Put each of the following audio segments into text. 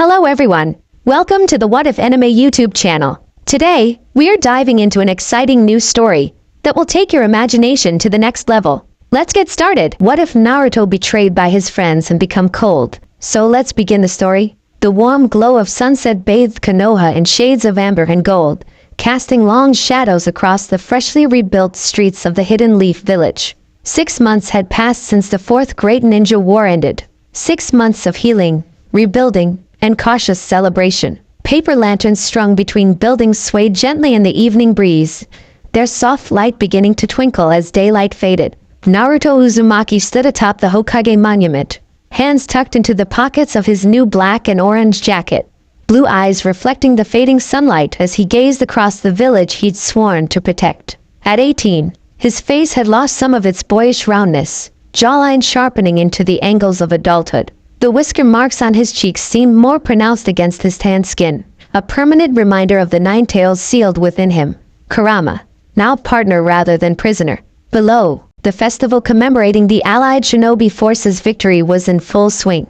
Hello everyone, welcome to the What If Anime YouTube channel. Today, we are diving into an exciting new story that will take your imagination to the next level. Let's get started. What if Naruto betrayed by his friends and become cold? So let's begin the story. The warm glow of sunset bathed Konoha in shades of amber and gold, casting long shadows across the freshly rebuilt streets of the Hidden Leaf village. 6 months had passed since the Fourth Great Ninja War ended. 6 months of healing, rebuilding, and cautious celebration. Paper lanterns strung between buildings swayed gently in the evening breeze, their soft light beginning to twinkle as daylight faded. Naruto Uzumaki stood atop the Hokage monument, hands tucked into the pockets of his new black and orange jacket, blue eyes reflecting the fading sunlight as he gazed across the village he'd sworn to protect. At 18, his face had lost some of its boyish roundness, jawline sharpening into the angles of adulthood. The whisker marks on his cheeks seemed more pronounced against his tanned skin, a permanent reminder of the 9 tails sealed within him. Kurama, now partner rather than prisoner. Below, the festival commemorating the Allied Shinobi Force's victory was in full swing.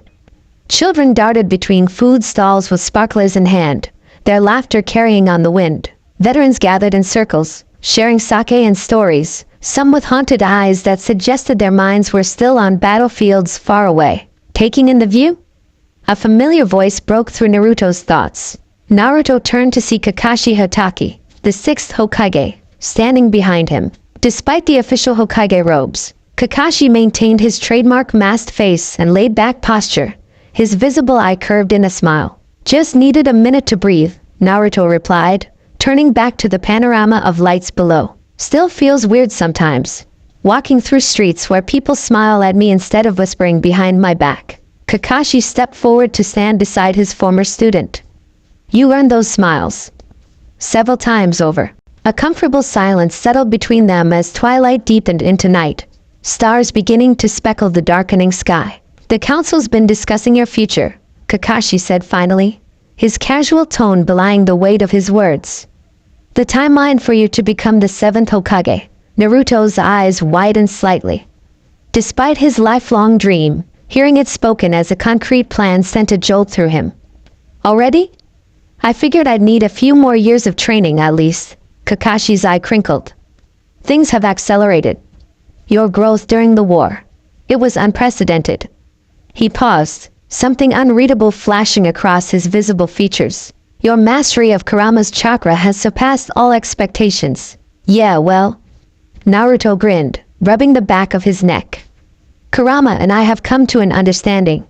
Children darted between food stalls with sparklers in hand, their laughter carrying on the wind. Veterans gathered in circles, sharing sake and stories, some with haunted eyes that suggested their minds were still on battlefields far away. Taking in the view? A familiar voice broke through Naruto's thoughts. Naruto turned to see Kakashi Hatake, the 6th Hokage, standing behind him. Despite the official Hokage robes, Kakashi maintained his trademark masked face and laid-back posture, his visible eye curved in a smile. "Just needed a minute to breathe," Naruto replied, turning back to the panorama of lights below. "Still feels weird sometimes, walking through streets where people smile at me instead of whispering behind my back." Kakashi stepped forward to stand beside his former student. "You earned those smiles several times over." A comfortable silence settled between them as twilight deepened into night, stars beginning to speckle the darkening sky. "The council's been discussing your future," Kakashi said finally, his casual tone belying the weight of his words. "The timeline for you to become the 7th Hokage." Naruto's eyes widened slightly. Despite his lifelong dream, hearing it spoken as a concrete plan sent a jolt through him. "Already? I figured I'd need a few more years of training at least." Kakashi's eye crinkled. "Things have accelerated. Your growth during the war. It was unprecedented." He paused, something unreadable flashing across his visible features. "Your mastery of Kurama's chakra has surpassed all expectations." "Yeah, well," Naruto grinned, rubbing the back of his neck. "Kurama and I have come to an understanding.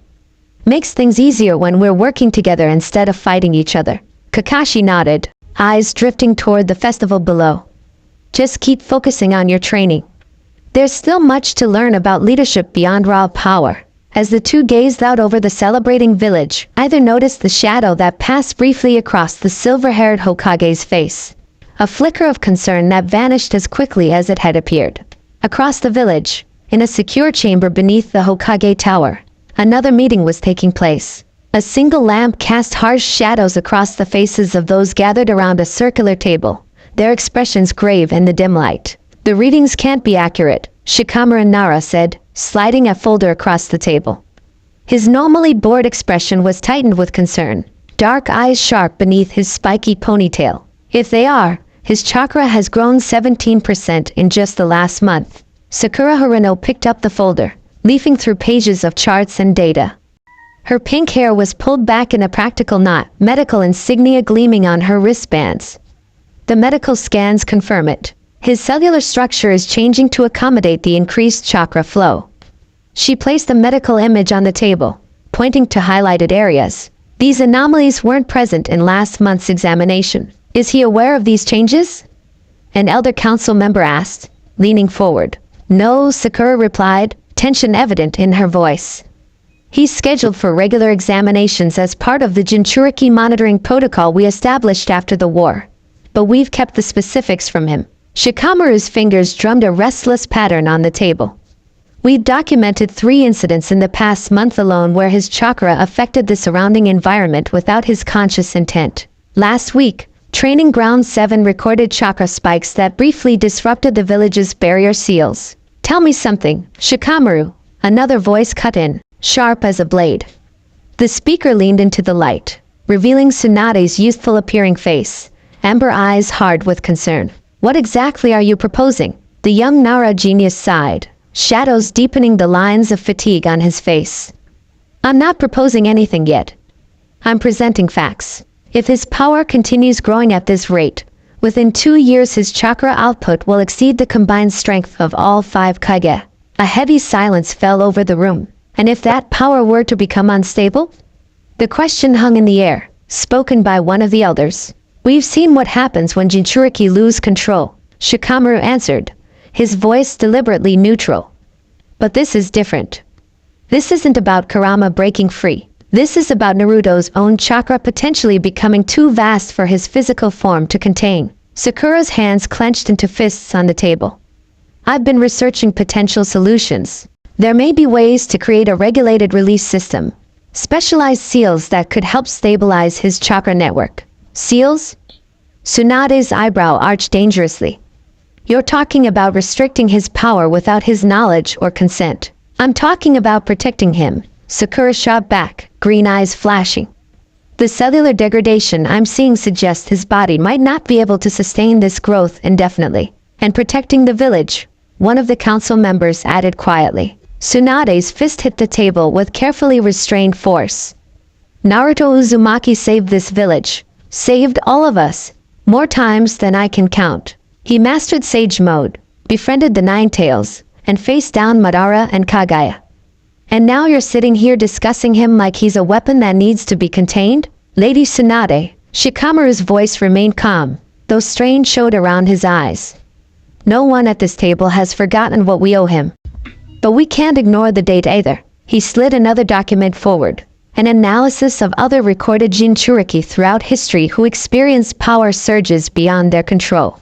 Makes things easier when we're working together instead of fighting each other." Kakashi nodded, eyes drifting toward the festival below. "Just keep focusing on your training. There's still much to learn about leadership beyond raw power." As the two gazed out over the celebrating village, either noticed the shadow that passed briefly across the silver-haired Hokage's face. A flicker of concern that vanished as quickly as it had appeared. Across the village, in a secure chamber beneath the Hokage Tower, another meeting was taking place. A single lamp cast harsh shadows across the faces of those gathered around a circular table, their expressions grave in the dim light. "The readings can't be accurate," Shikamaru Nara said, sliding a folder across the table. His normally bored expression was tightened with concern, dark eyes sharp beneath his spiky ponytail. "If they are, his chakra has grown 17% in just the last month." Sakura Haruno picked up the folder, leafing through pages of charts and data. Her pink hair was pulled back in a practical knot, medical insignia gleaming on her wristbands. "The medical scans confirm it. His cellular structure is changing to accommodate the increased chakra flow." She placed a medical image on the table, pointing to highlighted areas. "These anomalies weren't present in last month's examination." "Is he aware of these changes?" an elder council member asked, leaning forward. "No," Sakura replied, tension evident in her voice. "He's scheduled for regular examinations as part of the Jinchuriki monitoring protocol we established after the war. But we've kept the specifics from him." Shikamaru's fingers drummed a restless pattern on the table. "We've documented 3 incidents in the past month alone where his chakra affected the surrounding environment without his conscious intent. Last week, Training Ground 7 recorded chakra spikes that briefly disrupted the village's barrier seals." "Tell me something, Shikamaru," another voice cut in, sharp as a blade. The speaker leaned into the light, revealing Tsunade's youthful-appearing face, amber eyes hard with concern. What exactly are you proposing? The young Nara genius sighed, shadows deepening the lines of fatigue on his face. I'm not proposing anything yet. I'm presenting facts. If his power continues growing at this rate, within 2 years his chakra output will exceed the combined strength of all 5 Kage. A heavy silence fell over the room. And if that power were to become unstable? The question hung in the air, spoken by one of the elders. We've seen what happens when Jinchuriki lose control, Shikamaru answered, his voice deliberately neutral. But this is different. This isn't about Kurama breaking free. This is about Naruto's own chakra potentially becoming too vast for his physical form to contain. Sakura's hands clenched into fists on the table. I've been researching potential solutions. There may be ways to create a regulated release system. Specialized seals that could help stabilize his chakra network. Seals? Tsunade's eyebrow arched dangerously. You're talking about restricting his power without his knowledge or consent. I'm talking about protecting him. Sakura shot back, green eyes flashing. The cellular degradation I'm seeing suggests his body might not be able to sustain this growth indefinitely. And protecting the village, one of the council members added quietly. Tsunade's fist hit the table with carefully restrained force. Naruto Uzumaki saved this village. Saved all of us. More times than I can count. He mastered Sage Mode, befriended the Nine Tails, and faced down Madara and Kagaya. And now you're sitting here discussing him like he's a weapon that needs to be contained? Lady Tsunade, Shikamaru's voice remained calm, though strain showed around his eyes. No one at this table has forgotten what we owe him. But we can't ignore the date either. He slid another document forward. An analysis of other recorded Jinchuriki throughout history who experienced power surges beyond their control.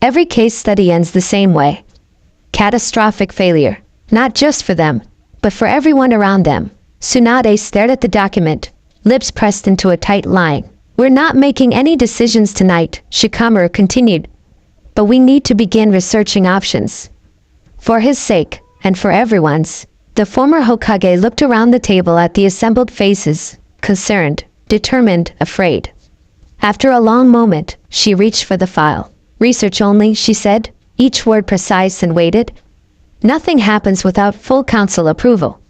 Every case study ends the same way. Catastrophic failure. Not just for them, but for everyone around them. Tsunade stared at the document, lips pressed into a tight line. We're not making any decisions tonight, Shikamaru continued. But we need to begin researching options. For his sake, and for everyone's. The former Hokage looked around the table at the assembled faces, concerned, determined, afraid. After a long moment, she reached for the file. Research only, she said, each word precise and weighted. Nothing happens without full council approval.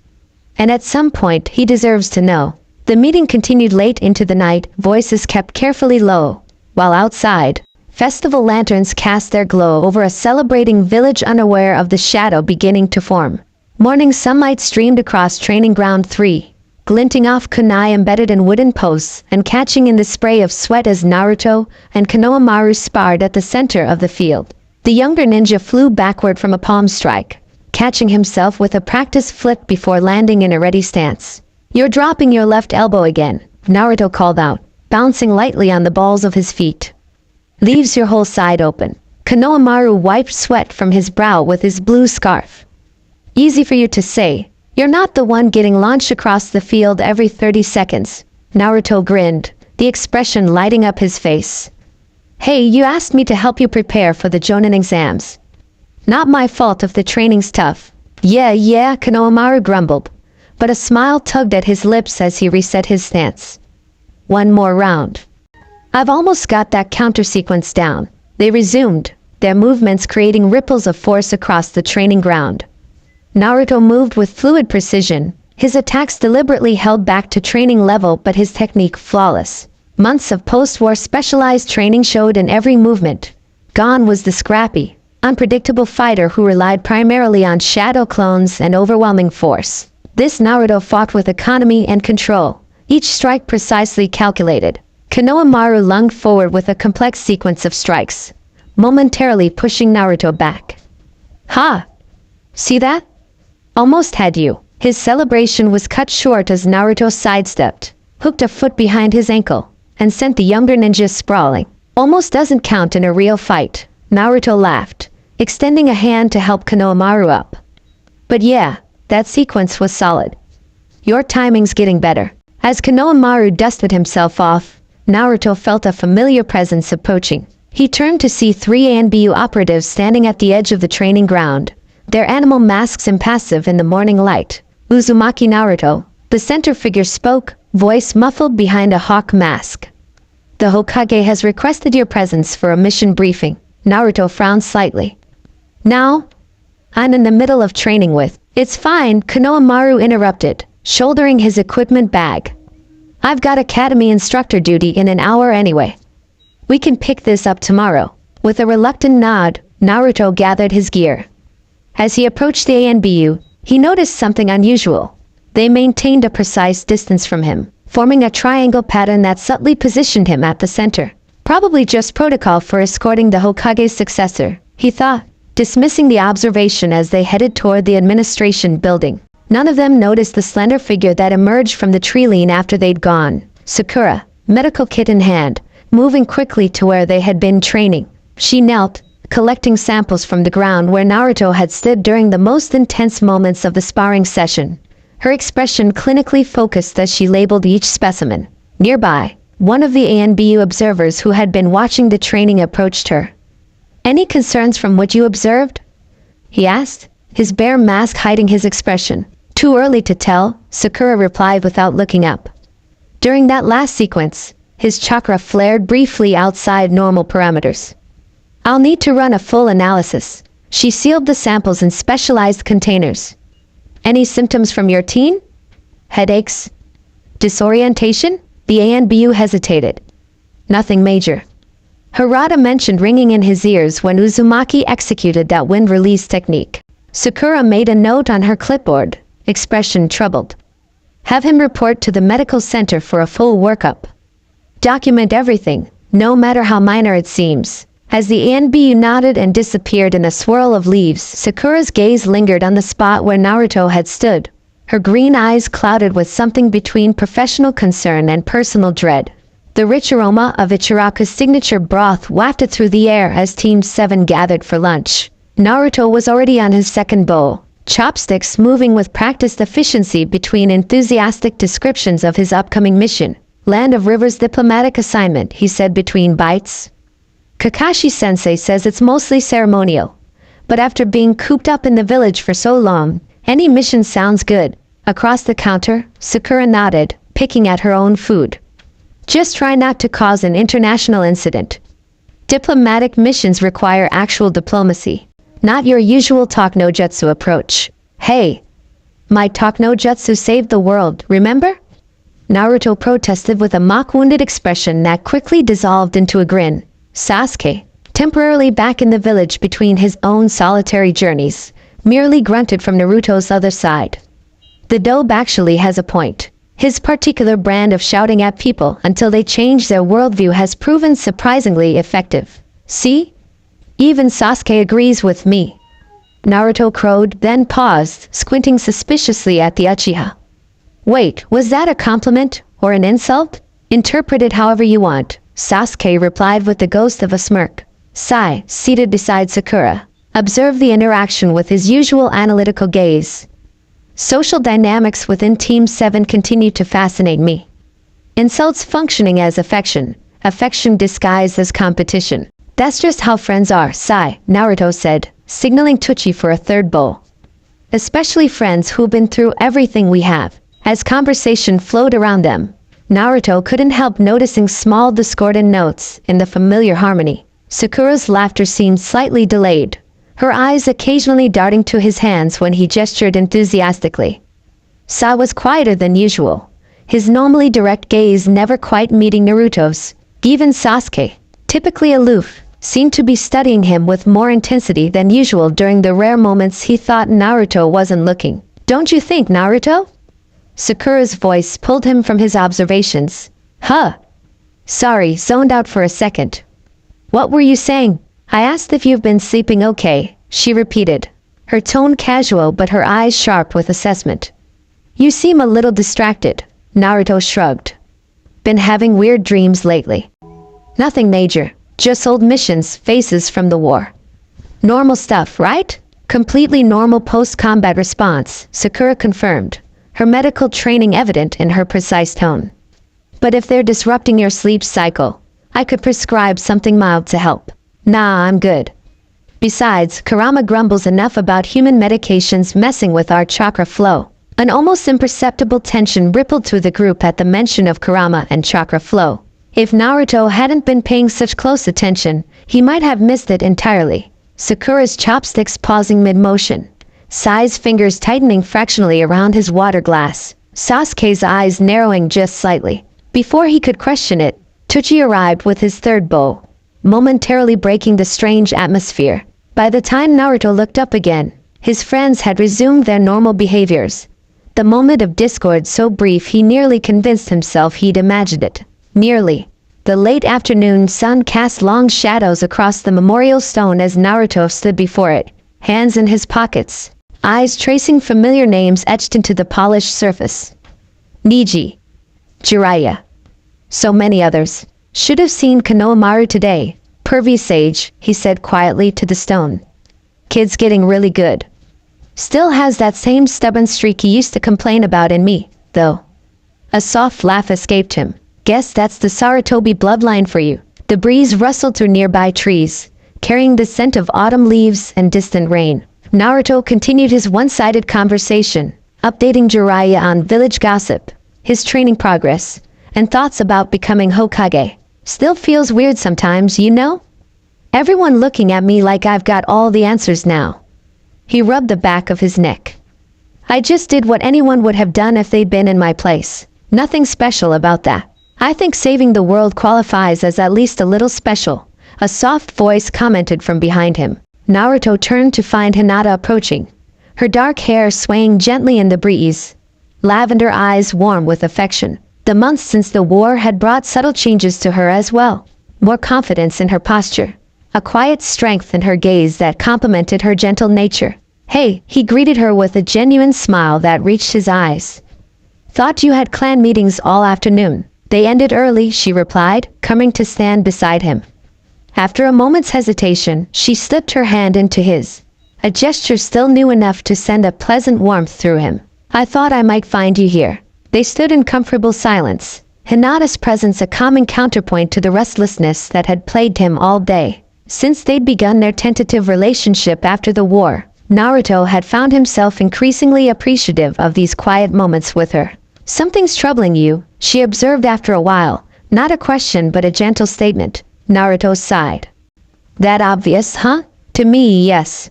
And at some point, he deserves to know. The meeting continued late into the night, voices kept carefully low, while outside, festival lanterns cast their glow over a celebrating village unaware of the shadow beginning to form. Morning sunlight streamed across Training Ground 3, glinting off kunai embedded in wooden posts and catching in the spray of sweat as Naruto and Konohamaru sparred at the center of the field. The younger ninja flew backward from a palm strike, catching himself with a practice flip before landing in a ready stance. You're dropping your left elbow again, Naruto called out, bouncing lightly on the balls of his feet. Leaves your whole side open. Konohamaru wiped sweat from his brow with his blue scarf. Easy for you to say. You're not the one getting launched across the field every 30 seconds. Naruto grinned, the expression lighting up his face. Hey, you asked me to help you prepare for the Jonin exams. Not my fault if the training's tough. Yeah, Konohamaru grumbled, but a smile tugged at his lips as he reset his stance. One more round. I've almost got that counter sequence down. They resumed, their movements creating ripples of force across the training ground. Naruto moved with fluid precision, his attacks deliberately held back to training level but his technique flawless. Months of post-war specialized training showed in every movement. Gone was the scrappy, unpredictable fighter who relied primarily on shadow clones and overwhelming force. This Naruto fought with economy and control, each strike precisely calculated. Konohamaru lunged forward with a complex sequence of strikes, momentarily pushing Naruto back. Ha! See that? Almost had you. His celebration was cut short as Naruto sidestepped, hooked a foot behind his ankle, and sent the younger ninja sprawling. Almost doesn't count in a real fight. Naruto laughed, extending a hand to help Konohamaru up. But yeah, that sequence was solid. Your timing's getting better. As Konohamaru dusted himself off, Naruto felt a familiar presence approaching. He turned to see 3 ANBU operatives standing at the edge of the training ground, their animal masks impassive in the morning light. Uzumaki Naruto, The center figure spoke, voice muffled behind a hawk mask. The Hokage has requested your presence for a mission briefing. Naruto frowned slightly. Now? I'm in the middle of training with. It's fine, Konohamaru interrupted, shouldering his equipment bag. I've got academy instructor duty in an hour anyway. We can pick this up tomorrow. With a reluctant nod, Naruto gathered his gear. As he approached the ANBU, he noticed something unusual. They maintained a precise distance from him, forming a triangle pattern that subtly positioned him at the center. Probably just protocol for escorting the Hokage's successor, he thought, dismissing the observation as they headed toward the administration building. None of them noticed the slender figure that emerged from the tree line after they'd gone. Sakura, medical kit in hand, moving quickly to where they had been training. She knelt, collecting samples from the ground where Naruto had stood during the most intense moments of the sparring session. Her expression clinically focused as she labeled each specimen. Nearby, one of the ANBU observers who had been watching the training approached her. Any concerns from what you observed? He asked, his bare mask hiding his expression. Too early to tell, Sakura replied without looking up. During that last sequence, his chakra flared briefly outside normal parameters. I'll need to run a full analysis. She sealed the samples in specialized containers. Any symptoms from your teen? Headaches? Disorientation? The ANBU hesitated. Nothing major. Harada mentioned ringing in his ears when Uzumaki executed that wind release technique. Sakura made a note on her clipboard, expression troubled. Have him report to the medical center for a full workup. Document everything, no matter how minor it seems. As the ANBU nodded and disappeared in a swirl of leaves, Sakura's gaze lingered on the spot where Naruto had stood. Her green eyes clouded with something between professional concern and personal dread. The rich aroma of Ichiraku's signature broth wafted through the air as Team 7 gathered for lunch. Naruto was already on his second bowl, chopsticks moving with practiced efficiency between enthusiastic descriptions of his upcoming mission. Land of Rivers diplomatic assignment, he said between bites. Kakashi-sensei says it's mostly ceremonial, but after being cooped up in the village for so long, any mission sounds good. Across the counter, Sakura nodded, picking at her own food. Just try not to cause an international incident. Diplomatic missions require actual diplomacy, not your usual talk no jutsu approach. Hey, my talk no jutsu saved the world, remember? Naruto protested with a mock-wounded expression that quickly dissolved into a grin. Sasuke, temporarily back in the village between his own solitary journeys, merely grunted from Naruto's other side. The dope actually has a point. His particular brand of shouting at people until they change their worldview has proven surprisingly effective. See? Even Sasuke agrees with me. Naruto crowed, then paused, squinting suspiciously at the Uchiha. Wait, was that a compliment or an insult? Interpret it however you want, Sasuke replied with the ghost of a smirk. Sai, seated beside Sakura, observed the interaction with his usual analytical gaze. Social dynamics within Team 7 continue to fascinate me. Insults functioning as affection, affection disguised as competition. That's just how friends are, Sai, Naruto said, signaling Tucci for a third bowl. Especially friends who've been through everything we have. As conversation flowed around them, Naruto couldn't help noticing small discordant notes in the familiar harmony. Sakura's laughter seemed slightly delayed, her eyes occasionally darting to his hands when he gestured enthusiastically. Sai was quieter than usual, his normally direct gaze never quite meeting Naruto's. Even Sasuke, typically aloof, seemed to be studying him with more intensity than usual during the rare moments he thought Naruto wasn't looking. Don't you think, Naruto? Sakura's voice pulled him from his observations. Huh. Sorry, zoned out for a second. What were you saying? I asked if you've been sleeping okay, she repeated, her tone casual but her eyes sharp with assessment. You seem a little distracted, Naruto shrugged. Been having weird dreams lately. Nothing major, just old missions, faces from the war. Normal stuff, right? Completely normal post-combat response, Sakura confirmed, her medical training evident in her precise tone. But if they're disrupting your sleep cycle, I could prescribe something mild to help. Nah, I'm good. Besides, Kurama grumbles enough about human medications messing with our chakra flow. An almost imperceptible tension rippled through the group at the mention of Kurama and chakra flow. If Naruto hadn't been paying such close attention, he might have missed it entirely. Sakura's chopsticks pausing mid-motion. Sai's fingers tightening fractionally around his water glass. Sasuke's eyes narrowing just slightly. Before he could question it, Tsuchi arrived with his third bow, momentarily breaking the strange atmosphere. By the time Naruto looked up again, his friends had resumed their normal behaviors. The moment of discord so brief he nearly convinced himself he'd imagined it. Nearly. The late afternoon sun cast long shadows across the memorial stone as Naruto stood before it, hands in his pockets, eyes tracing familiar names etched into the polished surface. Niji. Jiraiya. So many others. Should have seen Konohamaru today. Pervy sage, he said quietly to the stone. Kid's getting really good. Still has that same stubborn streak he used to complain about in me, though. A soft laugh escaped him. Guess that's the Sarutobi bloodline for you. The breeze rustled through nearby trees, carrying the scent of autumn leaves and distant rain. Naruto continued his one-sided conversation, updating Jiraiya on village gossip, his training progress, and thoughts about becoming Hokage. Still feels weird sometimes, you know? Everyone looking at me like I've got all the answers now. He rubbed the back of his neck. I just did what anyone would have done if they'd been in my place. Nothing special about that. I think saving the world qualifies as at least a little special, a soft voice commented from behind him. Naruto turned to find Hinata approaching, her dark hair swaying gently in the breeze, lavender eyes warm with affection. The months since the war had brought subtle changes to her as well. More confidence in her posture, a quiet strength in her gaze that complemented her gentle nature. Hey, he greeted her with a genuine smile that reached his eyes. Thought you had clan meetings all afternoon. They ended early, she replied, coming to stand beside him. After a moment's hesitation, she slipped her hand into his, a gesture still new enough to send a pleasant warmth through him. I thought I might find you here. They stood in comfortable silence, Hinata's presence a calming counterpoint to the restlessness that had plagued him all day. Since they'd begun their tentative relationship after the war, Naruto had found himself increasingly appreciative of these quiet moments with her. Something's troubling you, she observed after a while, not a question but a gentle statement. Naruto sighed. That obvious, huh? To me, yes.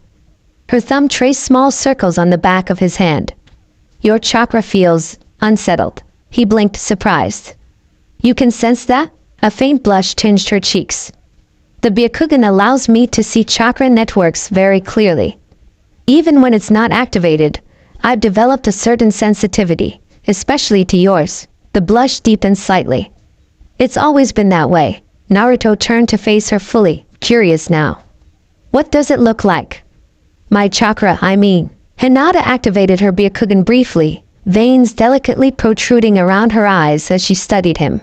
Her thumb traced small circles on the back of his hand. Your chakra feels unsettled. He blinked, surprised. You can sense that? A faint blush tinged her cheeks. The Byakugan allows me to see chakra networks very clearly. Even when it's not activated, I've developed a certain sensitivity, especially to yours. The blush deepened slightly. It's always been that way. Naruto turned to face her fully, curious now. What does it look like? My chakra, I mean. Hinata activated her Byakugan briefly, veins delicately protruding around her eyes as she studied him.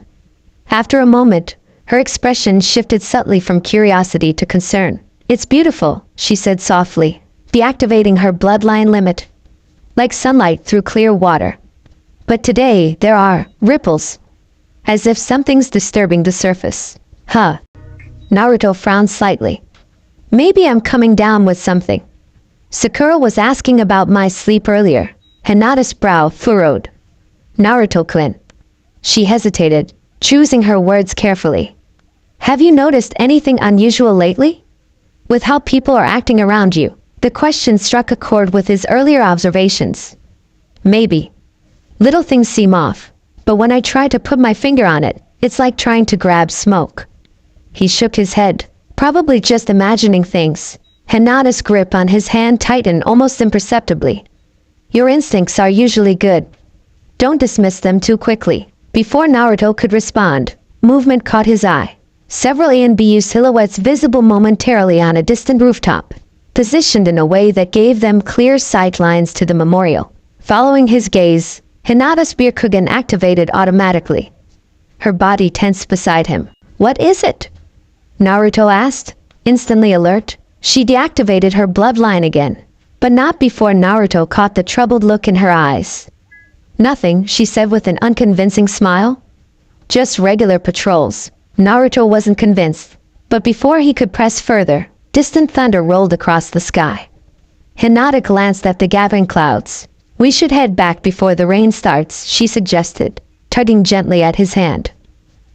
After a moment, her expression shifted subtly from curiosity to concern. It's beautiful, she said softly, deactivating her bloodline limit. Like sunlight through clear water. But today, there are ripples. As if something's disturbing the surface. Huh. Naruto frowned slightly. Maybe I'm coming down with something. Sakura was asking about my sleep earlier. Hinata's brow furrowed. Naruto-kun. She hesitated, choosing her words carefully. Have you noticed anything unusual lately? With how people are acting around you? The question struck a chord with his earlier observations. Maybe. Little things seem off, but when I try to put my finger on it, it's like trying to grab smoke. He shook his head, probably just imagining things. Hinata's grip on his hand tightened almost imperceptibly. Your instincts are usually good. Don't dismiss them too quickly. Before Naruto could respond, movement caught his eye. Several A and B silhouettes visible momentarily on a distant rooftop, positioned in a way that gave them clear sight lines to the memorial. Following his gaze, Hinata's Byakugan activated automatically. Her body tensed beside him. What is it? Naruto asked, instantly alert. She deactivated her bloodline again, but not before Naruto caught the troubled look in her eyes. Nothing, she said with an unconvincing smile. Just regular patrols. Naruto wasn't convinced, but before he could press further, distant thunder rolled across the sky. Hinata glanced at the gathering clouds. We should head back before the rain starts, she suggested, tugging gently at his hand.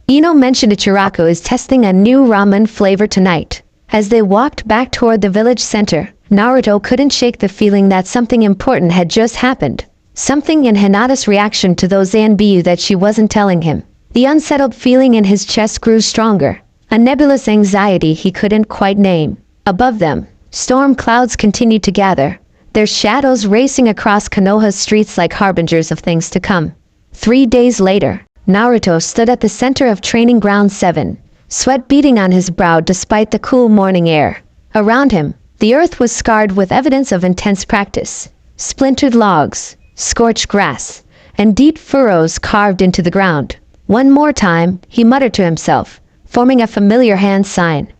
Ino mentioned Ichiraku is testing a new ramen flavor tonight. As they walked back toward the village center, Naruto couldn't shake the feeling that something important had just happened. Something in Hinata's reaction to those Anbu that she wasn't telling him. The unsettled feeling in his chest grew stronger, a nebulous anxiety he couldn't quite name. Above them, storm clouds continued to gather, their shadows racing across Konoha's streets like harbingers of things to come. 3 days later, Naruto stood at the center of Training Ground 7, sweat beading on his brow despite the cool morning air. Around him, the earth was scarred with evidence of intense practice. Splintered logs, scorched grass, and deep furrows carved into the ground. One more time, he muttered to himself, forming a familiar hand sign.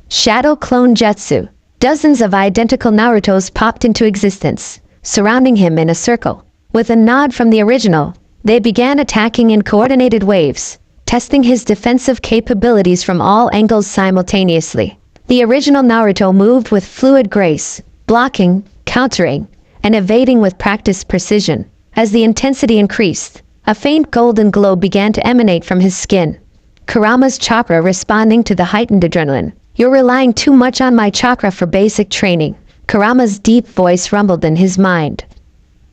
Shadow Clone Jutsu. Dozens of identical Narutos popped into existence, surrounding him in a circle. With a nod from the original, they began attacking in coordinated waves, testing his defensive capabilities from all angles simultaneously. The original Naruto moved with fluid grace, blocking, countering, and evading with practiced precision. As the intensity increased, a faint golden glow began to emanate from his skin. Kurama's chakra responding to the heightened adrenaline. You're relying too much on my chakra for basic training. Kurama's deep voice rumbled in his mind.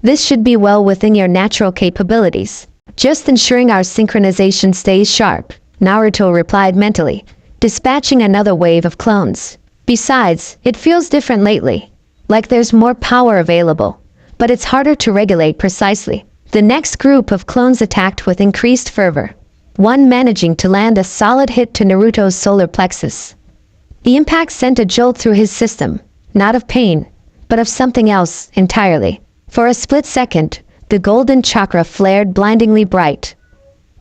This should be well within your natural capabilities. Just ensuring our synchronization stays sharp, Naruto replied mentally, dispatching another wave of clones. Besides, it feels different lately. Like there's more power available, but it's harder to regulate precisely. The next group of clones attacked with increased fervor, one managing to land a solid hit to Naruto's solar plexus. The impact sent a jolt through his system, not of pain, but of something else entirely. For a split second, the golden chakra flared blindingly bright.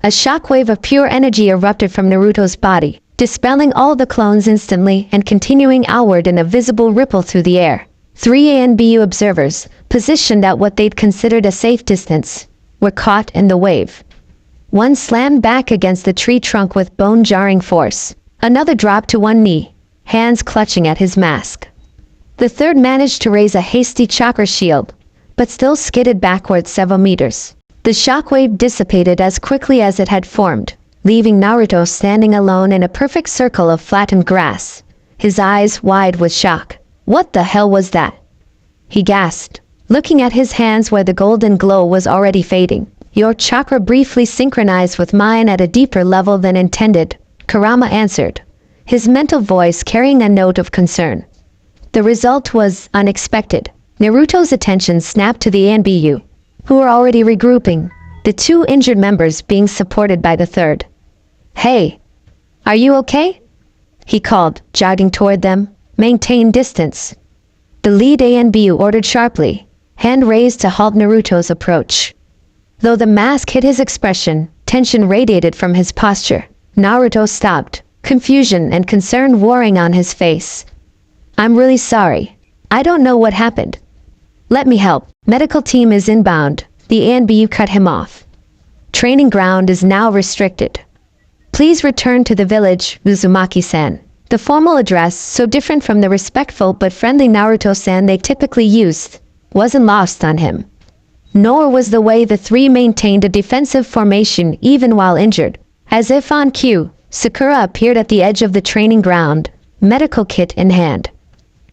A shockwave of pure energy erupted from Naruto's body, dispelling all the clones instantly and continuing outward in a visible ripple through the air. 3 ANBU observers, positioned at what they'd considered a safe distance, were caught in the wave. One slammed back against the tree trunk with bone-jarring force. Another dropped to one knee, hands clutching at his mask. The third managed to raise a hasty chakra shield, but still skidded backwards several meters. The shockwave dissipated as quickly as it had formed, leaving Naruto standing alone in a perfect circle of flattened grass, his eyes wide with shock. What the hell was that? He gasped, looking at his hands where the golden glow was already fading. Your chakra briefly synchronized with mine at a deeper level than intended, Kurama answered, his mental voice carrying a note of concern. The result was unexpected. Naruto's attention snapped to the Anbu, who were already regrouping, the 2 injured members being supported by the third. Hey, are you okay? He called, jogging toward them. Maintain distance. The lead Anbu ordered sharply, hand raised to halt Naruto's approach. Though the mask hid his expression, tension radiated from his posture. Naruto stopped, confusion and concern warring on his face. I'm really sorry. I don't know what happened. Let me help. Medical team is inbound. The Anbu cut him off. Training ground is now restricted. Please return to the village, Uzumaki-san. The formal address, so different from the respectful but friendly Naruto-san they typically used, wasn't lost on him. Nor was the way the 3 maintained a defensive formation even while injured. As if on cue, Sakura appeared at the edge of the training ground, medical kit in hand.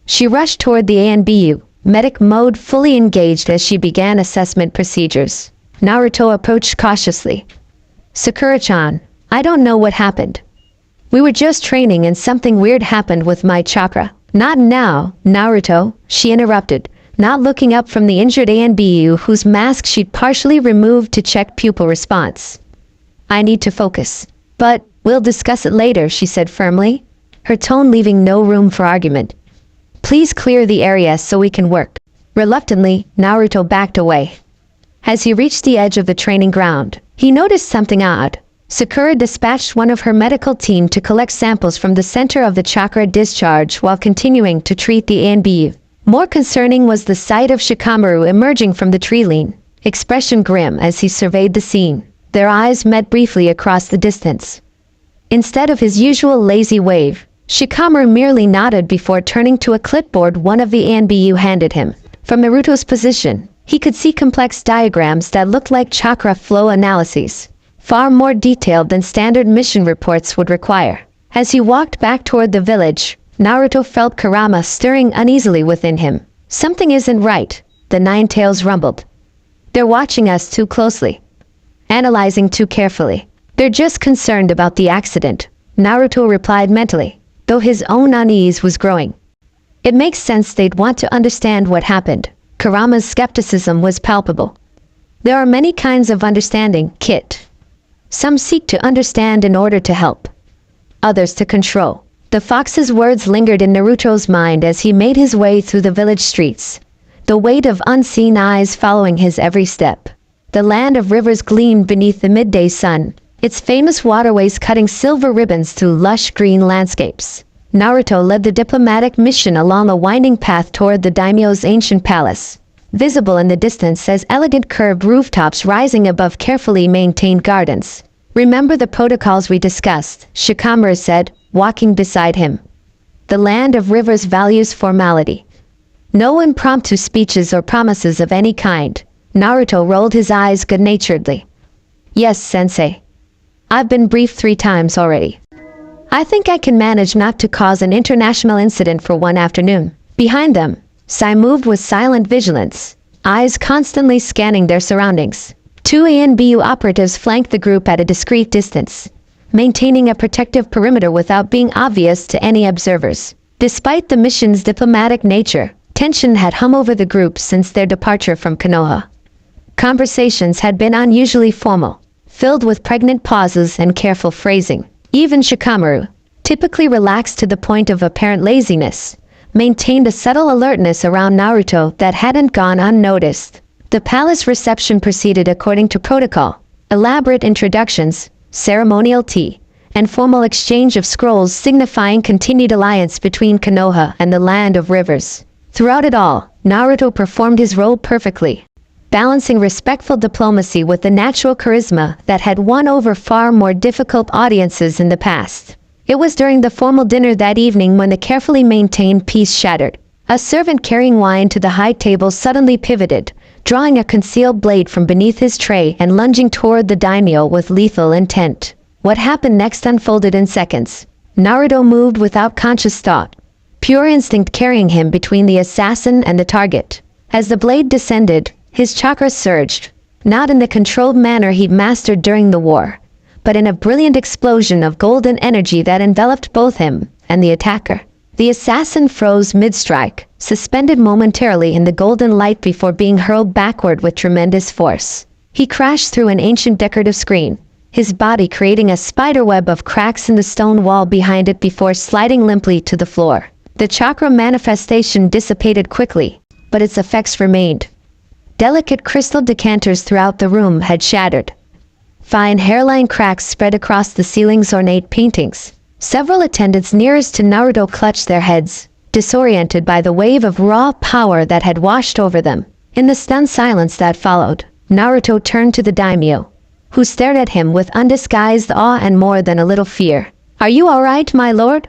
She rushed toward the Anbu, medic mode fully engaged as she began assessment procedures. Naruto approached cautiously. Sakura-chan, I don't know what happened. We were just training and something weird happened with my chakra. Not now, Naruto, she interrupted, not looking up from the injured Anbu whose mask she'd partially removed to check pupil response. I need to focus. But we'll discuss it later, she said firmly, her tone leaving no room for argument. Please clear the area so we can work. Reluctantly, Naruto backed away. As he reached the edge of the training ground, he noticed something odd. Sakura dispatched one of her medical team to collect samples from the center of the chakra discharge while continuing to treat the Anbu. More concerning was the sight of Shikamaru emerging from the tree line, expression grim as he surveyed the scene. Their eyes met briefly across the distance. Instead of his usual lazy wave, Shikamaru merely nodded before turning to a clipboard one of the Anbu handed him. From Naruto's position, He could see complex diagrams that looked like chakra flow analyses, far more detailed than standard mission reports would require. As he walked back toward the village, Naruto felt Kurama stirring uneasily within him. Something isn't right, the Nine Tails rumbled. They're watching us too closely, analyzing too carefully. They're just concerned about the accident, Naruto replied mentally, though his own unease was growing. It makes sense they'd want to understand what happened. Kurama's skepticism was palpable. There are many kinds of understanding, Kit. Some seek to understand in order to help, others to control. The fox's words lingered in Naruto's mind as he made his way through the village streets, the weight of unseen eyes following his every step. The land of rivers gleamed beneath the midday sun, its famous waterways cutting silver ribbons through lush green landscapes. Naruto led the diplomatic mission along a winding path toward the daimyo's ancient palace, visible in the distance as elegant curved rooftops rising above carefully maintained gardens. Remember the protocols we discussed, Shikamaru said, walking beside him. The land of rivers values formality. No impromptu speeches or promises of any kind. Naruto rolled his eyes good-naturedly. Yes, sensei. I've been briefed 3 times already. I think I can manage not to cause an international incident for one afternoon. Behind them, Sai moved with silent vigilance, eyes constantly scanning their surroundings. 2 ANBU operatives flanked the group at a discreet distance, maintaining a protective perimeter without being obvious to any observers. Despite the mission's diplomatic nature, tension had hung over the group since their departure from Konoha. Conversations had been unusually formal, filled with pregnant pauses and careful phrasing. Even Shikamaru, typically relaxed to the point of apparent laziness, maintained a subtle alertness around Naruto that hadn't gone unnoticed. The palace reception proceeded according to protocol. Elaborate introductions, ceremonial tea, and formal exchange of scrolls signifying continued alliance between Konoha and the land of rivers. Throughout it all, Naruto performed his role perfectly, balancing respectful diplomacy with the natural charisma that had won over far more difficult audiences in the past. It was during the formal dinner that evening when the carefully maintained peace shattered. A servant carrying wine to the high table suddenly pivoted, drawing a concealed blade from beneath his tray and lunging toward the daimyo with lethal intent. What happened next unfolded in seconds. Naruto moved without conscious thought, pure instinct carrying him between the assassin and the target. As the blade descended, his chakra surged, not in the controlled manner he'd mastered during the war, but in a brilliant explosion of golden energy that enveloped both him and the attacker. The assassin froze mid-strike, suspended momentarily in the golden light before being hurled backward with tremendous force. He crashed through an ancient decorative screen, his body creating a spiderweb of cracks in the stone wall behind it before sliding limply to the floor. The chakra manifestation dissipated quickly, but its effects remained. Delicate crystal decanters throughout the room had shattered. Fine hairline cracks spread across the ceiling's ornate paintings. Several attendants nearest to Naruto clutched their heads, disoriented by the wave of raw power that had washed over them. In the stunned silence that followed, Naruto turned to the daimyo, who stared at him with undisguised awe and more than a little fear. "Are you all right, my lord?"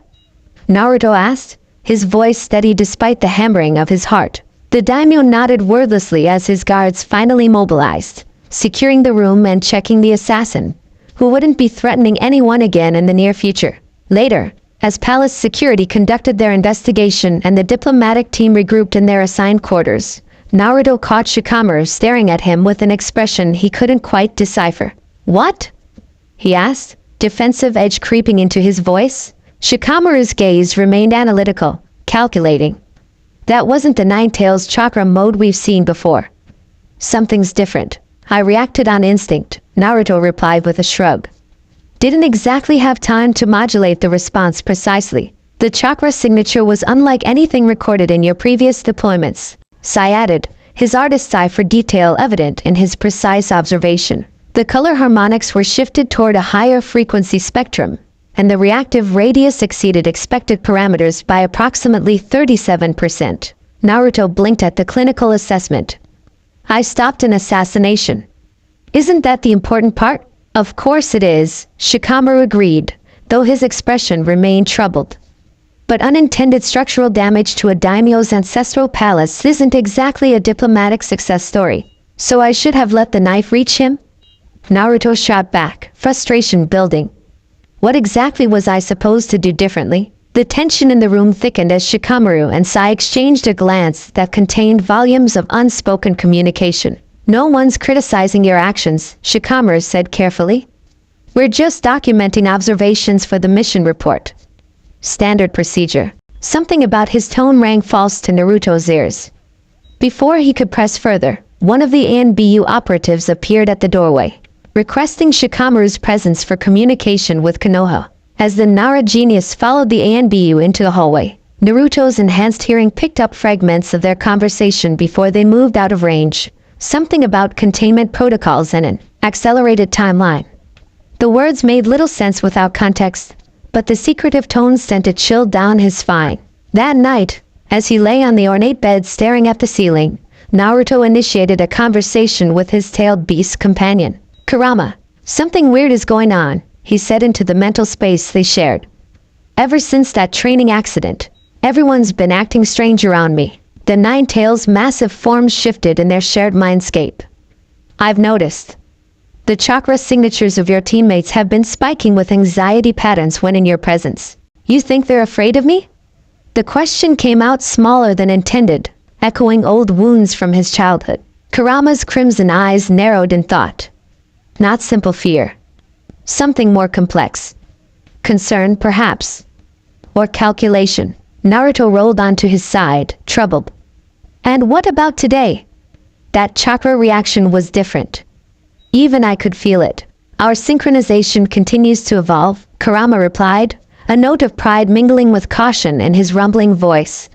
Naruto asked, his voice steady despite the hammering of his heart. The daimyo nodded wordlessly as his guards finally mobilized, securing the room and checking the assassin, who wouldn't be threatening anyone again in the near future. Later, as palace security conducted their investigation and the diplomatic team regrouped in their assigned quarters, Naruto caught Shikamaru staring at him with an expression he couldn't quite decipher. "What?" he asked, defensive edge creeping into his voice. Shikamaru's gaze remained analytical, calculating. That wasn't the Nine Tails chakra mode we've seen before. "Something's different. I reacted on instinct," Naruto replied with a shrug. "Didn't exactly have time to modulate the response precisely. The chakra signature was unlike anything recorded in your previous deployments," Sai added, his artist's eye for detail evident in his precise observation. The color harmonics were shifted toward a higher frequency spectrum, and the reactive radius exceeded expected parameters by approximately 37%. Naruto blinked at the clinical assessment. "I stopped an assassination. Isn't that the important part?" "Of course it is," Shikamaru agreed, though his expression remained troubled. But unintended structural damage to a daimyo's ancestral palace isn't exactly a diplomatic success story. So I should have let the knife reach him? Naruto shot back, frustration building. What exactly was I supposed to do differently? The tension in the room thickened as Shikamaru and Sai exchanged a glance that contained volumes of unspoken communication. No one's criticizing your actions, Shikamaru said carefully. We're just documenting observations for the mission report. Standard procedure. Something about his tone rang false to Naruto's ears. Before he could press further, one of the ANBU operatives appeared at the doorway, requesting Shikamaru's presence for communication with Konoha. As the Nara genius followed the ANBU into the hallway, Naruto's enhanced hearing picked up fragments of their conversation before they moved out of range. Something about containment protocols and an accelerated timeline. The words made little sense without context, but the secretive tones sent a chill down his spine. That night, as he lay on the ornate bed staring at the ceiling, Naruto initiated a conversation with his tailed beast companion. Kurama, something weird is going on, he said into the mental space they shared. Ever since that training accident, everyone's been acting strange around me. The Nine Tails' massive forms shifted in their shared mindscape. I've noticed. The chakra signatures of your teammates have been spiking with anxiety patterns when in your presence. You think they're afraid of me? The question came out smaller than intended, echoing old wounds from his childhood. Kurama's crimson eyes narrowed in thought. Not simple fear. Something more complex. Concern, perhaps. Or calculation. Naruto rolled onto his side, troubled. And what about today? That chakra reaction was different. Even I could feel it. Our synchronization continues to evolve, Kurama replied, a note of pride mingling with caution in his rumbling voice.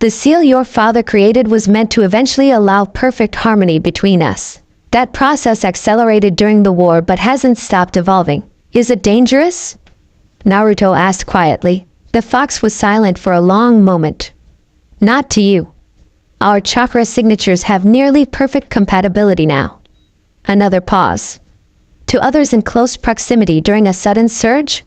The seal your father created was meant to eventually allow perfect harmony between us. That process accelerated during the war but hasn't stopped evolving. Is it dangerous? Naruto asked quietly. The fox was silent for a long moment. Not to you. Our chakra signatures have nearly perfect compatibility now. Another pause. To others in close proximity during a sudden surge?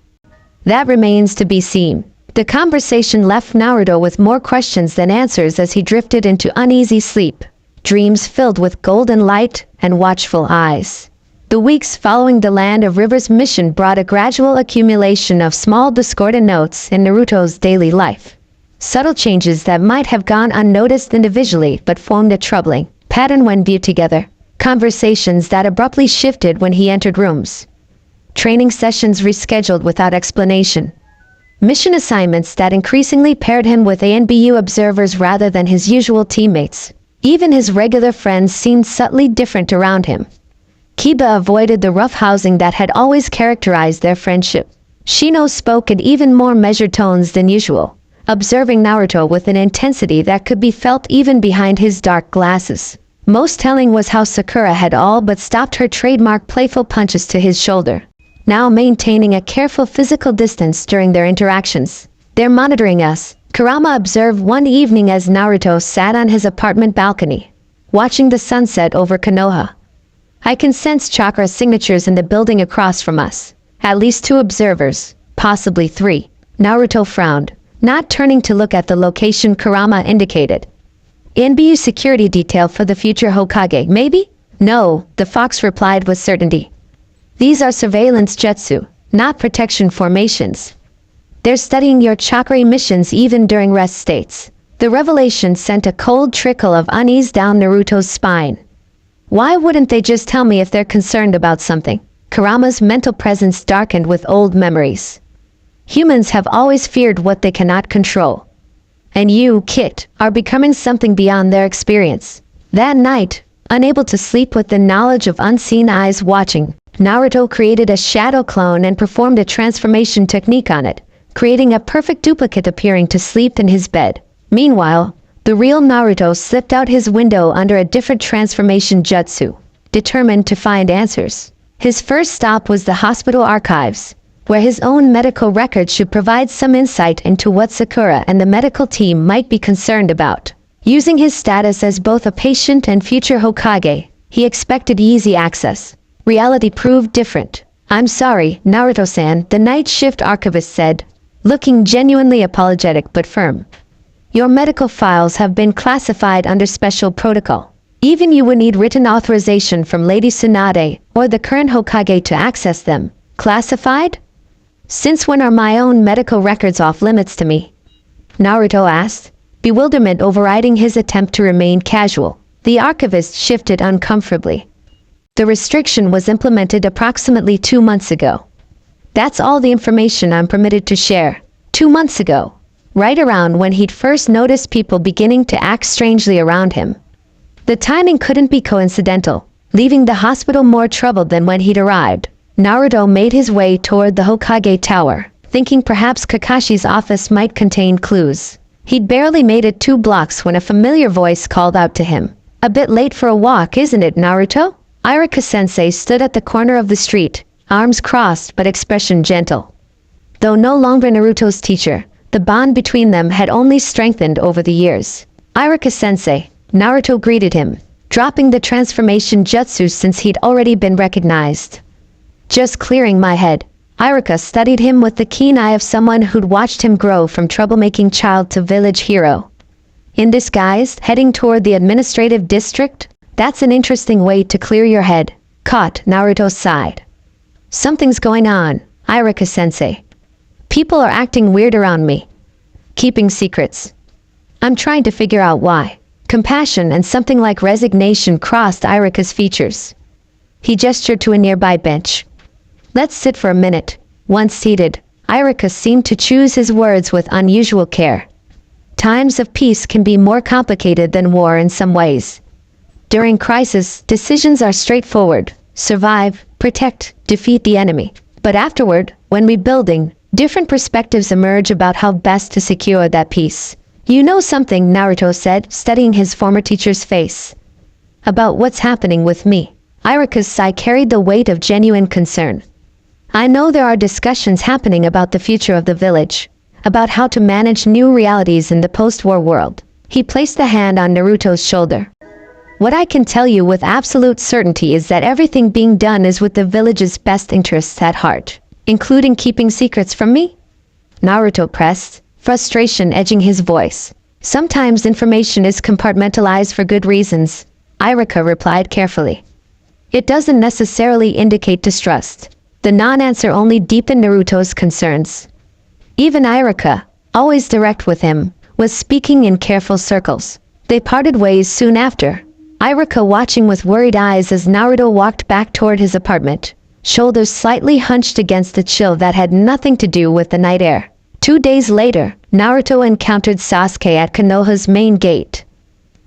That remains to be seen. The conversation left Naruto with more questions than answers as he drifted into uneasy sleep, dreams filled with golden light and watchful eyes. The weeks following the Land of Rivers mission brought a gradual accumulation of small discordant notes in Naruto's daily life. Subtle changes that might have gone unnoticed individually but formed a troubling pattern when viewed together. Conversations that abruptly shifted when he entered rooms. Training sessions rescheduled without explanation. Mission assignments that increasingly paired him with ANBU observers rather than his usual teammates. Even his regular friends seemed subtly different around him. Kiba avoided the roughhousing that had always characterized their friendship. Shino spoke in even more measured tones than usual, observing Naruto with an intensity that could be felt even behind his dark glasses. Most telling was how Sakura had all but stopped her trademark playful punches to his shoulder, now maintaining a careful physical distance during their interactions. They're monitoring us, Kurama observed one evening as Naruto sat on his apartment balcony, watching the sunset over Konoha. I can sense chakra signatures in the building across from us. At least 2 observers, possibly 3. Naruto frowned, not turning to look at the location Kurama indicated. NBU security detail for the future Hokage, maybe? No, the fox replied with certainty. These are surveillance jutsu, not protection formations. They're studying your chakra missions even during rest states. The revelation sent a cold trickle of unease down Naruto's spine. Why wouldn't they just tell me if they're concerned about something? Kurama's mental presence darkened with old memories. Humans have always feared what they cannot control. And you, Kit, are becoming something beyond their experience. That night, unable to sleep with the knowledge of unseen eyes watching, Naruto created a shadow clone and performed a transformation technique on it, creating a perfect duplicate appearing to sleep in his bed. Meanwhile, the real Naruto slipped out his window under a different transformation jutsu, determined to find answers. His first stop was the hospital archives, where his own medical records should provide some insight into what Sakura and the medical team might be concerned about. Using his status as both a patient and future Hokage, he expected easy access. Reality proved different. I'm sorry, Naruto-san, the night shift archivist said. looking genuinely apologetic but firm. Your medical files have been classified under special protocol. Even you would need written authorization from Lady Tsunade or the current Hokage to access them. Classified? Since when are my own medical records off limits to me? Naruto asked, bewilderment overriding his attempt to remain casual. The archivist shifted uncomfortably. The restriction was implemented approximately 2 months ago. That's all the information I'm permitted to share. 2 months ago, right around when he'd first noticed people beginning to act strangely around him. The timing couldn't be coincidental, leaving the hospital more troubled than when he'd arrived. Naruto made his way toward the Hokage Tower, thinking perhaps Kakashi's office might contain clues. He'd barely made it 2 blocks when a familiar voice called out to him. A bit late for a walk, isn't it, Naruto? Iruka-sensei stood at the corner of the street, arms crossed but expression gentle. Though no longer Naruto's teacher, the bond between them had only strengthened over the years. Iruka-sensei, Naruto greeted him, dropping the transformation jutsu since he'd already been recognized. Just clearing my head. Iruka studied him with the keen eye of someone who'd watched him grow from troublemaking child to village hero. In this guise, heading toward the administrative district? That's an interesting way to clear your head. Caught Naruto's side. Something's going on, Iruka-sensei. People are acting weird around me. Keeping secrets. I'm trying to figure out why. Compassion and something like resignation crossed Iruka's features. He gestured to a nearby bench. Let's sit for a minute. Once seated, Iruka seemed to choose his words with unusual care. Times of peace can be more complicated than war in some ways. During crisis, decisions are straightforward. Survive, protect, defeat the enemy. But afterward, when rebuilding, different perspectives emerge about how best to secure that peace. You know something, Naruto said, studying his former teacher's face. About what's happening with me. Iruka's sigh carried the weight of genuine concern. I know there are discussions happening about the future of the village, about how to manage new realities in the post-war world. He placed a hand on Naruto's shoulder. What I can tell you with absolute certainty is that everything being done is with the village's best interests at heart, including keeping secrets from me? Naruto pressed, frustration edging his voice. Sometimes information is compartmentalized for good reasons, Iruka replied carefully. It doesn't necessarily indicate distrust. The non-answer only deepened Naruto's concerns. Even Iruka, always direct with him, was speaking in careful circles. They parted ways soon after, Iruka watching with worried eyes as Naruto walked back toward his apartment, shoulders slightly hunched against the chill that had nothing to do with the night air. 2 days later, Naruto encountered Sasuke at Konoha's main gate.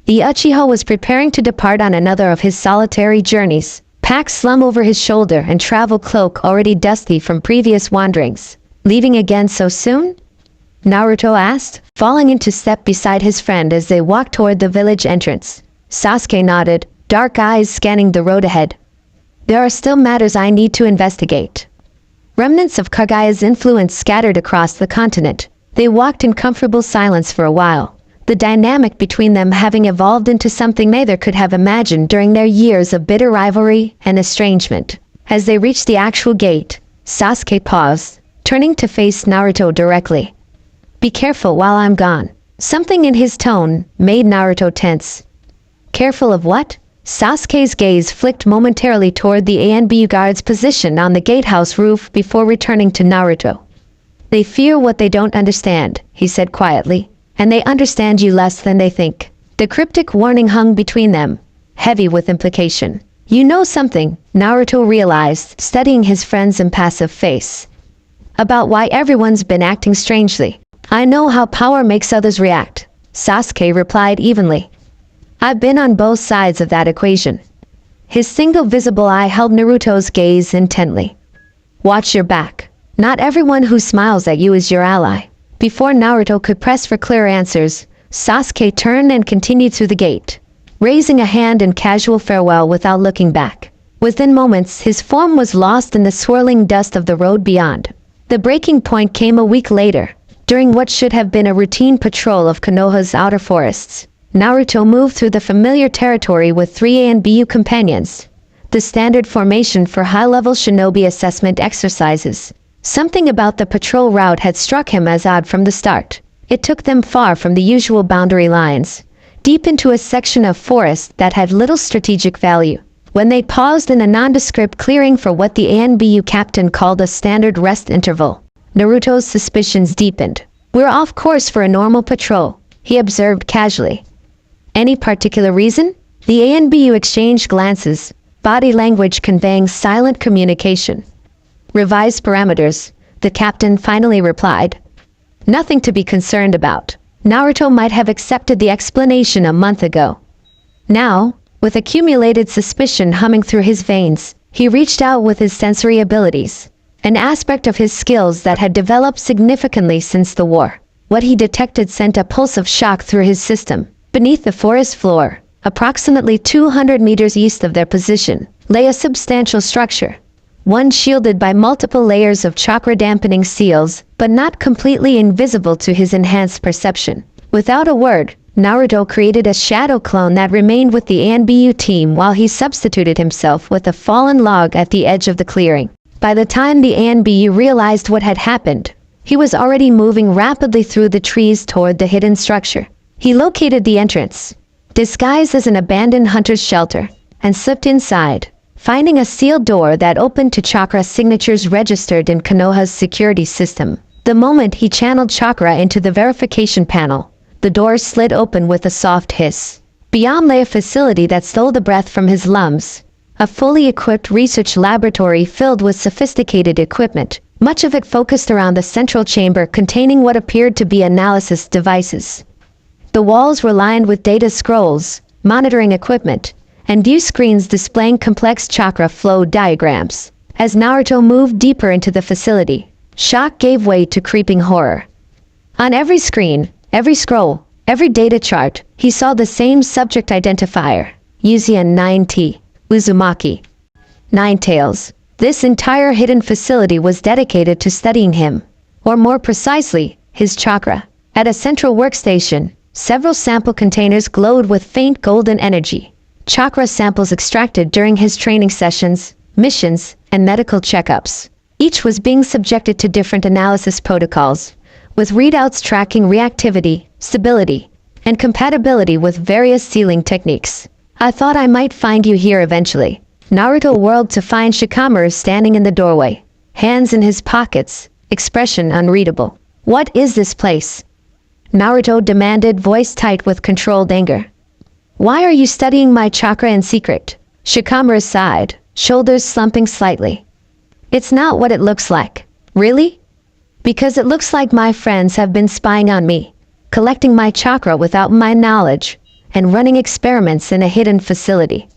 The Uchiha was preparing to depart on another of his solitary journeys, pack slung over his shoulder and travel cloak already dusty from previous wanderings. Leaving again so soon? Naruto asked, falling into step beside his friend as they walked toward the village entrance. Sasuke nodded, dark eyes scanning the road ahead. There are still matters I need to investigate. Remnants of Kagaya's influence scattered across the continent. They walked in comfortable silence for a while, the dynamic between them having evolved into something neither could have imagined during their years of bitter rivalry and estrangement. As they reached the actual gate, Sasuke paused, turning to face Naruto directly. Be careful while I'm gone. Something in his tone made Naruto tense. Careful of what? Sasuke's gaze flicked momentarily toward the ANBU guard's position on the gatehouse roof before returning to Naruto. They fear what they don't understand, he said quietly, and they understand you less than they think. The cryptic warning hung between them, heavy with implication. You know something, Naruto realized, studying his friend's impassive face. About why everyone's been acting strangely. I know how power makes others react, Sasuke replied evenly. I've been on both sides of that equation. His single visible eye held Naruto's gaze intently. Watch your back. Not everyone who smiles at you is your ally. Before Naruto could press for clear answers, Sasuke turned and continued through the gate, raising a hand in casual farewell without looking back. Within moments, his form was lost in the swirling dust of the road beyond. The breaking point came a week later, during what should have been a routine patrol of Konoha's outer forests. Naruto moved through the familiar territory with 3 ANBU companions, the standard formation for high-level shinobi assessment exercises. Something about the patrol route had struck him as odd from the start. It took them far from the usual boundary lines, deep into a section of forest that had little strategic value. When they paused in a nondescript clearing for what the ANBU captain called a standard rest interval, Naruto's suspicions deepened. "We're off course for a normal patrol," he observed casually. "Any particular reason?" The ANBU exchanged glances, body language conveying silent communication. "Revised parameters," the captain finally replied. "Nothing to be concerned about." Naruto might have accepted the explanation a month ago. Now, with accumulated suspicion humming through his veins, he reached out with his sensory abilities, an aspect of his skills that had developed significantly since the war. What he detected sent a pulse of shock through his system. Beneath the forest floor, approximately 200 meters east of their position, lay a substantial structure, one shielded by multiple layers of chakra-dampening seals, but not completely invisible to his enhanced perception. Without a word, Naruto created a shadow clone that remained with the ANBU team while he substituted himself with a fallen log at the edge of the clearing. By the time the ANBU realized what had happened, he was already moving rapidly through the trees toward the hidden structure. He located the entrance, disguised as an abandoned hunter's shelter, and slipped inside, finding a sealed door that opened to chakra signatures registered in Konoha's security system. The moment he channeled chakra into the verification panel, the door slid open with a soft hiss. Beyond lay a facility that stole the breath from his lungs, a fully equipped research laboratory filled with sophisticated equipment, much of it focused around the central chamber containing what appeared to be analysis devices. The walls were lined with data scrolls, monitoring equipment, and view screens displaying complex chakra flow diagrams. As Naruto moved deeper into the facility, shock gave way to creeping horror. On every screen, every scroll, every data chart, he saw the same subject identifier, Uzian 9T, Uzumaki. Nine Tails. This entire hidden facility was dedicated to studying him, or more precisely, his chakra. At a central workstation, several sample containers glowed with faint golden energy. Chakra samples extracted during his training sessions, missions, and medical checkups. Each was being subjected to different analysis protocols, with readouts tracking reactivity, stability, and compatibility with various sealing techniques. "I thought I might find you here eventually." Naruto whirled to find Shikamaru standing in the doorway, hands in his pockets, expression unreadable. "What is this place?" Naruto demanded, voice tight with controlled anger. "Why are you studying my chakra in secret?" Shikamaru sighed, shoulders slumping slightly. "It's not what it looks like." "Really?" "Because it looks like my friends have been spying on me, collecting my chakra without my knowledge, and running experiments in a hidden facility."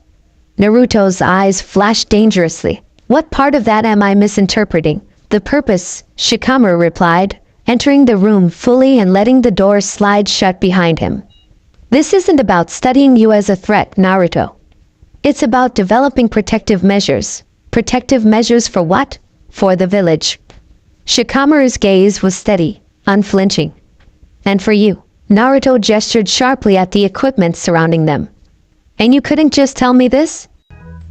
Naruto's eyes flashed dangerously. "What part of that am I misinterpreting?" "The purpose," Shikamaru replied, entering the room fully and letting the door slide shut behind him. "This isn't about studying you as a threat, Naruto. It's about developing protective measures." "Protective measures for what?" "For the village." Shikamaru's gaze was steady, unflinching. "And for you?" Naruto gestured sharply at the equipment surrounding them. "And you couldn't just tell me this?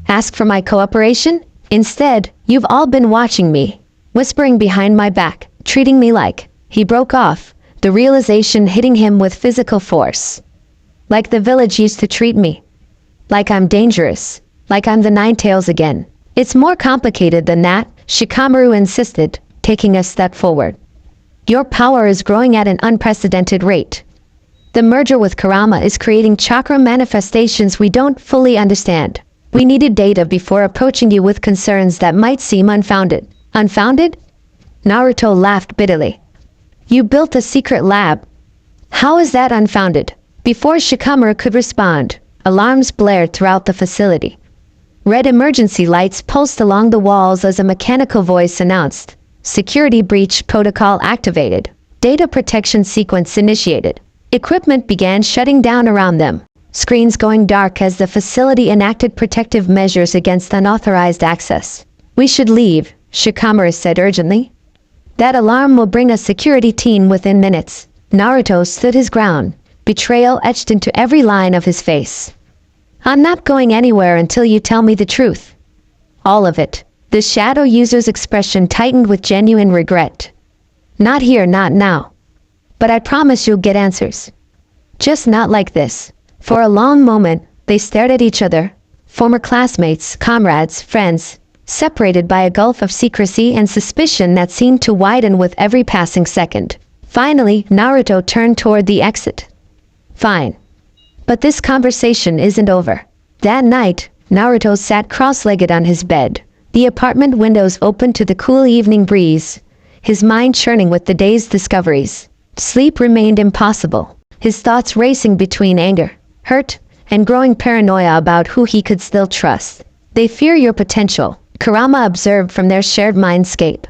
Ask for my cooperation? Instead, you've all been watching me, whispering behind my back, treating me like..." He broke off, the realization hitting him with physical force. "Like the village used to treat me. Like I'm dangerous. Like I'm the Nine Tails again." "It's more complicated than that," Shikamaru insisted, taking a step forward. "Your power is growing at an unprecedented rate. The merger with Kurama is creating chakra manifestations we don't fully understand. We needed data before approaching you with concerns that might seem unfounded." "Unfounded?" Naruto laughed bitterly. "You built a secret lab. How is that unfounded?" Before Shikamaru could respond, alarms blared throughout the facility. Red emergency lights pulsed along the walls as a mechanical voice announced, "Security breach protocol activated. Data protection sequence initiated." Equipment began shutting down around them, screens going dark as the facility enacted protective measures against unauthorized access. "We should leave," Shikamaru said urgently. "That alarm will bring a security team within minutes." Naruto stood his ground, betrayal etched into every line of his face. "I'm not going anywhere until you tell me the truth. All of it." The shadow user's expression tightened with genuine regret. Not here, not now. But I promise you'll get answers. Just not like this. For a long moment, they stared at each other, former classmates, comrades, friends, separated by a gulf of secrecy and suspicion that seemed to widen with every passing second. Finally, Naruto turned toward the exit. Fine. But this conversation isn't over. That night, Naruto sat cross-legged on his bed, the apartment windows open to the cool evening breeze, his mind churning with the day's discoveries. Sleep remained impossible, his thoughts racing between anger, hurt, and growing paranoia about who he could still trust. They fear your potential, Kurama observed from their shared mindscape.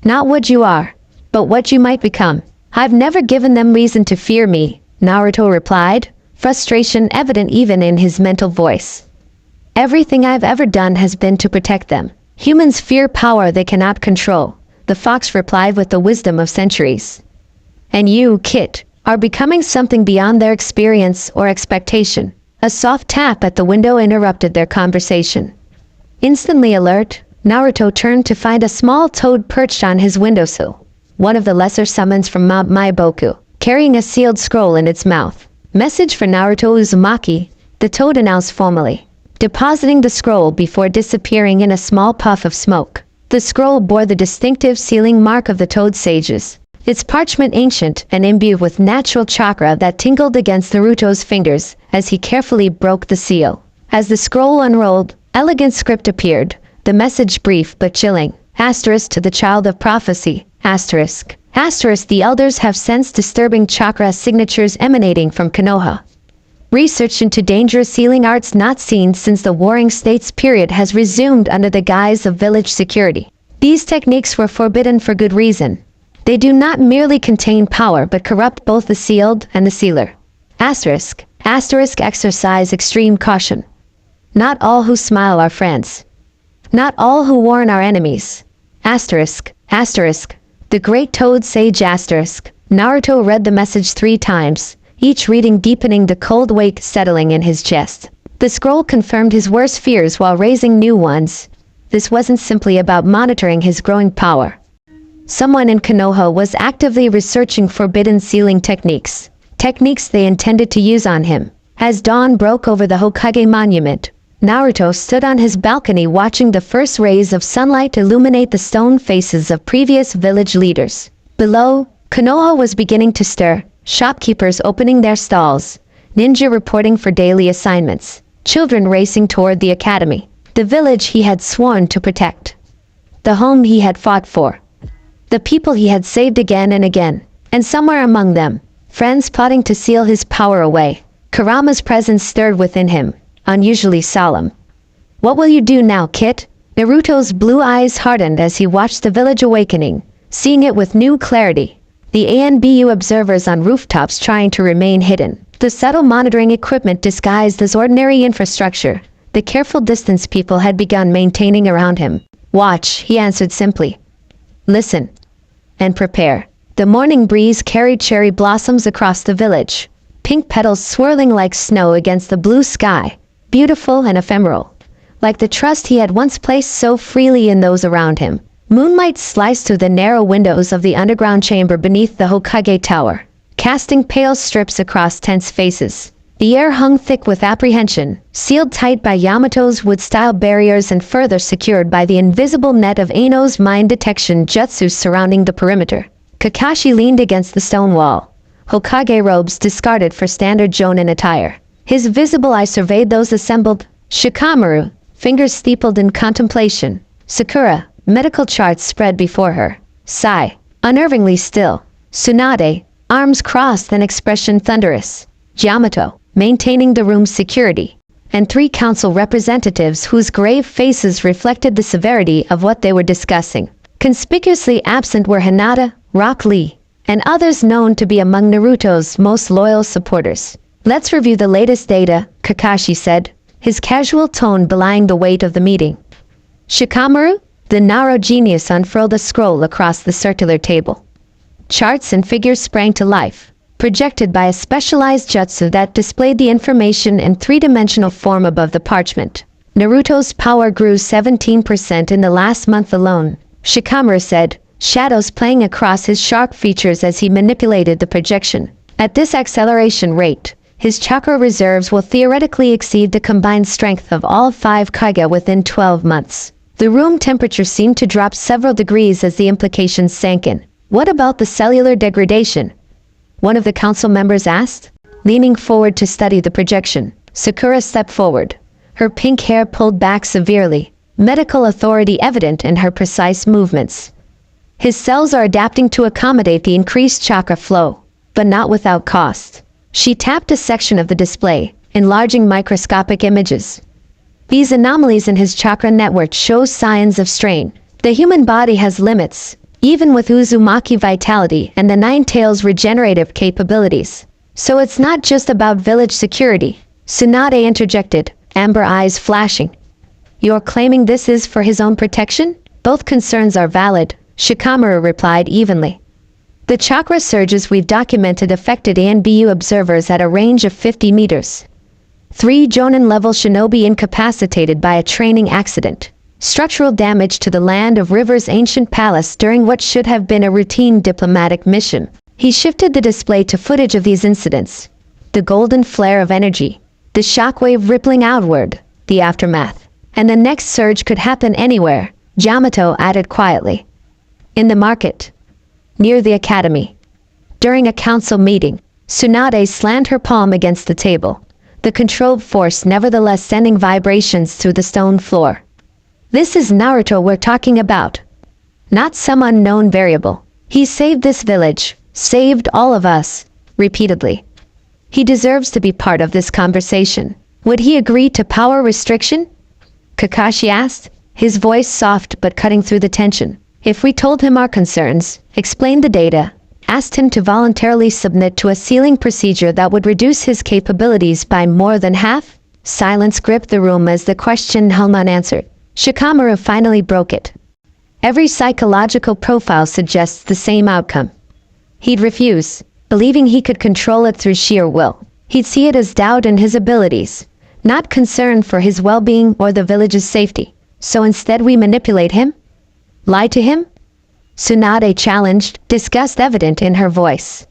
Not what you are, but what you might become. I've never given them reason to fear me, Naruto replied, frustration evident even in his mental voice. Everything I've ever done has been to protect them. Humans fear power they cannot control, the fox replied with the wisdom of centuries. And you, Kit, are becoming something beyond their experience or expectation. A soft tap at the window interrupted their conversation. Instantly alert, Naruto turned to find a small toad perched on his windowsill, one of the lesser summons from Mount Maiboku, carrying a sealed scroll in its mouth. Message for Naruto Uzumaki, the toad announced formally, depositing the scroll before disappearing in a small puff of smoke. The scroll bore the distinctive sealing mark of the toad sages, its parchment ancient and imbued with natural chakra that tingled against Naruto's fingers as he carefully broke the seal. As the scroll unrolled, elegant script appeared, the message brief but chilling. Asterisk to the child of prophecy. Asterisk. Asterisk, the elders have sensed disturbing chakra signatures emanating from Konoha. Research into dangerous healing arts not seen since the Warring States period has resumed under the guise of village security. These techniques were forbidden for good reason. They do not merely contain power but corrupt both the sealed and the sealer. Asterisk. Asterisk, exercise extreme caution. Not all who smile are friends. Not all who warn are enemies. Asterisk. Asterisk. The great toad sage asterisk. Naruto read the message 3 times, each reading deepening the cold weight settling in his chest. The scroll confirmed his worst fears while raising new ones. This wasn't simply about monitoring his growing power. Someone in Konoha was actively researching forbidden sealing techniques. Techniques they intended to use on him. As dawn broke over the Hokage monument, Naruto stood on his balcony watching the first rays of sunlight illuminate the stone faces of previous village leaders. Below, Konoha was beginning to stir, shopkeepers opening their stalls, ninja reporting for daily assignments, children racing toward the academy, the village he had sworn to protect, the home he had fought for, the people he had saved again and again, and somewhere among them, friends plotting to seal his power away. Kurama's presence stirred within him, unusually solemn. What will you do now, Kit? Naruto's blue eyes hardened as he watched the village awakening, seeing it with new clarity. The ANBU observers on rooftops trying to remain hidden. The subtle monitoring equipment disguised as ordinary infrastructure. The careful distance people had begun maintaining around him. Watch, he answered simply. Listen. And prepare. The morning breeze carried cherry blossoms across the village, pink petals swirling like snow against the blue sky, beautiful and ephemeral, like the trust he had once placed so freely in those around him. Moonlight sliced through the narrow windows of the underground chamber beneath the Hokage Tower, casting pale strips across tense faces. The air hung thick with apprehension, sealed tight by Yamato's wood-style barriers and further secured by the invisible net of Aino's mind detection jutsu surrounding the perimeter. Kakashi leaned against the stone wall, Hokage robes discarded for standard Jonin attire. His visible eye surveyed those assembled. Shikamaru, fingers steepled in contemplation. Sakura, medical charts spread before her. Sai, unnervingly still. Tsunade, arms crossed and expression thunderous. Yamato, maintaining the room's security. And 3 council representatives whose grave faces reflected the severity of what they were discussing. Conspicuously absent were Hinata, Rock Lee, and others known to be among Naruto's most loyal supporters. Let's review the latest data, Kakashi said, his casual tone belying the weight of the meeting. Shikamaru, the Naro genius, unfurled a scroll across the circular table. Charts and figures sprang to life, projected by a specialized jutsu that displayed the information in 3-dimensional form above the parchment. Naruto's power grew 17% in the last month alone, Shikamaru said, shadows playing across his sharp features as he manipulated the projection. At this acceleration rate, his chakra reserves will theoretically exceed the combined strength of all 5 Kage within 12 months. The room temperature seemed to drop several degrees as the implications sank in. What about the cellular degradation? One of the council members asked. Leaning forward to study the projection, Sakura stepped forward, her pink hair pulled back severely, medical authority evident in her precise movements. His cells are adapting to accommodate the increased chakra flow, but not without cost. She tapped a section of the display, enlarging microscopic images. These anomalies in his chakra network show signs of strain. The human body has limits, even with Uzumaki vitality and the Nine Tails' regenerative capabilities. So it's not just about village security, Tsunade interjected, amber eyes flashing. You're claiming this is for his own protection? Both concerns are valid, Shikamaru replied evenly. The chakra surges we've documented affected ANBU observers at a range of 50 meters. 3 Jonin-level shinobi incapacitated by a training accident. Structural damage to the land of River's ancient palace during what should have been a routine diplomatic mission. He shifted the display to footage of these incidents. The golden flare of energy, the shockwave rippling outward, the aftermath. And the next surge could happen anywhere, Yamato added quietly. In the market. Near the academy. During a council meeting, Tsunade slammed her palm against the table, the controlled force nevertheless sending vibrations through the stone floor. This is Naruto we're talking about. Not some unknown variable. He saved this village, saved all of us, repeatedly. He deserves to be part of this conversation. Would he agree to power restriction? Kakashi asked, his voice soft but cutting through the tension. If we told him our concerns, explained the data, asked him to voluntarily submit to a sealing procedure that would reduce his capabilities by more than half? Silence gripped the room as the question hung unanswered. Shikamaru finally broke it. Every psychological profile suggests the same outcome. He'd refuse, believing he could control it through sheer will. He'd see it as doubt in his abilities, not concern for his well-being or the village's safety. So instead we manipulate him? Lie to him? Tsunade challenged, disgust evident in her voice.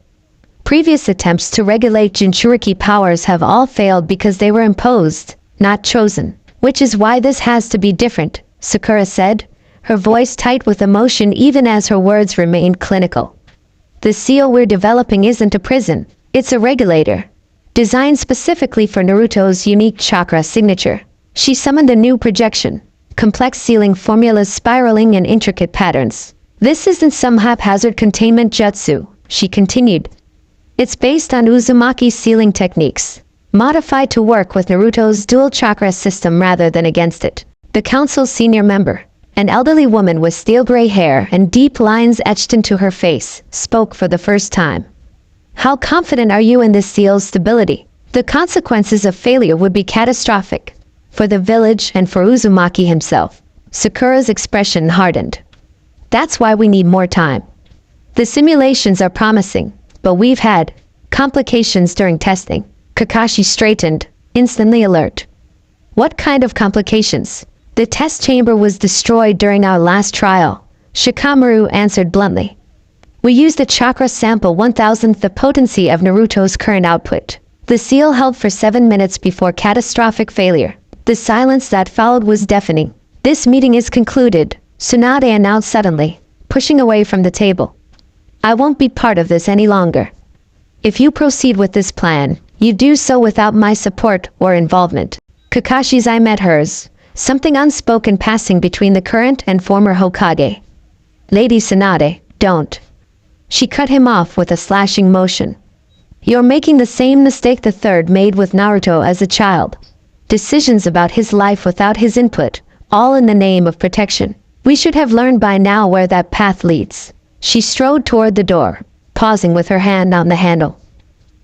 Previous attempts to regulate Jinchuriki powers have all failed because they were imposed, not chosen. Which is why this has to be different, Sakura said, her voice tight with emotion even as her words remained clinical. The seal we're developing isn't a prison, it's a regulator. Designed specifically for Naruto's unique chakra signature. She summoned a new projection. Complex sealing formulas spiraling in intricate patterns. This isn't some haphazard containment jutsu, she continued. It's based on Uzumaki's sealing techniques, modified to work with Naruto's dual chakra system rather than against it. The council's senior member, an elderly woman with steel-gray hair and deep lines etched into her face, spoke for the first time. How confident are you in this seal's stability? The consequences of failure would be catastrophic. For the village and for Uzumaki himself. Sakura's expression hardened. That's why we need more time. The simulations are promising, but we've had complications during testing. Kakashi straightened, instantly alert. What kind of complications? The test chamber was destroyed during our last trial, Shikamaru answered bluntly. We used a chakra sample 1,000th the potency of Naruto's current output. The seal held for 7 minutes before catastrophic failure. The silence that followed was deafening. This meeting is concluded, Tsunade announced suddenly, pushing away from the table. I won't be part of this any longer. If you proceed with this plan, you do so without my support or involvement. Kakashi's eye met hers, something unspoken passing between the current and former Hokage. Lady Tsunade, don't. She cut him off with a slashing motion. You're making the same mistake the third made with Naruto as a child. Decisions about his life without his input, all in the name of protection. We should have learned by now where that path leads. She strode toward the door, pausing with her hand on the handle.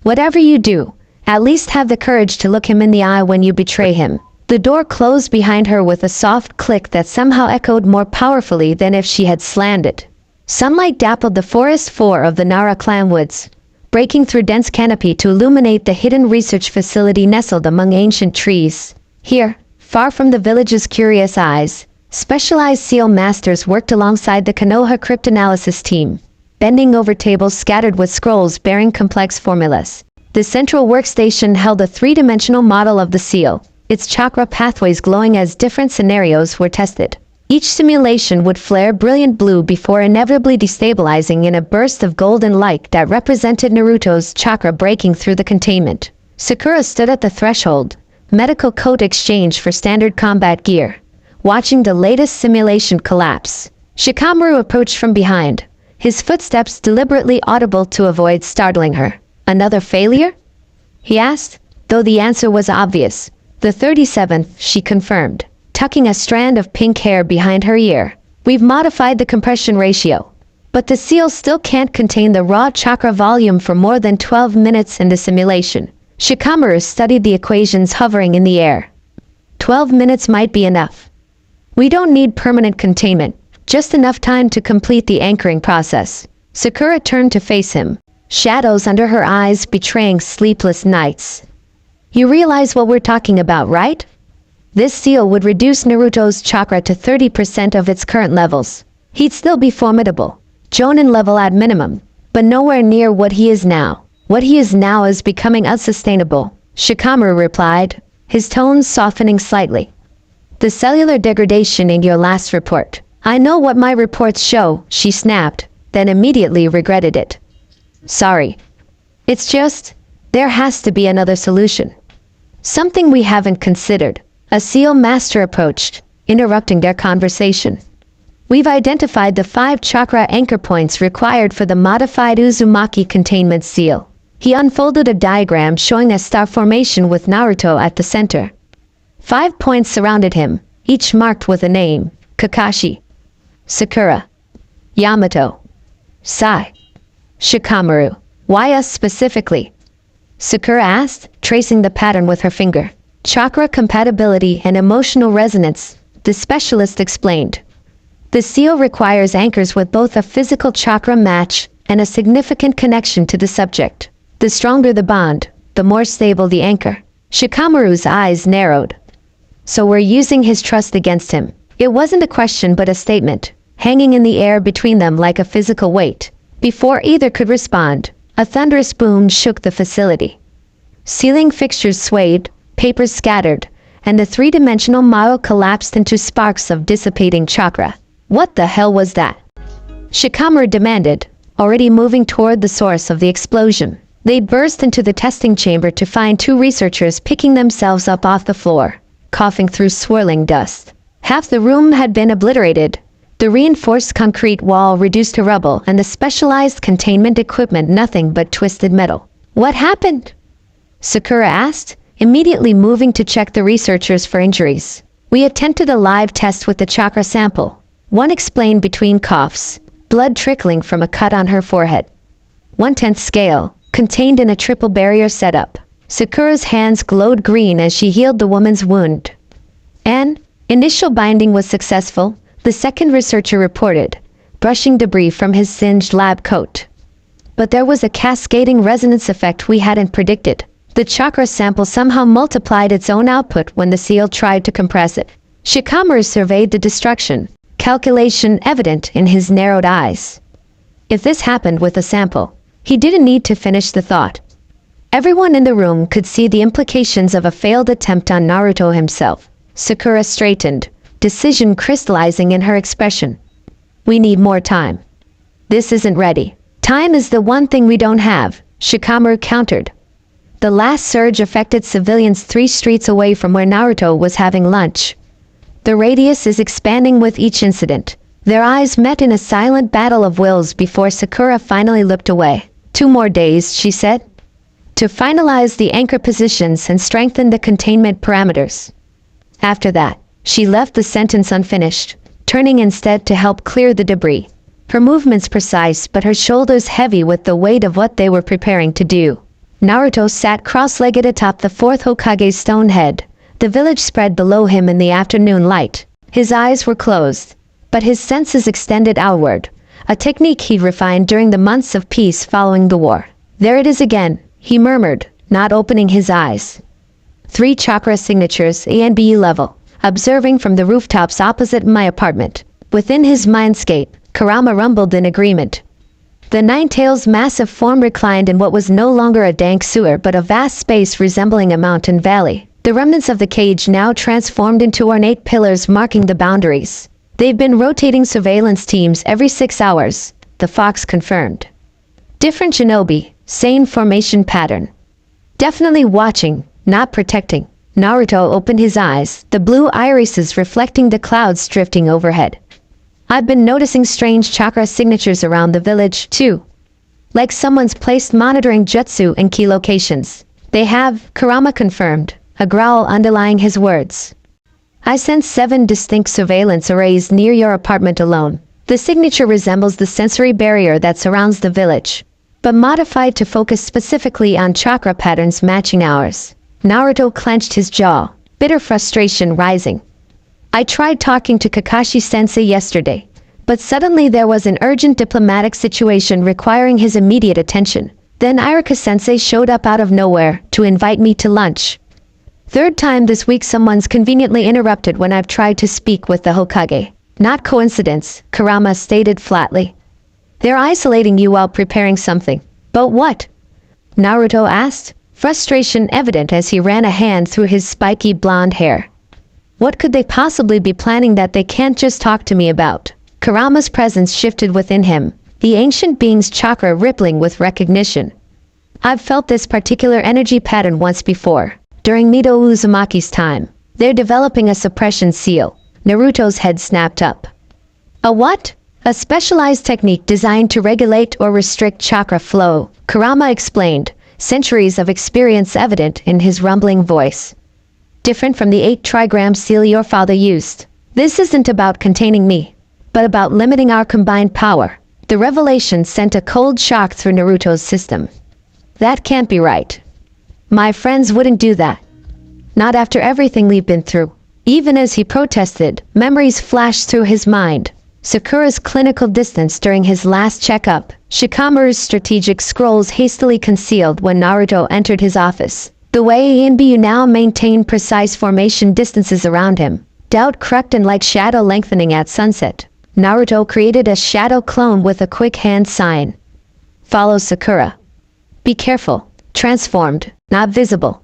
Whatever you do, at least have the courage to look him in the eye when you betray him. The door closed behind her with a soft click that somehow echoed more powerfully than if she had slammed it. Sunlight dappled the forest floor of the Nara clan woods, breaking through dense canopy to illuminate the hidden research facility nestled among ancient trees. Here, Far from the village's curious eyes, specialized seal masters worked alongside the Konoha cryptanalysis team, bending over tables scattered with scrolls bearing complex formulas. The central workstation held a three-dimensional model of the seal, its chakra pathways glowing as different scenarios were tested. Each simulation would flare brilliant blue before inevitably destabilizing in a burst of golden light that represented Naruto's chakra breaking through the containment. Sakura stood at the threshold, medical coat exchanged for standard combat gear, watching the latest simulation collapse. Shikamaru approached from behind, his footsteps deliberately audible to avoid startling her. "Another failure?" he asked, though the answer was obvious. "The 37th, she confirmed, tucking a strand of pink hair behind her ear. "We've modified the compression ratio, but the seal still can't contain the raw chakra volume for more than 12 minutes in the simulation." Shikamaru studied the equations hovering in the air. 12 minutes might be enough. "We don't need permanent containment, just enough time to complete the anchoring process." Sakura turned to face him, shadows under her eyes betraying sleepless nights. "You realize what we're talking about, right? This seal would reduce Naruto's chakra to 30% of its current levels. He'd still be formidable, Jonin level at minimum, but nowhere near what he is now. What he is now is becoming unsustainable," Shikamaru replied, his tones softening slightly. "The cellular degradation in your last report. I know what my reports show," she snapped, then immediately regretted it. "Sorry. It's just, there has to be another solution. Something we haven't considered." A seal master approached, interrupting their conversation. "We've identified the 5 chakra anchor points required for the modified Uzumaki containment seal." He unfolded a diagram showing a star formation with Naruto at the center. 5 points surrounded him, each marked with a name: Kakashi, Sakura, Yamato, Sai, Shikamaru. "Why us specifically?" Sakura asked, tracing the pattern with her finger. "Chakra compatibility and emotional resonance," the specialist explained. "The seal requires anchors with both a physical chakra match and a significant connection to the subject. The stronger the bond, the more stable the anchor." Shikamaru's eyes narrowed. "So we're using his trust against him." It wasn't a question but a statement, hanging in the air between them like a physical weight. Before either could respond, a thunderous boom shook the facility. Ceiling fixtures swayed, papers scattered, and the three-dimensional model collapsed into sparks of dissipating chakra. "What the hell was that?" Shikamaru demanded, already moving toward the source of the explosion. They burst into the testing chamber to find 2 researchers picking themselves up off the floor, coughing through swirling dust. Half the room had been obliterated, the reinforced concrete wall reduced to rubble, and the specialized containment equipment nothing but twisted metal. "What happened?" Sakura asked, immediately moving to check the researchers for injuries. "We attempted a live test with the chakra sample," one explained between coughs, blood trickling from a cut on her forehead. 1/10 scale, contained in a triple barrier setup. Sakura's hands glowed green as she healed the woman's wound. "And initial binding was successful," the second researcher reported, brushing debris from his singed lab coat. "But there was a cascading resonance effect we hadn't predicted. The chakra sample somehow multiplied its own output when the seal tried to compress it." Shikamaru surveyed the destruction, calculation evident in his narrowed eyes. If this happened with a sample, he didn't need to finish the thought. Everyone in the room could see the implications of a failed attempt on Naruto himself. Sakura straightened, decision crystallizing in her expression. "We need more time. This isn't ready." "Time is the one thing we don't have," Shikamaru countered. "The last surge affected civilians 3 streets away from where Naruto was having lunch. The radius is expanding with each incident." Their eyes met in a silent battle of wills before Sakura finally looked away. "2 more days," she said, "to finalize the anchor positions and strengthen the containment parameters. After that," she left the sentence unfinished, turning instead to help clear the debris. Her movements precise but her shoulders heavy with the weight of what they were preparing to do. Naruto sat cross-legged atop the 4th Hokage's stone head, the village spread below him in the afternoon light. His eyes were closed, but his senses extended outward, a technique he'd refined during the months of peace following the war. "There it is again," he murmured, not opening his eyes. 3 chakra signatures, A and B level. observing from the rooftops opposite my apartment. Within his mindscape, Kurama rumbled in agreement. The Nine-Tails' massive form reclined in what was no longer a dank sewer but a vast space resembling a mountain valley. The remnants of the cage now transformed into ornate pillars marking the boundaries. They've been rotating surveillance teams every 6 hours, the fox confirmed. Different shinobi, same formation pattern. Definitely watching, not protecting. Naruto opened his eyes, the blue irises reflecting the clouds drifting overhead. I've been noticing strange chakra signatures around the village, too. Like someone's placed monitoring jutsu in key locations. They have, Kurama confirmed, a growl underlying his words. I sense 7 distinct surveillance arrays near your apartment alone. The signature resembles the sensory barrier that surrounds the village, but modified to focus specifically on chakra patterns matching ours. Naruto clenched his jaw, bitter frustration rising. I tried talking to Kakashi-sensei yesterday, but suddenly there was an urgent diplomatic situation requiring his immediate attention. Then Iruka-sensei showed up out of nowhere to invite me to lunch. Third time this week someone's conveniently interrupted when I've tried to speak with the Hokage. Not coincidence, Kurama stated flatly. They're isolating you while preparing something. But what? Naruto asked, frustration evident as he ran a hand through his spiky blonde hair. What could they possibly be planning that they can't just talk to me about? Kurama's presence shifted within him, the ancient being's chakra rippling with recognition. I've felt this particular energy pattern once before, during Mido Uzumaki's time. They're developing a suppression seal. Naruto's head snapped up. A what? A specialized technique designed to regulate or restrict chakra flow, Kurama explained, centuries of experience evident in his rumbling voice. Different from the 8 trigram seal your father used. This isn't about containing me, but about limiting our combined power. The revelation sent a cold shock through Naruto's system. That can't be right. My friends wouldn't do that. Not after everything we've been through. Even as he protested, memories flashed through his mind. Sakura's clinical distance during his last checkup, Shikamaru's strategic scrolls hastily concealed when Naruto entered his office. The way Inbu now maintained precise formation distances around him. Doubt crept in like shadow lengthening at sunset. Naruto created a shadow clone with a quick hand sign. Follow Sakura. Be careful. Transformed, not visible.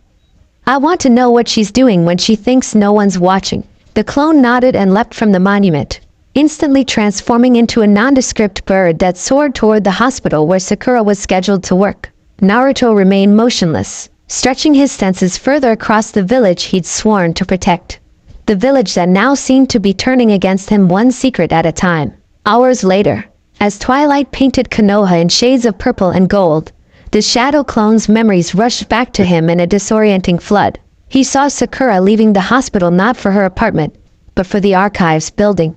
I want to know what she's doing when she thinks no one's watching. The clone nodded and leapt from the monument, instantly transforming into a nondescript bird that soared toward the hospital where Sakura was scheduled to work. Naruto remained motionless, stretching his senses further across the village he'd sworn to protect. The village that now seemed to be turning against him one secret at a time. Hours later, as twilight painted Konoha in shades of purple and gold, the shadow clone's memories rushed back to him in a disorienting flood. He saw Sakura leaving the hospital not for her apartment, but for the archives building.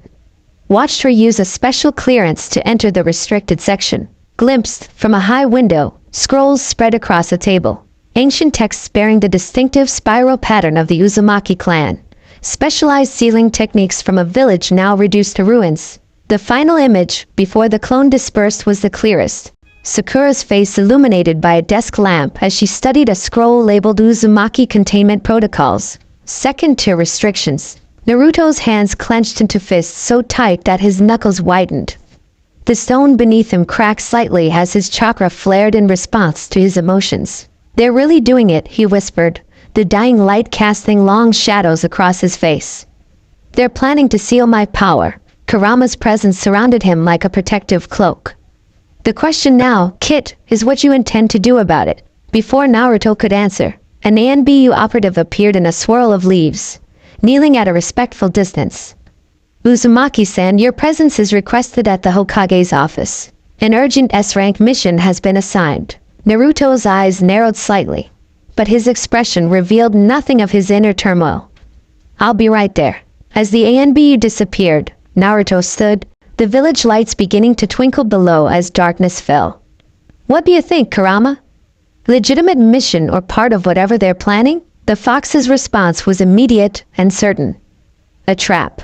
Watched her use a special clearance to enter the restricted section. Glimpsed, from a high window, scrolls spread across a table. Ancient texts bearing the distinctive spiral pattern of the Uzumaki clan. Specialized sealing techniques from a village now reduced to ruins. The final image, before the clone dispersed, was the clearest. Sakura's face illuminated by a desk lamp as she studied a scroll labeled Uzumaki Containment Protocols. Second-tier restrictions. Naruto's hands clenched into fists so tight that his knuckles widened. The stone beneath him cracked slightly as his chakra flared in response to his emotions. They're really doing it, he whispered, the dying light casting long shadows across his face. They're planning to seal my power. Kurama's presence surrounded him like a protective cloak. The question now, Kit, is what you intend to do about it. Before Naruto could answer, an ANBU operative appeared in a swirl of leaves, kneeling at a respectful distance. Uzumaki-san, your presence is requested at the Hokage's office. An urgent S-rank mission has been assigned. Naruto's eyes narrowed slightly, but his expression revealed nothing of his inner turmoil. I'll be right there. As the ANBU disappeared, Naruto stood, the village lights beginning to twinkle below as darkness fell. What do you think, Kurama? Legitimate mission or part of whatever they're planning? The fox's response was immediate and certain. A trap.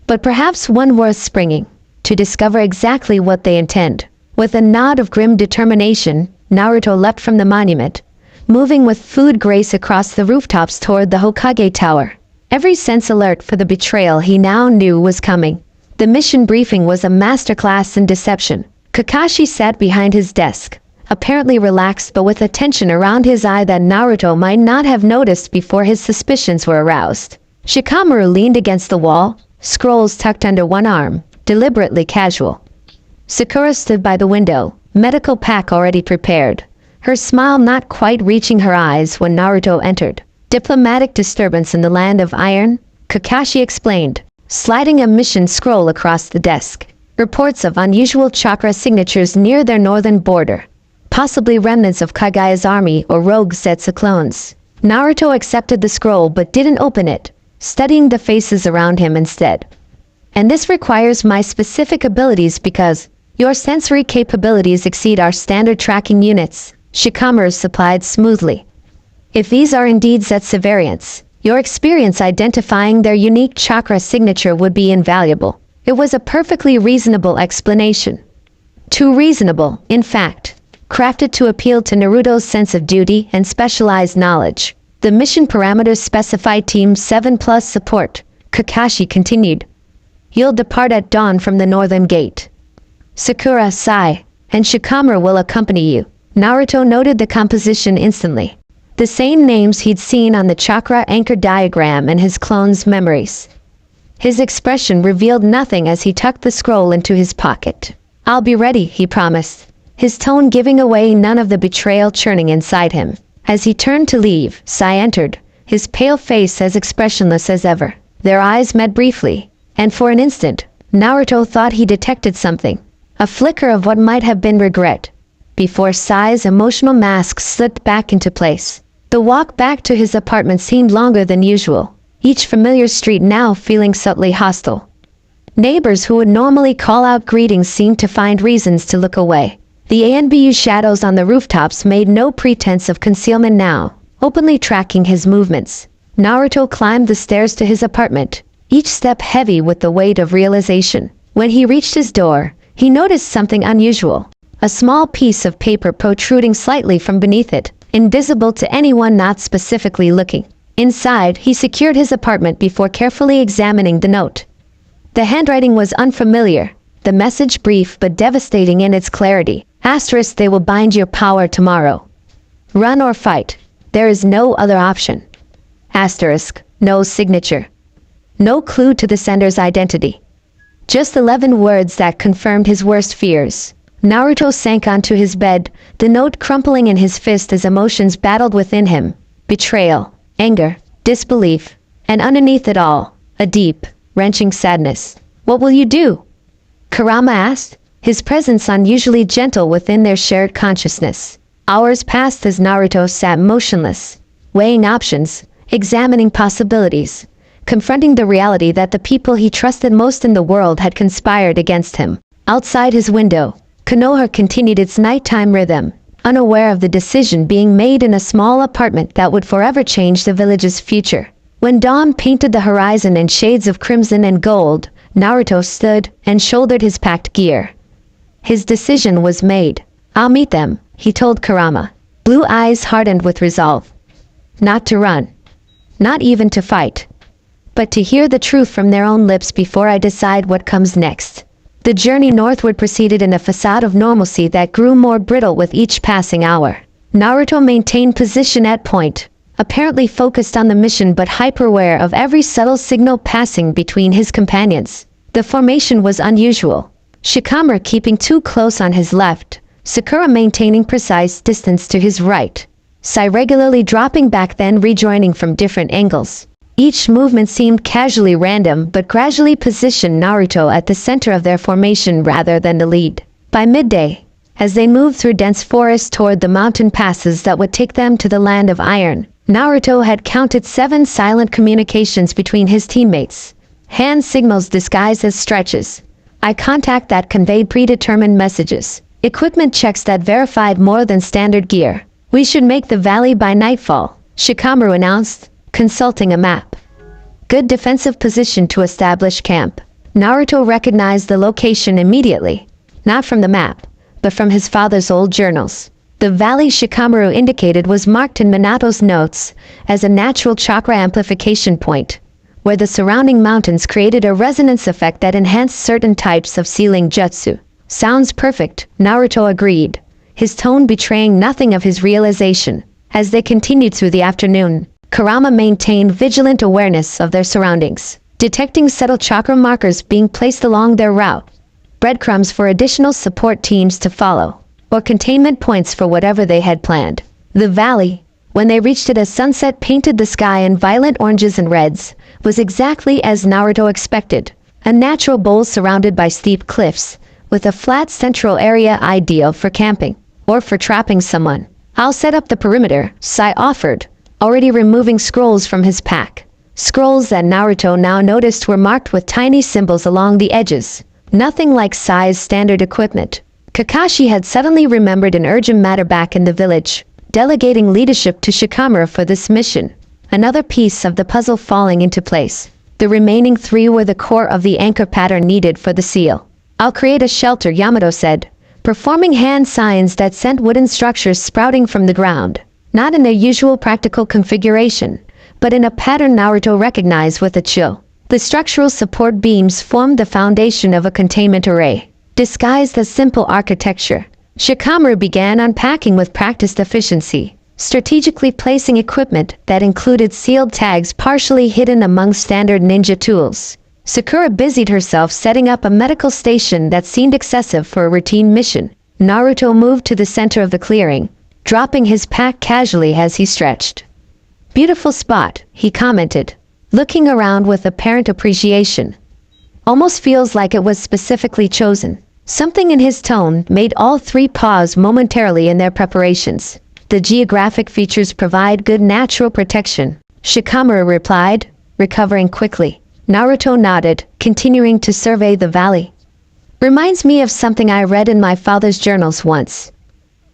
But perhaps one worth springing, to discover exactly what they intend. With a nod of grim determination, Naruto leapt from the monument, moving with fluid grace across the rooftops toward the Hokage Tower. every sense alert for the betrayal he now knew was coming. The mission briefing was a masterclass in deception. Kakashi sat behind his desk, apparently relaxed but with a tension around his eye that Naruto might not have noticed before his suspicions were aroused. Shikamaru leaned against the wall, scrolls tucked under one arm, deliberately casual. Sakura stood by the window, medical pack already prepared, her smile not quite reaching her eyes when Naruto entered. Diplomatic disturbance in the land of iron, Kakashi explained, sliding a mission scroll across the desk. Reports of unusual chakra signatures near their northern border. Possibly remnants of Kagaya's army or rogue Zetsu clones. Naruto accepted the scroll but didn't open it, studying the faces around him instead. And this requires my specific abilities because your sensory capabilities exceed our standard tracking units, Shikamaru supplied smoothly. If these are indeed Zetsu variants, your experience identifying their unique chakra signature would be invaluable. It was a perfectly reasonable explanation. Too reasonable, in fact. Crafted to appeal to Naruto's sense of duty and specialized knowledge. The mission parameters specify Team 7+ support, Kakashi continued. You'll depart at dawn from the northern gate. Sakura, Sai, and Shikamaru will accompany you. Naruto noted the composition instantly. The same names he'd seen on the chakra anchor diagram in his clone's memories. His expression revealed nothing as he tucked the scroll into his pocket. I'll be ready, he promised, his tone giving away none of the betrayal churning inside him. As he turned to leave, Sai entered, his pale face as expressionless as ever. Their eyes met briefly, and for an instant, Naruto thought he detected something. A flicker of what might have been regret, before Sai's emotional mask slipped back into place. The walk back to his apartment seemed longer than usual, each familiar street now feeling subtly hostile. Neighbors who would normally call out greetings seemed to find reasons to look away. The ANBU shadows on the rooftops made no pretense of concealment now, openly tracking his movements. Naruto climbed the stairs to his apartment, each step heavy with the weight of realization. When he reached his door, he noticed something unusual. A small piece of paper protruding slightly from beneath it, invisible to anyone not specifically looking. Inside, he secured his apartment before carefully examining the note. The handwriting was unfamiliar, the message brief but devastating in its clarity. Asterisk, they will bind your power tomorrow. Run or fight. There is no other option. Asterisk, no signature. No clue to the sender's identity. Just 11 words that confirmed his worst fears. Naruto sank onto his bed, the note crumpling in his fist as emotions battled within him. Betrayal, anger, disbelief, and underneath it all, a deep, wrenching sadness. What will you do? Kurama asked, his presence unusually gentle within their shared consciousness. Hours passed as Naruto sat motionless, weighing options, examining possibilities, confronting the reality that the people he trusted most in the world had conspired against him. Outside his window, Konoha continued its nighttime rhythm, unaware of the decision being made in a small apartment that would forever change the village's future. When dawn painted the horizon in shades of crimson and gold, Naruto stood and shouldered his packed gear. His decision was made. I'll meet them, he told Kurama. Blue eyes hardened with resolve. Not to run. Not even to fight. But to hear the truth from their own lips before I decide what comes next. The journey northward proceeded in a facade of normalcy that grew more brittle with each passing hour. Naruto maintained position at point, apparently focused on the mission but hyper-aware of every subtle signal passing between his companions. The formation was unusual. Shikamaru keeping too close on his left, Sakura maintaining precise distance to his right, Sai regularly dropping back then rejoining from different angles. Each movement seemed casually random but gradually positioned Naruto at the center of their formation rather than the lead. By midday, as they moved through dense forest toward the mountain passes that would take them to the land of iron, Naruto had counted 7 silent communications between his teammates. Hand signals disguised as stretches. Eye contact that conveyed predetermined messages. Equipment checks that verified more than standard gear. We should make the valley by nightfall, Shikamaru announced, consulting a map. Good defensive position to establish camp. Naruto recognized the location immediately, not from the map, but from his father's old journals. The valley Shikamaru indicated was marked in Minato's notes as a natural chakra amplification point, where the surrounding mountains created a resonance effect that enhanced certain types of sealing jutsu. Sounds perfect, Naruto agreed, his tone betraying nothing of his realization. As they continued through the afternoon, Kurama maintained vigilant awareness of their surroundings, detecting subtle chakra markers being placed along their route, breadcrumbs for additional support teams to follow, or containment points for whatever they had planned. The valley, when they reached it as sunset painted the sky in violent oranges and reds, was exactly as Naruto expected, a natural bowl surrounded by steep cliffs, with a flat central area ideal for camping, or for trapping someone. "I'll set up the perimeter," Sai offered, already removing scrolls from his pack. Scrolls that Naruto now noticed were marked with tiny symbols along the edges. Nothing like Sai's standard equipment. Kakashi had suddenly remembered an urgent matter back in the village, delegating leadership to Shikamaru for this mission. Another piece of the puzzle falling into place. The remaining three were the core of the anchor pattern needed for the seal. "I'll create a shelter," Yamato said, performing hand signs that sent wooden structures sprouting from the ground. Not in their usual practical configuration, but in a pattern Naruto recognized with a chill. The structural support beams formed the foundation of a containment array, disguised as simple architecture. Shikamaru began unpacking with practiced efficiency, strategically placing equipment that included sealed tags partially hidden among standard ninja tools. Sakura busied herself setting up a medical station that seemed excessive for a routine mission. Naruto moved to the center of the clearing, dropping his pack casually as he stretched. "Beautiful spot," he commented, looking around with apparent appreciation. "Almost feels like it was specifically chosen." Something in his tone made all three pause momentarily in their preparations. "The geographic features provide good natural protection," Shikamaru replied, recovering quickly. Naruto nodded, continuing to survey the valley. "Reminds me of something I read in my father's journals once,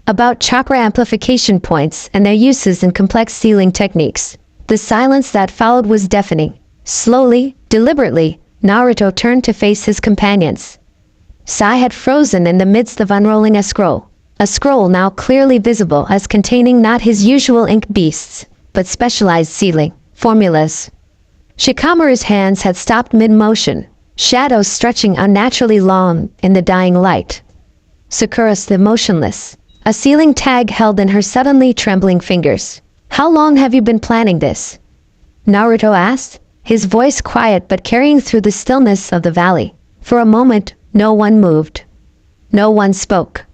about chakra amplification points and their uses in complex sealing techniques." The silence that followed was deafening. Slowly, deliberately, Naruto turned to face his companions. Sai had frozen in the midst of unrolling a scroll now clearly visible as containing not his usual ink beasts, but specialized sealing formulas. Shikamaru's hands had stopped mid-motion, shadows stretching unnaturally long in the dying light. Sakura stood motionless, a sealing tag held in her suddenly trembling fingers. "How long have you been planning this?" Naruto asked, his voice quiet but carrying through the stillness of the valley. For a moment, no one moved. No one spoke.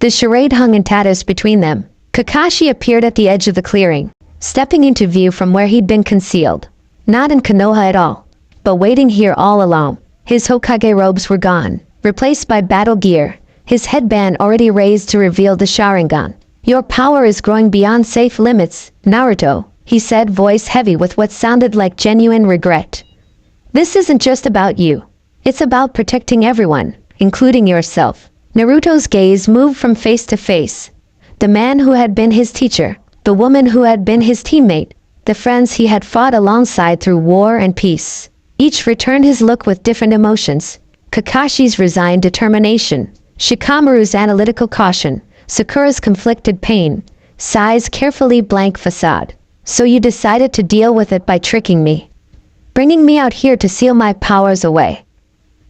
The charade hung in tatters between them. Kakashi appeared at the edge of the clearing, stepping into view from where he'd been concealed. Not in Konoha at all, but waiting here all alone. His Hokage robes were gone, replaced by battle gear, his headband already raised to reveal the Sharingan. "Your power is growing beyond safe limits, Naruto," he said, voice heavy with what sounded like genuine regret. "This isn't just about you. It's about protecting everyone, including yourself." Naruto's gaze moved from face to face. The man who had been his teacher, the woman who had been his teammate, the friends he had fought alongside through war and peace. Each returned his look with different emotions. Kakashi's resigned determination, Shikamaru's analytical caution, Sakura's conflicted pain, Sai's carefully blank facade. "So you decided to deal with it by tricking me, bringing me out here to seal my powers away."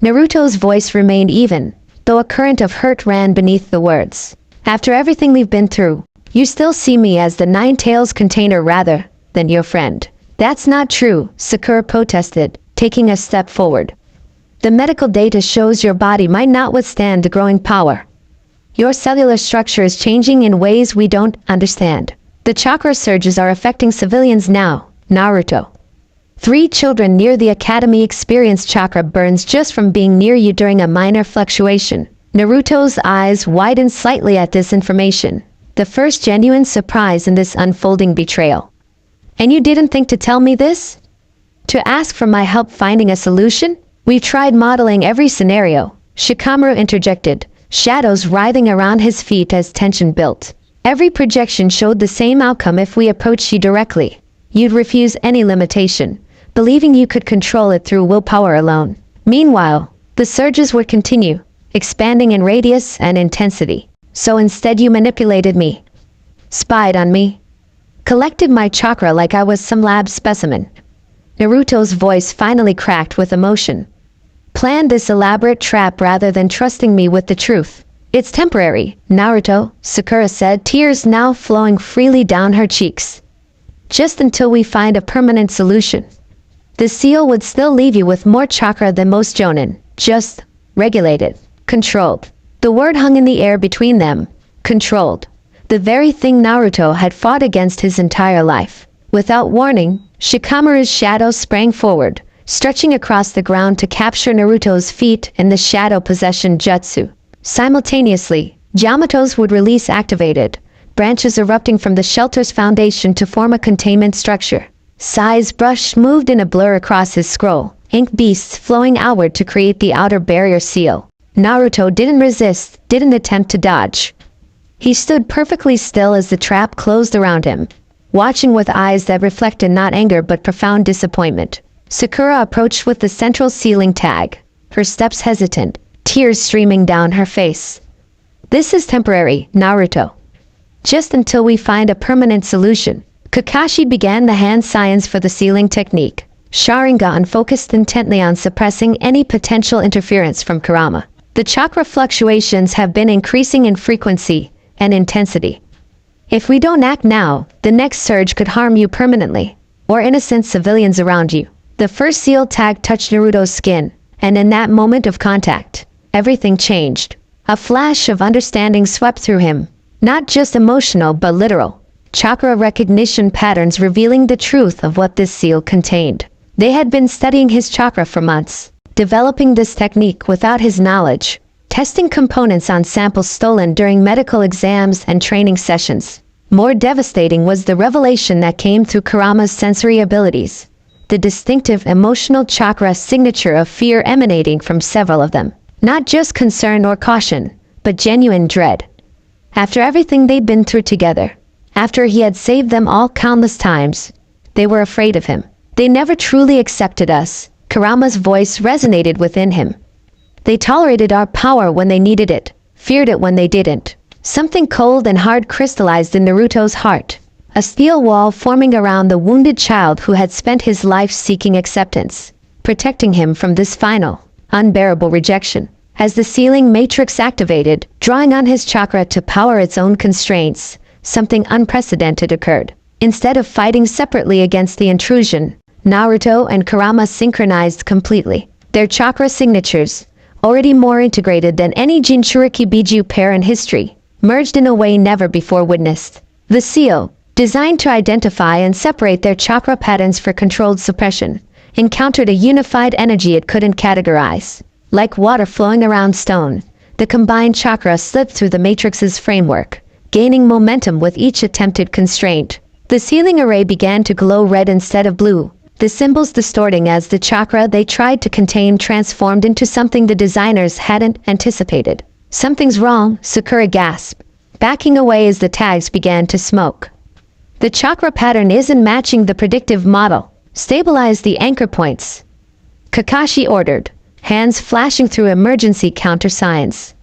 Naruto's voice remained even, though a current of hurt ran beneath the words. "After everything we've been through, you still see me as the Nine Tails container rather than your friend." "That's not true," Sakura protested, taking a step forward. "The medical data shows your body might not withstand the growing power. Your cellular structure is changing in ways we don't understand. The chakra surges are affecting civilians now, Naruto. 3 children near the academy experienced chakra burns just from being near you during a minor fluctuation." Naruto's eyes widened slightly at this information, the first genuine surprise in this unfolding betrayal. "And you didn't think to tell me this? To ask for my help finding a solution? We've tried modeling every scenario," Shikamaru interjected, shadows writhing around his feet as tension built. "Every projection showed the same outcome if we approached you directly. You'd refuse any limitation, believing you could control it through willpower alone. Meanwhile, the surges would continue, expanding in radius and intensity. So instead you manipulated me, spied on me, collected my chakra like I was some lab specimen." Naruto's voice finally cracked with emotion. Plan this elaborate trap rather than trusting me with the truth. It's temporary, Naruto, Sakura said, tears now flowing freely down her cheeks. Just until we find a permanent solution. The seal would still leave you with more chakra than most jonin, just regulated, controlled. The word hung in the air between them, controlled. The very thing Naruto had fought against his entire life. Without warning, Shikamaru's shadow sprang forward, stretching across the ground to capture Naruto's feet in the shadow possession jutsu. Simultaneously, Yamato's would release activated, branches erupting from the shelter's foundation to form a containment structure. Sai's brush moved in a blur across his scroll, ink beasts flowing outward to create the outer barrier seal. Naruto didn't resist, didn't attempt to dodge. He stood perfectly still as the trap closed around him, watching with eyes that reflected not anger but profound disappointment. Sakura approached with the central sealing tag, her steps hesitant, tears streaming down her face. This is temporary, Naruto. Just until we find a permanent solution. Kakashi began the hand signs for the sealing technique. Sharingan focused intently on suppressing any potential interference from Kurama. The chakra fluctuations have been increasing in frequency and intensity. If we don't act now, the next surge could harm you permanently, or innocent civilians around you. The first seal tag touched Naruto's skin, and in that moment of contact, everything changed. A flash of understanding swept through him, not just emotional but literal. Chakra recognition patterns revealing the truth of what this seal contained. They had been studying his chakra for months, developing this technique without his knowledge, testing components on samples stolen during medical exams and training sessions. More devastating was the revelation that came through Kurama's sensory abilities, the distinctive emotional chakra signature of fear emanating from several of them. Not just concern or caution, but genuine dread. After everything they'd been through together, after he had saved them all countless times, they were afraid of him. They never truly accepted us. Kurama's voice resonated within him. They tolerated our power when they needed it, feared it when they didn't. Something cold and hard crystallized in Naruto's heart, a steel wall forming around the wounded child who had spent his life seeking acceptance, protecting him from this final, unbearable rejection. As the sealing matrix activated, drawing on his chakra to power its own constraints, something unprecedented occurred. Instead of fighting separately against the intrusion, Naruto and Kurama synchronized completely. Their chakra signatures, already more integrated than any Jinchuriki Biju pair in history, merged in a way never before witnessed. The seal, designed to identify and separate their chakra patterns for controlled suppression, encountered a unified energy it couldn't categorize. Like water flowing around stone, the combined chakra slipped through the matrix's framework, gaining momentum with each attempted constraint. The sealing array began to glow red instead of blue, the symbols distorting as the chakra they tried to contain transformed into something the designers hadn't anticipated. Something's wrong, Sakura gasped, backing away as the tags began to smoke. The chakra pattern isn't matching the predictive model. Stabilize the anchor points, Kakashi ordered, hands flashing through emergency countersigns.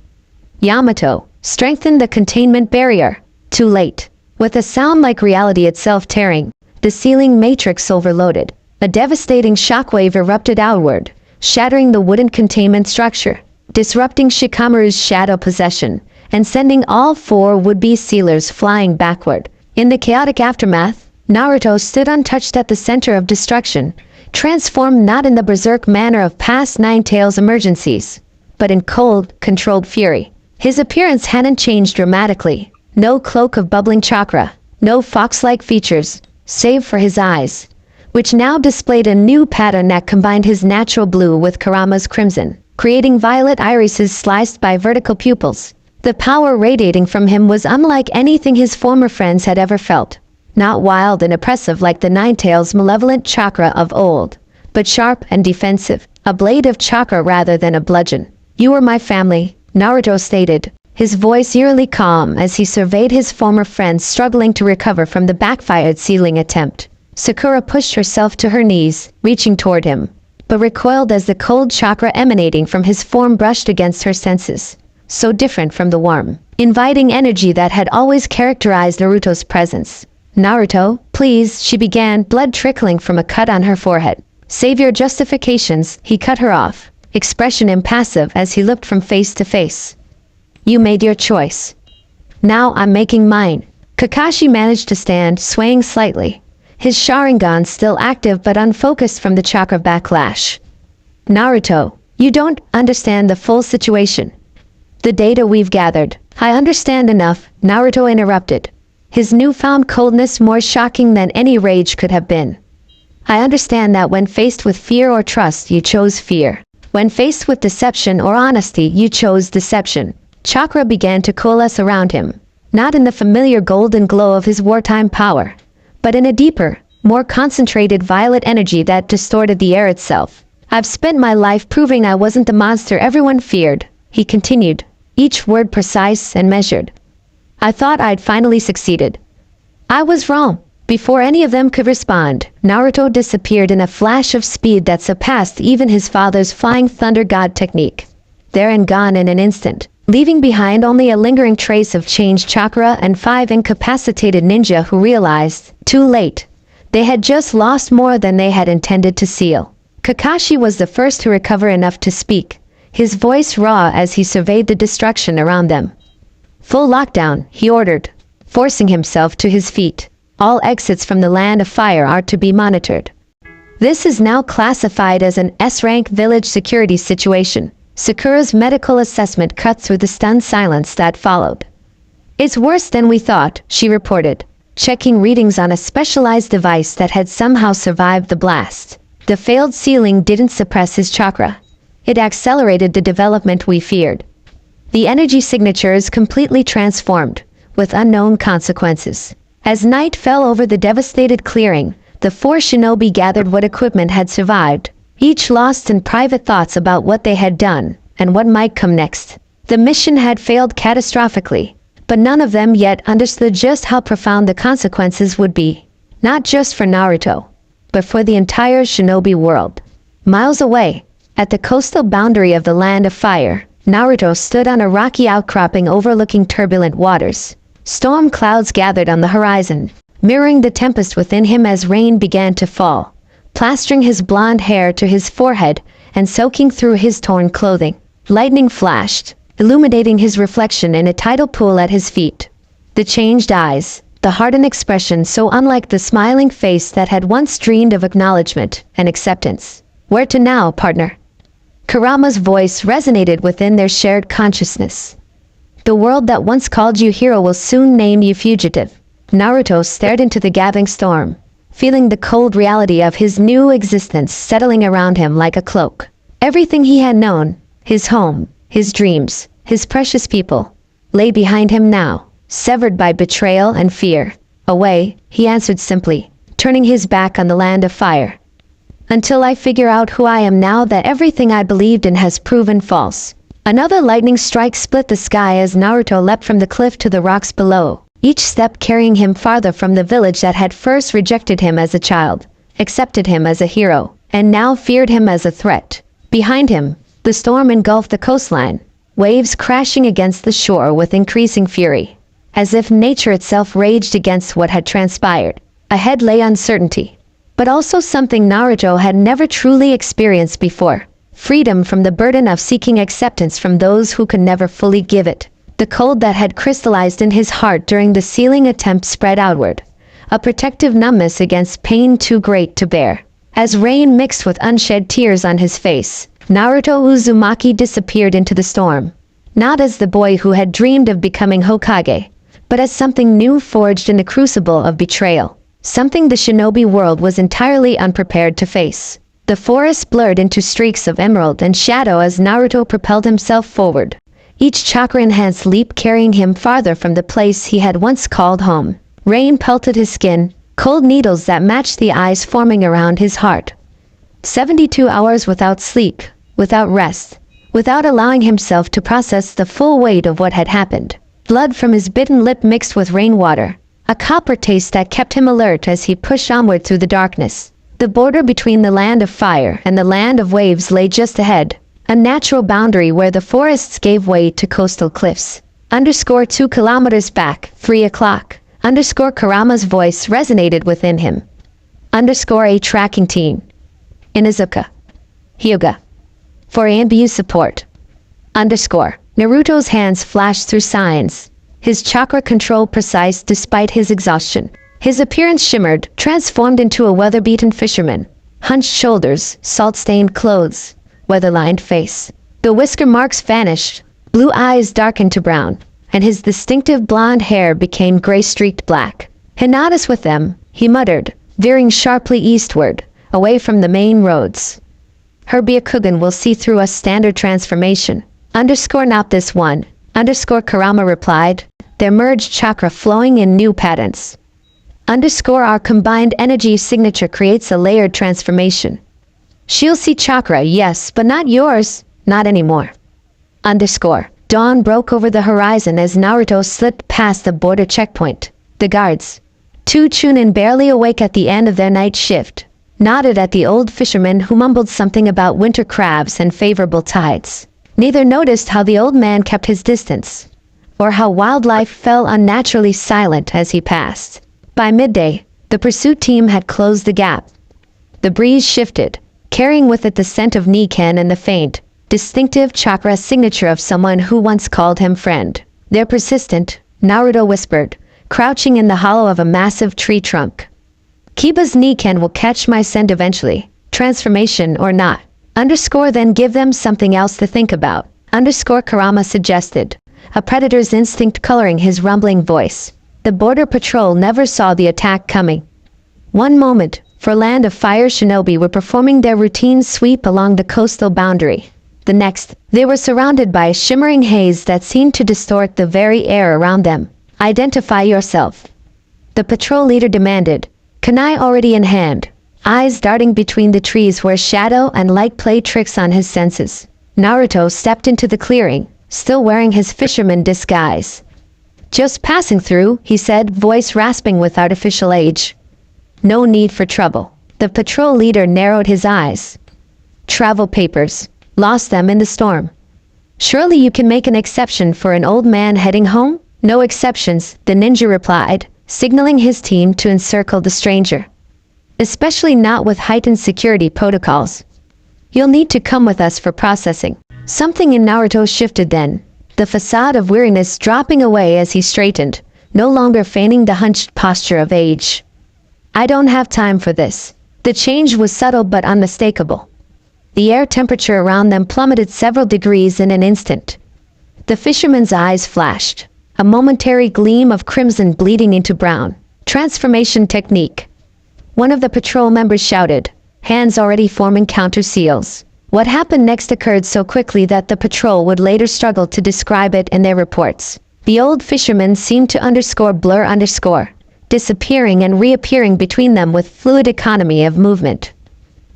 Yamato, strengthen the containment barrier. Too late. With a sound like reality itself tearing, the sealing matrix overloaded. A devastating shockwave erupted outward, shattering the wooden containment structure, disrupting Shikamaru's shadow possession, and sending all four would-be sealers flying backward. In the chaotic aftermath, Naruto stood untouched at the center of destruction, transformed not in the berserk manner of past Nine Tails emergencies, but in cold, controlled fury. His appearance hadn't changed dramatically. No cloak of bubbling chakra, no fox-like features, save for his eyes, which now displayed a new pattern that combined his natural blue with Kurama's crimson, creating violet irises sliced by vertical pupils. The power radiating from him was unlike anything his former friends had ever felt. Not wild and oppressive like the Nine Tails' malevolent chakra of old, but sharp and defensive, a blade of chakra rather than a bludgeon. You are my family, Naruto stated, his voice eerily calm as he surveyed his former friends struggling to recover from the backfired sealing attempt. Sakura pushed herself to her knees, reaching toward him, but recoiled as the cold chakra emanating from his form brushed against her senses. So different from the warm, inviting energy that had always characterized Naruto's presence. Naruto, please, she began, blood trickling from a cut on her forehead. Save your justifications, he cut her off, expression impassive as he looked from face to face. You made your choice. Now I'm making mine. Kakashi managed to stand, swaying slightly, his Sharingan still active but unfocused from the chakra backlash. Naruto, you don't understand the full situation. The data we've gathered. I understand enough, Naruto interrupted, his newfound coldness more shocking than any rage could have been. I understand that when faced with fear or trust, you chose fear. When faced with deception or honesty, you chose deception. Chakra began to coalesce around him, not in the familiar golden glow of his wartime power, but in a deeper, more concentrated violet energy that distorted the air itself. I've spent my life proving I wasn't the monster everyone feared, he continued, each word precise and measured. I thought I'd finally succeeded. I was wrong. Before any of them could respond, Naruto disappeared in a flash of speed that surpassed even his father's flying thunder god technique. There and gone in an instant, leaving behind only a lingering trace of changed chakra and 5 incapacitated ninja who realized, too late, they had just lost more than they had intended to seal. Kakashi was the first to recover enough to speak, his voice raw as he surveyed the destruction around them. Full lockdown, he ordered, forcing himself to his feet. All exits from the Land of Fire are to be monitored. This is now classified as an S-rank village security situation. Sakura's medical assessment cut through the stunned silence that followed. It's worse than we thought, she reported, checking readings on a specialized device that had somehow survived the blast. The failed sealing didn't suppress his chakra. It accelerated the development we feared. The energy signature is completely transformed, with unknown consequences. As night fell over the devastated clearing, the 4 shinobi gathered what equipment had survived, each lost in private thoughts about what they had done, and what might come next. The mission had failed catastrophically, but none of them yet understood just how profound the consequences would be. Not just for Naruto, but for the entire shinobi world. Miles away, at the coastal boundary of the Land of Fire, Naruto stood on a rocky outcropping overlooking turbulent waters. Storm clouds gathered on the horizon, mirroring the tempest within him as rain began to fall, plastering his blonde hair to his forehead and soaking through his torn clothing. Lightning flashed, illuminating his reflection in a tidal pool at his feet. The changed eyes, the hardened expression so unlike the smiling face that had once dreamed of acknowledgement and acceptance. Where to now, partner? Kurama's voice resonated within their shared consciousness. The world that once called you hero will soon name you fugitive. Naruto stared into the gathering storm, feeling the cold reality of his new existence settling around him like a cloak. Everything he had known, his home, his dreams, his precious people, lay behind him now, severed by betrayal and fear. Away, he answered simply, turning his back on the Land of Fire. Until I figure out who I am now that everything I believed in has proven false. Another lightning strike split the sky as Naruto leapt from the cliff to the rocks below, each step carrying him farther from the village that had first rejected him as a child, accepted him as a hero, and now feared him as a threat. Behind him, the storm engulfed the coastline, waves crashing against the shore with increasing fury, as if nature itself raged against what had transpired. Ahead lay uncertainty, but also something Naruto had never truly experienced before. Freedom from the burden of seeking acceptance from those who could never fully give it. The cold that had crystallized in his heart during the sealing attempt spread outward, a protective numbness against pain too great to bear. As rain mixed with unshed tears on his face, Naruto Uzumaki disappeared into the storm. Not as the boy who had dreamed of becoming Hokage, but as something new forged in the crucible of betrayal. Something the shinobi world was entirely unprepared to face. The forest blurred into streaks of emerald and shadow as Naruto propelled himself forward, each chakra-enhanced leap carrying him farther from the place he had once called home. Rain pelted his skin, cold needles that matched the eyes forming around his heart. 72 hours without sleep, without rest, without allowing himself to process the full weight of what had happened. Blood from his bitten lip mixed with rainwater, a copper taste that kept him alert as he pushed onward through the darkness. The border between the Land of Fire and the Land of Waves lay just ahead, a natural boundary where the forests gave way to coastal cliffs. _2 kilometers back, 3 o'clock. Kurama's voice resonated within him. _a tracking team. Inizuka. Hyuga. For AMBU support. Naruto's hands flashed through signs. His chakra control precise despite his exhaustion. His appearance shimmered, transformed into a weather-beaten fisherman. Hunched shoulders, salt-stained clothes, weather-lined face. The whisker marks vanished, blue eyes darkened to brown, and his distinctive blonde hair became gray-streaked black. Hinata's with them, he muttered, veering sharply eastward, away from the main roads. Her Byakugan will see through a standard transformation. Not this one. Kurama replied, their merged chakra flowing in new patterns. Our combined energy signature creates a layered transformation. She'll see chakra, yes, but not yours, not anymore. Dawn broke over the horizon as Naruto slipped past the border checkpoint. The guards, two Chunin barely awake at the end of their night shift, nodded at the old fisherman who mumbled something about winter crabs and favorable tides. Neither noticed how the old man kept his distance, or how wildlife fell unnaturally silent as he passed. By midday, the pursuit team had closed the gap. The breeze shifted, carrying with it the scent of Nikken and the faint, distinctive chakra signature of someone who once called him friend. They're persistent, Naruto whispered, crouching in the hollow of a massive tree trunk. Kiba's Nikken will catch my scent eventually, transformation or not. Then give them something else to think about. Kurama suggested, a predator's instinct coloring his rumbling voice. The border patrol never saw the attack coming. One moment, for Land of Fire shinobi were performing their routine sweep along the coastal boundary. The next, they were surrounded by a shimmering haze that seemed to distort the very air around them. Identify yourself, the patrol leader demanded, kunai already in hand. Eyes darting between the trees where shadow and light played tricks on his senses. Naruto stepped into the clearing, still wearing his fisherman disguise. Just passing through, he said, voice rasping with artificial age. No need for trouble. The patrol leader narrowed his eyes. Travel papers. Lost them in the storm. Surely you can make an exception for an old man heading home? No exceptions, the ninja replied, signaling his team to encircle the stranger. Especially not with heightened security protocols. You'll need to come with us for processing. Something in Naruto shifted then, the facade of weariness dropping away as he straightened, no longer feigning the hunched posture of age. I don't have time for this. The change was subtle but unmistakable. The air temperature around them plummeted several degrees in an instant. The fisherman's eyes flashed, a momentary gleam of crimson bleeding into brown. Transformation technique. One of the patrol members shouted, hands already forming counter seals. What happened next occurred so quickly that the patrol would later struggle to describe it in their reports. The old fisherman seemed to blur, disappearing and reappearing between them with fluid economy of movement.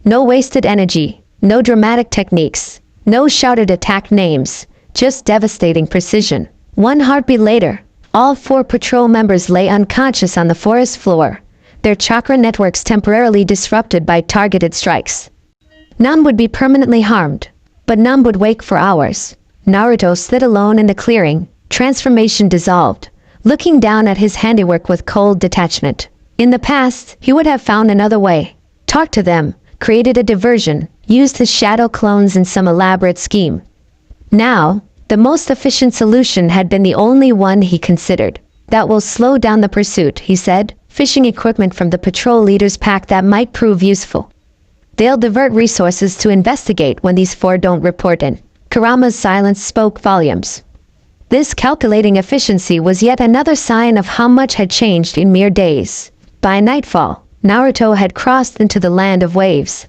No wasted energy, no dramatic techniques, no shouted attack names, just devastating precision. One heartbeat later, all 4 patrol members lay unconscious on the forest floor, their chakra networks temporarily disrupted by targeted strikes. None would be permanently harmed, but none would wake for hours. Naruto stood alone in the clearing, transformation dissolved, looking down at his handiwork with cold detachment. In the past, he would have found another way. Talked to them, created a diversion, used his shadow clones in some elaborate scheme. Now, the most efficient solution had been the only one he considered. That will slow down the pursuit, he said, fishing equipment from the patrol leader's pack that might prove useful. They'll divert resources to investigate when these 4 don't report in. Kurama's silence spoke volumes. This calculating efficiency was yet another sign of how much had changed in mere days. By nightfall, Naruto had crossed into the land of waves.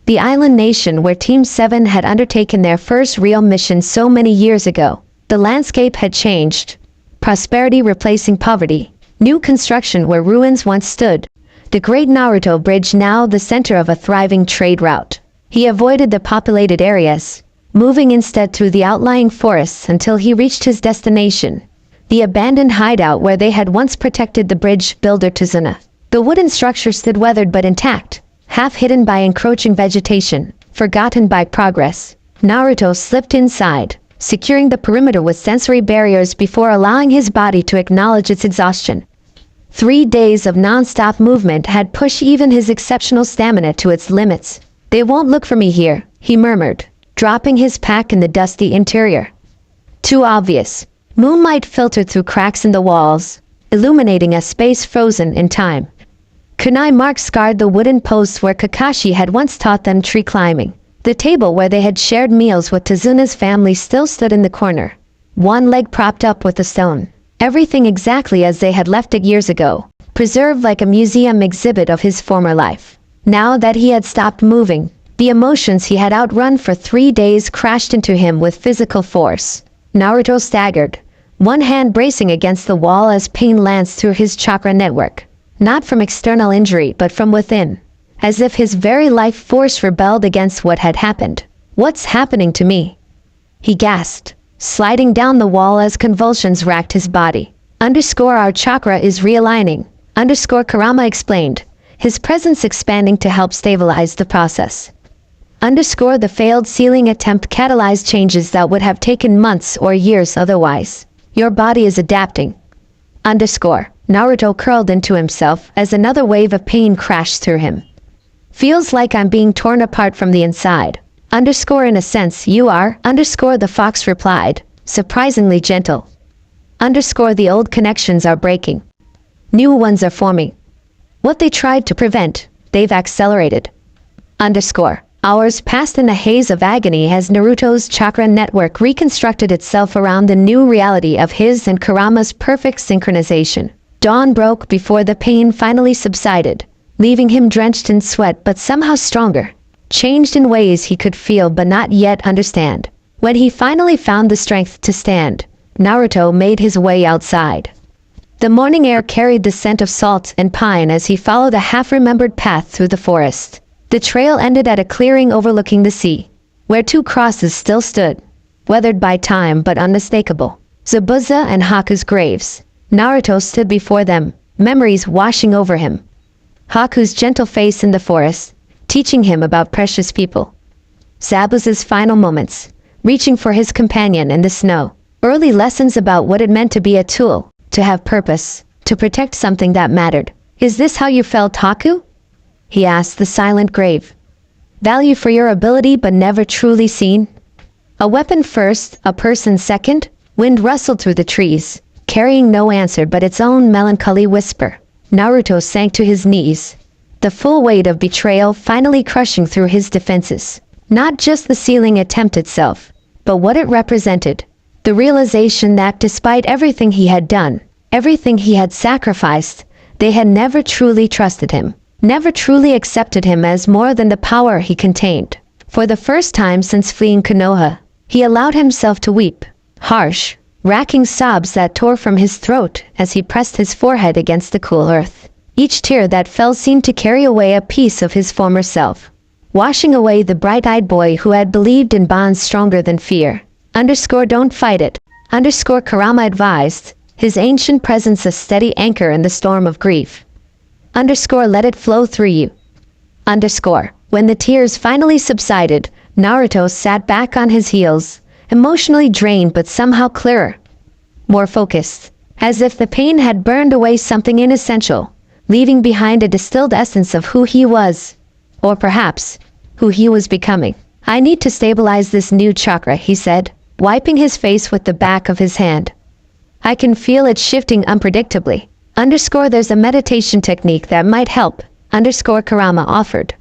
The island nation where Team 7 had undertaken their first real mission so many years ago. The landscape had changed. Prosperity replacing poverty. New construction where ruins once stood. The great Naruto Bridge now the center of a thriving trade route. He avoided the populated areas, moving instead through the outlying forests until he reached his destination, the abandoned hideout where they had once protected the bridge builder Tizuna. The wooden structure stood weathered but intact, half hidden by encroaching vegetation, forgotten by progress. Naruto slipped inside, securing the perimeter with sensory barriers before allowing his body to acknowledge its exhaustion. 3 days of non-stop movement had pushed even his exceptional stamina to its limits. They won't look for me here, he murmured, dropping his pack in the dusty interior. Too obvious. Moonlight filtered through cracks in the walls, illuminating a space frozen in time. Kunai marks scarred the wooden posts where Kakashi had once taught them tree climbing. The table where they had shared meals with Tezuna's family still stood in the corner, one leg propped up with a stone. Everything exactly as they had left it years ago, preserved like a museum exhibit of his former life. Now that he had stopped moving, the emotions he had outrun for 3 days crashed into him with physical force. Naruto staggered, one hand bracing against the wall as pain lanced through his chakra network. Not from external injury but from within, as if his very life force rebelled against what had happened. "What's happening to me?" he gasped, sliding down the wall as convulsions racked his body. Our chakra is realigning, Kurama explained, his presence expanding to help stabilize the process. The failed sealing attempt catalyzed changes that would have taken months or years otherwise. Your body is adapting. Naruto curled into himself as another wave of pain crashed through him. Feels like I'm being torn apart from the inside. In a sense you are. The fox replied, surprisingly gentle. The old connections are breaking. New ones are forming. What they tried to prevent, they've accelerated. Hours passed in a haze of agony as Naruto's chakra network reconstructed itself around the new reality of his and Kurama's perfect synchronization. Dawn broke before the pain finally subsided, leaving him drenched in sweat but somehow stronger, changed in ways he could feel but not yet understand. When he finally found the strength to stand, Naruto made his way outside. The morning air carried the scent of salt and pine as he followed a half-remembered path through the forest. The trail ended at a clearing overlooking the sea, where 2 crosses still stood, weathered by time but unmistakable. Zabuza and Haku's graves. Naruto stood before them, memories washing over him. Haku's gentle face in the forest, teaching him about precious people. Zabuza's final moments, reaching for his companion in the snow. Early lessons about what it meant to be a tool, to have purpose, to protect something that mattered. "Is this how you felt, Haku?" he asked the silent grave. "Value for your ability but never truly seen? A weapon first, a person second?" Wind rustled through the trees, carrying no answer but its own melancholy whisper. Naruto sank to his knees, the full weight of betrayal finally crushing through his defenses. Not just the sealing attempt itself, but what it represented. The realization that despite everything he had done, everything he had sacrificed, they had never truly trusted him, never truly accepted him as more than the power he contained. For the first time since fleeing Konoha, he allowed himself to weep, harsh, racking sobs that tore from his throat as he pressed his forehead against the cool earth. Each tear that fell seemed to carry away a piece of his former self, washing away the bright-eyed boy who had believed in bonds stronger than fear. Don't fight it. Kurama advised, his ancient presence a steady anchor in the storm of grief. Let it flow through you. When the tears finally subsided, Naruto sat back on his heels, emotionally drained but somehow clearer, more focused, as if the pain had burned away something inessential, leaving behind a distilled essence of who he was, or perhaps, who he was becoming. "I need to stabilize this new chakra," he said, wiping his face with the back of his hand. "I can feel it shifting unpredictably. There's a meditation technique that might help, Kurama offered.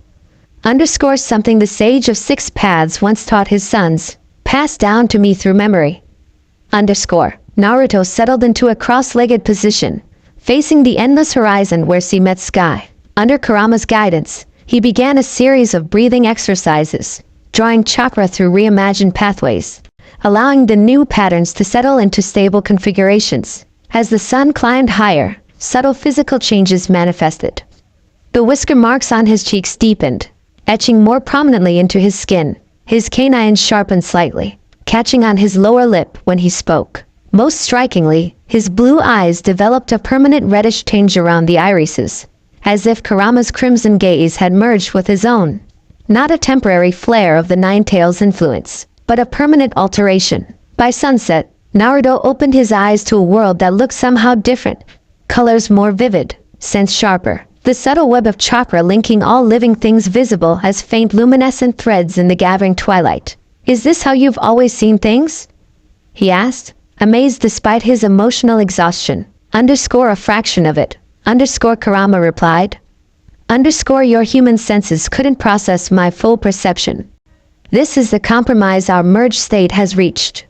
Something the sage of 6 paths once taught his sons, passed down to me through memory. Naruto settled into a cross-legged position, facing the endless horizon where sea met sky. Under Kurama's guidance, he began a series of breathing exercises, drawing chakra through reimagined pathways, allowing the new patterns to settle into stable configurations. As the sun climbed higher, subtle physical changes manifested. The whisker marks on his cheeks deepened, etching more prominently into his skin. His canines sharpened slightly, catching on his lower lip when he spoke. Most strikingly, his blue eyes developed a permanent reddish tinge around the irises, as if Kurama's crimson gaze had merged with his own. Not a temporary flare of the Nine Tails influence, but a permanent alteration. By sunset, Naruto opened his eyes to a world that looked somehow different. Colors more vivid, scents sharper, the subtle web of chakra linking all living things visible as faint luminescent threads in the gathering twilight. Is this how you've always seen things? He asked, amazed despite his emotional exhaustion. Underscore a fraction of it. Underscore Kurama replied. Underscore your human senses couldn't process my full perception. This is the compromise our merged state has reached.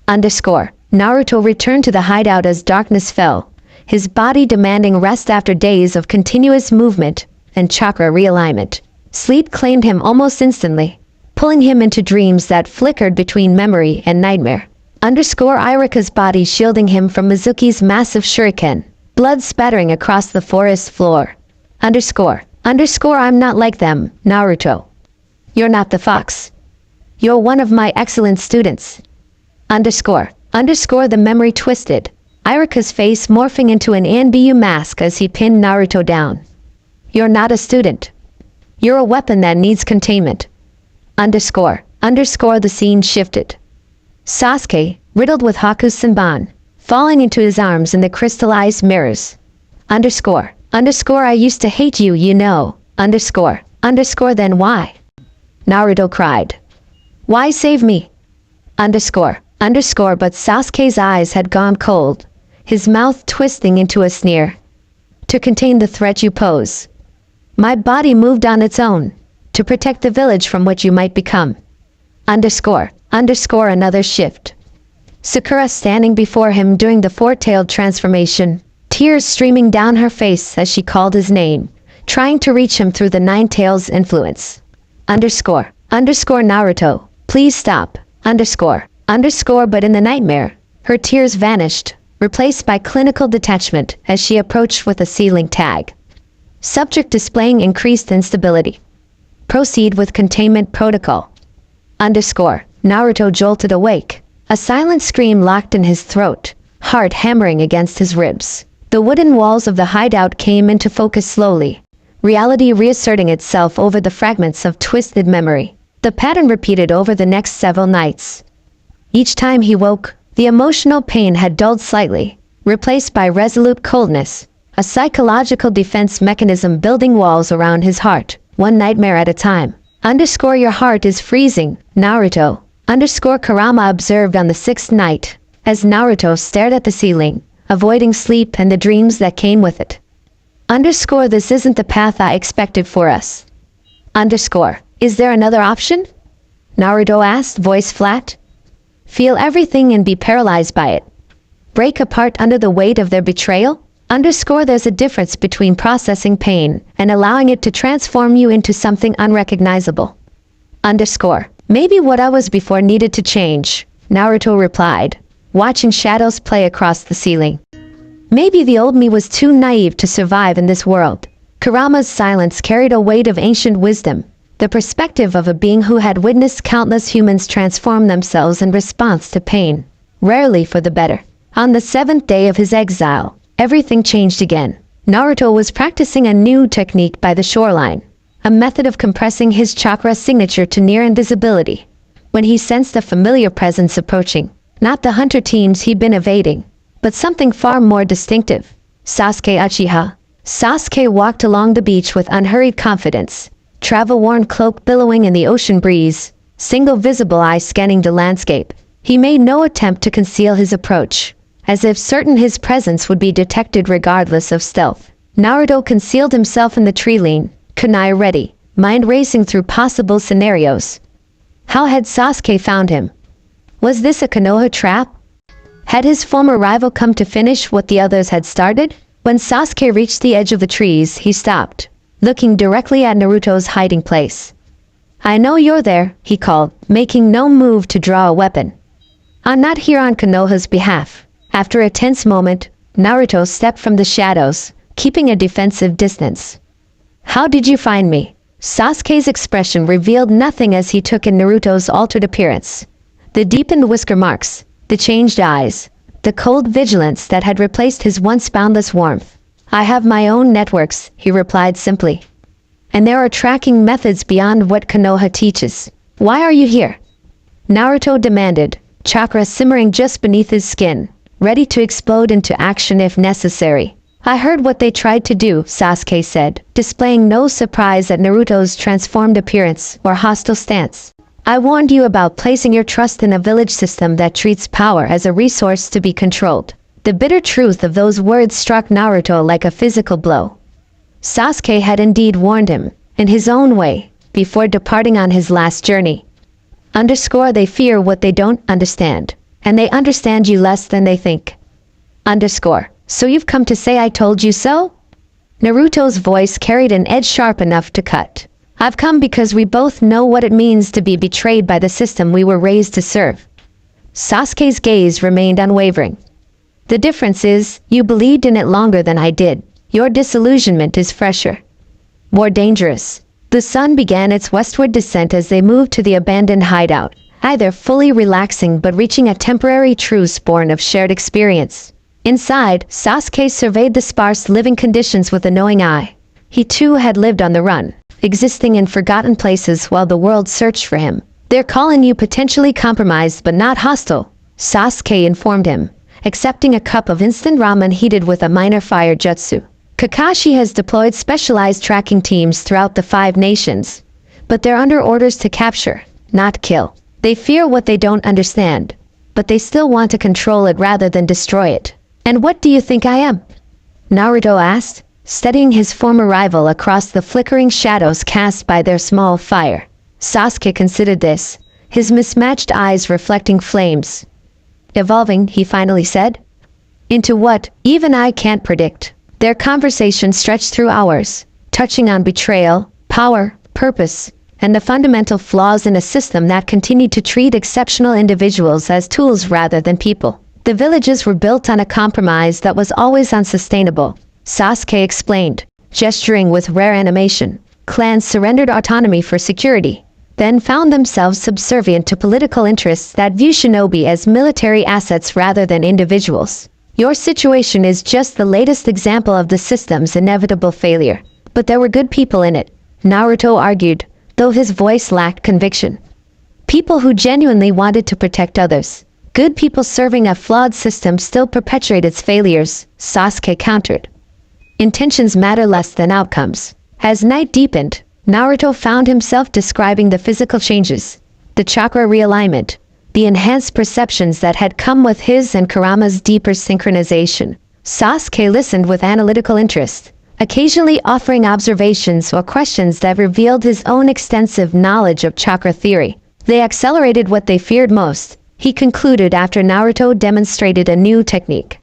Underscore. Naruto returned to the hideout as darkness fell, his body demanding rest after days of continuous movement and chakra realignment. Sleep claimed him almost instantly, pulling him into dreams that flickered between memory and nightmare. Underscore Irika's body shielding him from Mizuki's massive shuriken, blood spattering across the forest floor. Underscore. Underscore I'm not like them, Naruto. You're not the fox. You're one of my excellent students. Underscore. Underscore the memory twisted, Irika's face morphing into an Anbu mask as he pinned Naruto down. You're not a student. You're a weapon that needs containment. Underscore. Underscore the scene shifted. Sasuke, riddled with Haku's Senbon, falling into his arms in the crystallized mirrors. Underscore. Underscore I used to hate you, you know. Underscore. Underscore then why? Naruto cried. Why save me? Underscore. Underscore but Sasuke's eyes had gone cold, his mouth twisting into a sneer. To contain the threat you pose. My body moved on its own, to protect the village from what you might become. Underscore. Underscore another shift. Sakura standing before him during the four-tailed transformation, tears streaming down her face as she called his name, trying to reach him through the Nine Tails influence. Underscore. Underscore Naruto, please stop. Underscore. Underscore but in the nightmare, her tears vanished, replaced by clinical detachment as she approached with a ceiling tag. Subject displaying increased instability. Proceed with containment protocol. Underscore. Naruto jolted awake, a silent scream locked in his throat, heart hammering against his ribs. The wooden walls of the hideout came into focus slowly, reality reasserting itself over the fragments of twisted memory. The pattern repeated over the next several nights. Each time he woke, the emotional pain had dulled slightly, replaced by resolute coldness, a psychological defense mechanism building walls around his heart, one nightmare at a time. Underscore your heart is freezing, Naruto. Underscore Kurama observed on the sixth night, as Naruto stared at the ceiling, avoiding sleep and the dreams that came with it. Underscore this isn't the path I expected for us. Underscore, is there another option? Naruto asked, voice flat. Feel everything and be paralyzed by it. Break apart under the weight of their betrayal? Underscore there's a difference between processing pain and allowing it to transform you into something unrecognizable. Underscore, maybe what I was before needed to change, Naruto replied, watching shadows play across the ceiling. Maybe the old me was too naive to survive in this world. Kurama's silence carried a weight of ancient wisdom, the perspective of a being who had witnessed countless humans transform themselves in response to pain, rarely for the better. On the seventh day of his exile, everything changed again. Naruto was practicing a new technique by the shoreline, a method of compressing his chakra signature to near invisibility. When he sensed a familiar presence approaching, not the hunter teams he'd been evading, but something far more distinctive. Sasuke Uchiha. Sasuke walked along the beach with unhurried confidence, travel-worn cloak billowing in the ocean breeze, single visible eye scanning the landscape. He made no attempt to conceal his approach, as if certain his presence would be detected regardless of stealth. Naruto concealed himself in the tree-line, kunai ready, mind racing through possible scenarios. How had Sasuke found him? Was this a Konoha trap? Had his former rival come to finish what the others had started? When Sasuke reached the edge of the trees, he stopped, looking directly at Naruto's hiding place. I know you're there, he called, making no move to draw a weapon. I'm not here on Konoha's behalf. After a tense moment, Naruto stepped from the shadows, keeping a defensive distance. How did you find me? Sasuke's expression revealed nothing as he took in Naruto's altered appearance. The deepened whisker marks, the changed eyes, the cold vigilance that had replaced his once boundless warmth. I have my own networks, he replied simply. And there are tracking methods beyond what Konoha teaches. Why are you here? Naruto demanded, chakra simmering just beneath his skin, ready to explode into action if necessary. I heard what they tried to do, Sasuke said, displaying no surprise at Naruto's transformed appearance or hostile stance. I warned you about placing your trust in a village system that treats power as a resource to be controlled. The bitter truth of those words struck Naruto like a physical blow. Sasuke had indeed warned him, in his own way, before departing on his last journey. Underscore, they fear what they don't understand, and they understand you less than they think. Underscore, so you've come to say I told you so? Naruto's voice carried an edge sharp enough to cut. I've come because we both know what it means to be betrayed by the system we were raised to serve. Sasuke's gaze remained unwavering. The difference is, you believed in it longer than I did. Your disillusionment is fresher, more dangerous. The sun began its westward descent as they moved to the abandoned hideout, either fully relaxing but reaching a temporary truce born of shared experience. Inside, Sasuke surveyed the sparse living conditions with a knowing eye. He too had lived on the run, existing in forgotten places while the world searched for him. They're calling you potentially compromised but not hostile, Sasuke informed him, accepting a cup of instant ramen heated with a minor fire jutsu. Kakashi has deployed specialized tracking teams throughout the 5 nations, but they're under orders to capture, not kill. They fear what they don't understand, but they still want to control it rather than destroy it. And what do you think I am? Naruto asked, studying his former rival across the flickering shadows cast by their small fire. Sasuke considered this, his mismatched eyes reflecting flames. Evolving, he finally said. Into what, even I can't predict. Their conversation stretched through hours, touching on betrayal, power, purpose, and the fundamental flaws in a system that continued to treat exceptional individuals as tools rather than people. The villages were built on a compromise that was always unsustainable, Sasuke explained, gesturing with rare animation. Clans surrendered autonomy for security, then found themselves subservient to political interests that view shinobi as military assets rather than individuals. Your situation is just the latest example of the system's inevitable failure. But there were good people in it, Naruto argued, though his voice lacked conviction. People who genuinely wanted to protect others. Good people serving a flawed system still perpetuate its failures, Sasuke countered. Intentions matter less than outcomes. As night deepened, Naruto found himself describing the physical changes, the chakra realignment, the enhanced perceptions that had come with his and Kurama's deeper synchronization. Sasuke listened with analytical interest, occasionally offering observations or questions that revealed his own extensive knowledge of chakra theory. They accelerated what they feared most, he concluded after Naruto demonstrated a new technique,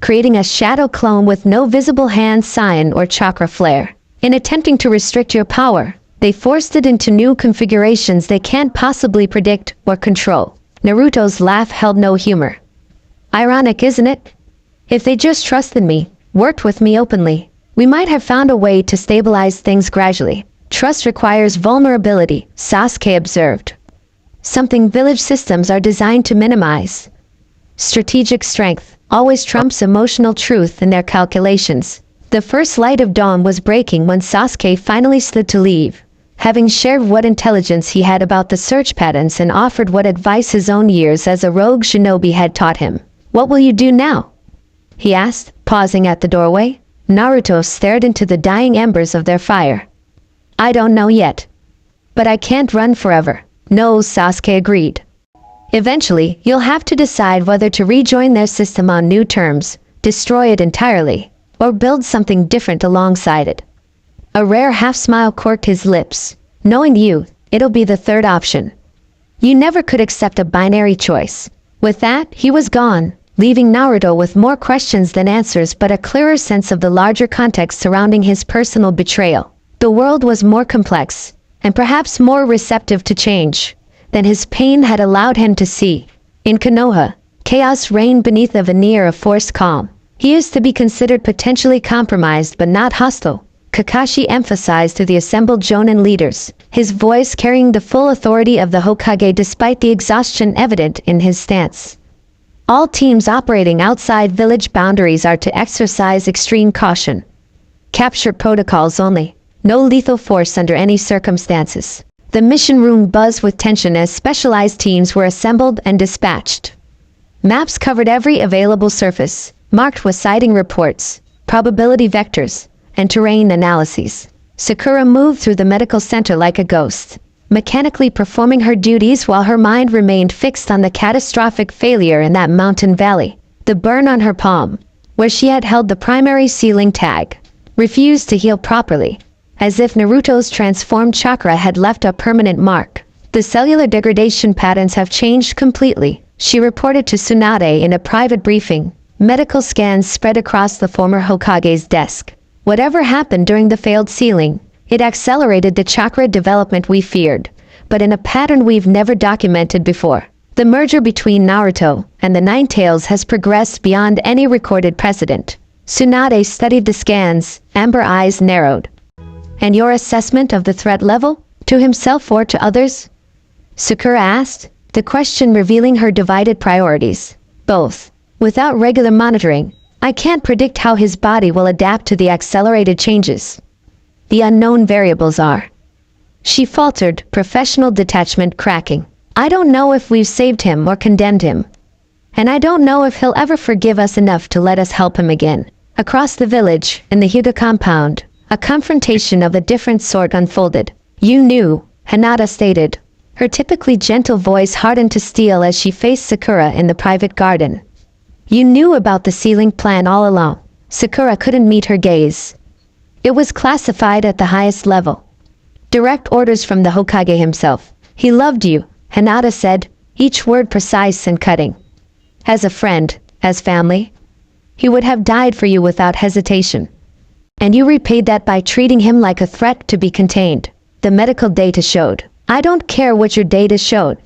creating a shadow clone with no visible hand sign or chakra flare. In attempting to restrict your power, they forced it into new configurations they can't possibly predict or control. Naruto's laugh held no humor. Ironic, isn't it? If they just trusted me, worked with me openly, we might have found a way to stabilize things gradually. Trust requires vulnerability, Sasuke observed. Something village systems are designed to minimize. Strategic strength always trumps emotional truth in their calculations. The first light of dawn was breaking when Sasuke finally stood to leave, having shared what intelligence he had about the search patterns and offered what advice his own years as a rogue shinobi had taught him. What will you do now? He asked, pausing at the doorway. Naruto stared into the dying embers of their fire. I don't know yet. But I can't run forever. No, Sasuke agreed. Eventually, you'll have to decide whether to rejoin their system on new terms, destroy it entirely, or build something different alongside it. A rare half-smile corked his lips. Knowing you, it'll be the third option. You never could accept a binary choice. With that, he was gone, leaving Naruto with more questions than answers but a clearer sense of the larger context surrounding his personal betrayal. The world was more complex, and perhaps more receptive to change, than his pain had allowed him to see. In Konoha, chaos reigned beneath a veneer of forced calm. He is to be considered potentially compromised but not hostile, Kakashi emphasized to the assembled Jonin leaders, his voice carrying the full authority of the Hokage despite the exhaustion evident in his stance. All teams operating outside village boundaries are to exercise extreme caution. Capture protocols only. No lethal force under any circumstances. The mission room buzzed with tension as specialized teams were assembled and dispatched. Maps covered every available surface, marked with sighting reports, probability vectors, and terrain analyses. Sakura moved through the medical center like a ghost, mechanically performing her duties while her mind remained fixed on the catastrophic failure in that mountain valley. The burn on her palm, where she had held the primary sealing tag, refused to heal properly, as if Naruto's transformed chakra had left a permanent mark. The cellular degradation patterns have changed completely, she reported to Tsunade in a private briefing. Medical scans spread across the former Hokage's desk. Whatever happened during the failed sealing, it accelerated the chakra development we feared, but in a pattern we've never documented before. The merger between Naruto and the Nine Tails has progressed beyond any recorded precedent. Tsunade studied the scans, amber eyes narrowed. And your assessment of the threat level? To himself or to others? Sakura asked, the question revealing her divided priorities. Both. Without regular monitoring, I can't predict how his body will adapt to the accelerated changes. The unknown variables are. She faltered, professional detachment cracking. I don't know if we've saved him or condemned him. And I don't know if he'll ever forgive us enough to let us help him again. Across the village, in the Hyuga compound, a confrontation of a different sort unfolded. You knew, Hinata stated. Her typically gentle voice hardened to steel as she faced Sakura in the private garden. You knew about the sealing plan all along. Sakura couldn't meet her gaze. It was classified at the highest level. Direct orders from the Hokage himself. He loved you, Hinata said, each word precise and cutting. As a friend, as family, he would have died for you without hesitation. And you repaid that by treating him like a threat to be contained. The medical data showed. I don't care what your data showed.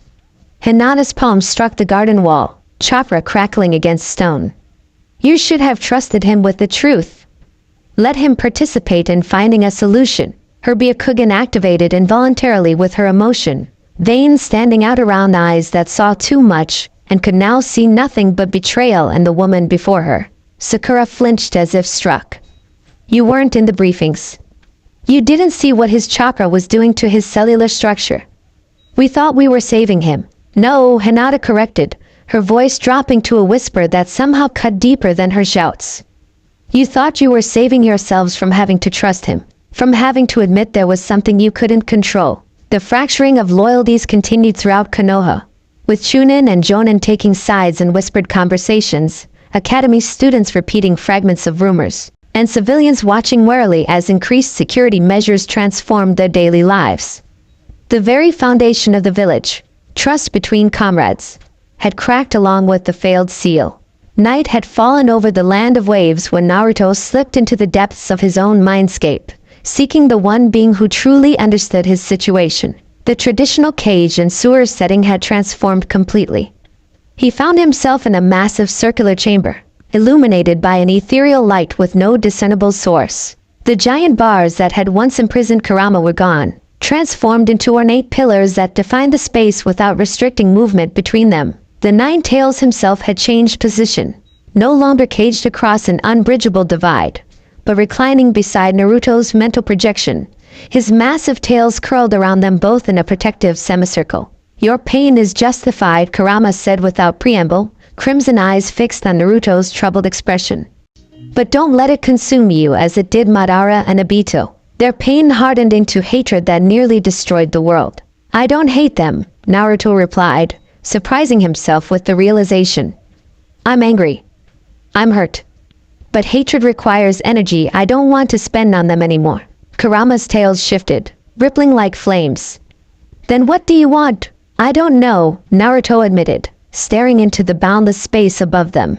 Hinata's palm struck the garden wall, chakra crackling against stone. You should have trusted him with the truth. Let him participate in finding a solution. Her Byakugan activated involuntarily with her emotion, veins standing out around eyes that saw too much and could now see nothing but betrayal and the woman before her. Sakura flinched as if struck. You weren't in the briefings. You didn't see what his chakra was doing to his cellular structure. We thought we were saving him. No, Hinata corrected, her voice dropping to a whisper that somehow cut deeper than her shouts. You thought you were saving yourselves from having to trust him, from having to admit there was something you couldn't control. The fracturing of loyalties continued throughout Konoha, with Chunin and Jonin taking sides in whispered conversations, academy students repeating fragments of rumors, and civilians watching warily as increased security measures transformed their daily lives. The very foundation of the village, trust between comrades, had cracked along with the failed seal. Night had fallen over the land of waves when Naruto slipped into the depths of his own mindscape, seeking the one being who truly understood his situation. The traditional cage and sewer setting had transformed completely. He found himself in a massive circular chamber, illuminated by an ethereal light with no discernible source. The giant bars that had once imprisoned Kurama were gone, transformed into ornate pillars that defined the space without restricting movement between them. The Nine Tails himself had changed position, no longer caged across an unbridgeable divide, but reclining beside Naruto's mental projection, his massive tails curled around them both in a protective semicircle. Your pain is justified, Kurama said without preamble, crimson eyes fixed on Naruto's troubled expression. But don't let it consume you as it did Madara and Obito. Their pain hardened into hatred that nearly destroyed the world. I don't hate them, Naruto replied, surprising himself with the realization. I'm angry. I'm hurt. But hatred requires energy I don't want to spend on them anymore. Kurama's tails shifted, rippling like flames. Then what do you want? I don't know, Naruto admitted, staring into the boundless space above them.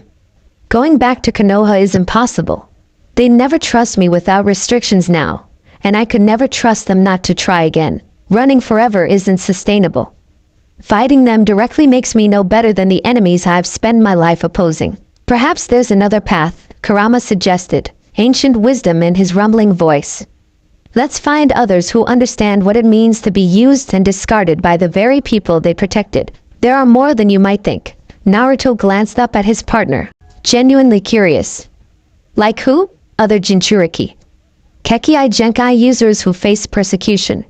Going back to Konoha is impossible. They never trust me without restrictions now, and I could never trust them not to try again. Running forever isn't sustainable. Fighting them directly makes me no better than the enemies I've spent my life opposing. Perhaps there's another path, Kurama suggested, ancient wisdom in his rumbling voice. Let's find others who understand what it means to be used and discarded by the very people they protected. There are more than you might think. Naruto glanced up at his partner, genuinely curious. Like who? Other Jinchuriki. Kekkei Genkai users who faced persecution.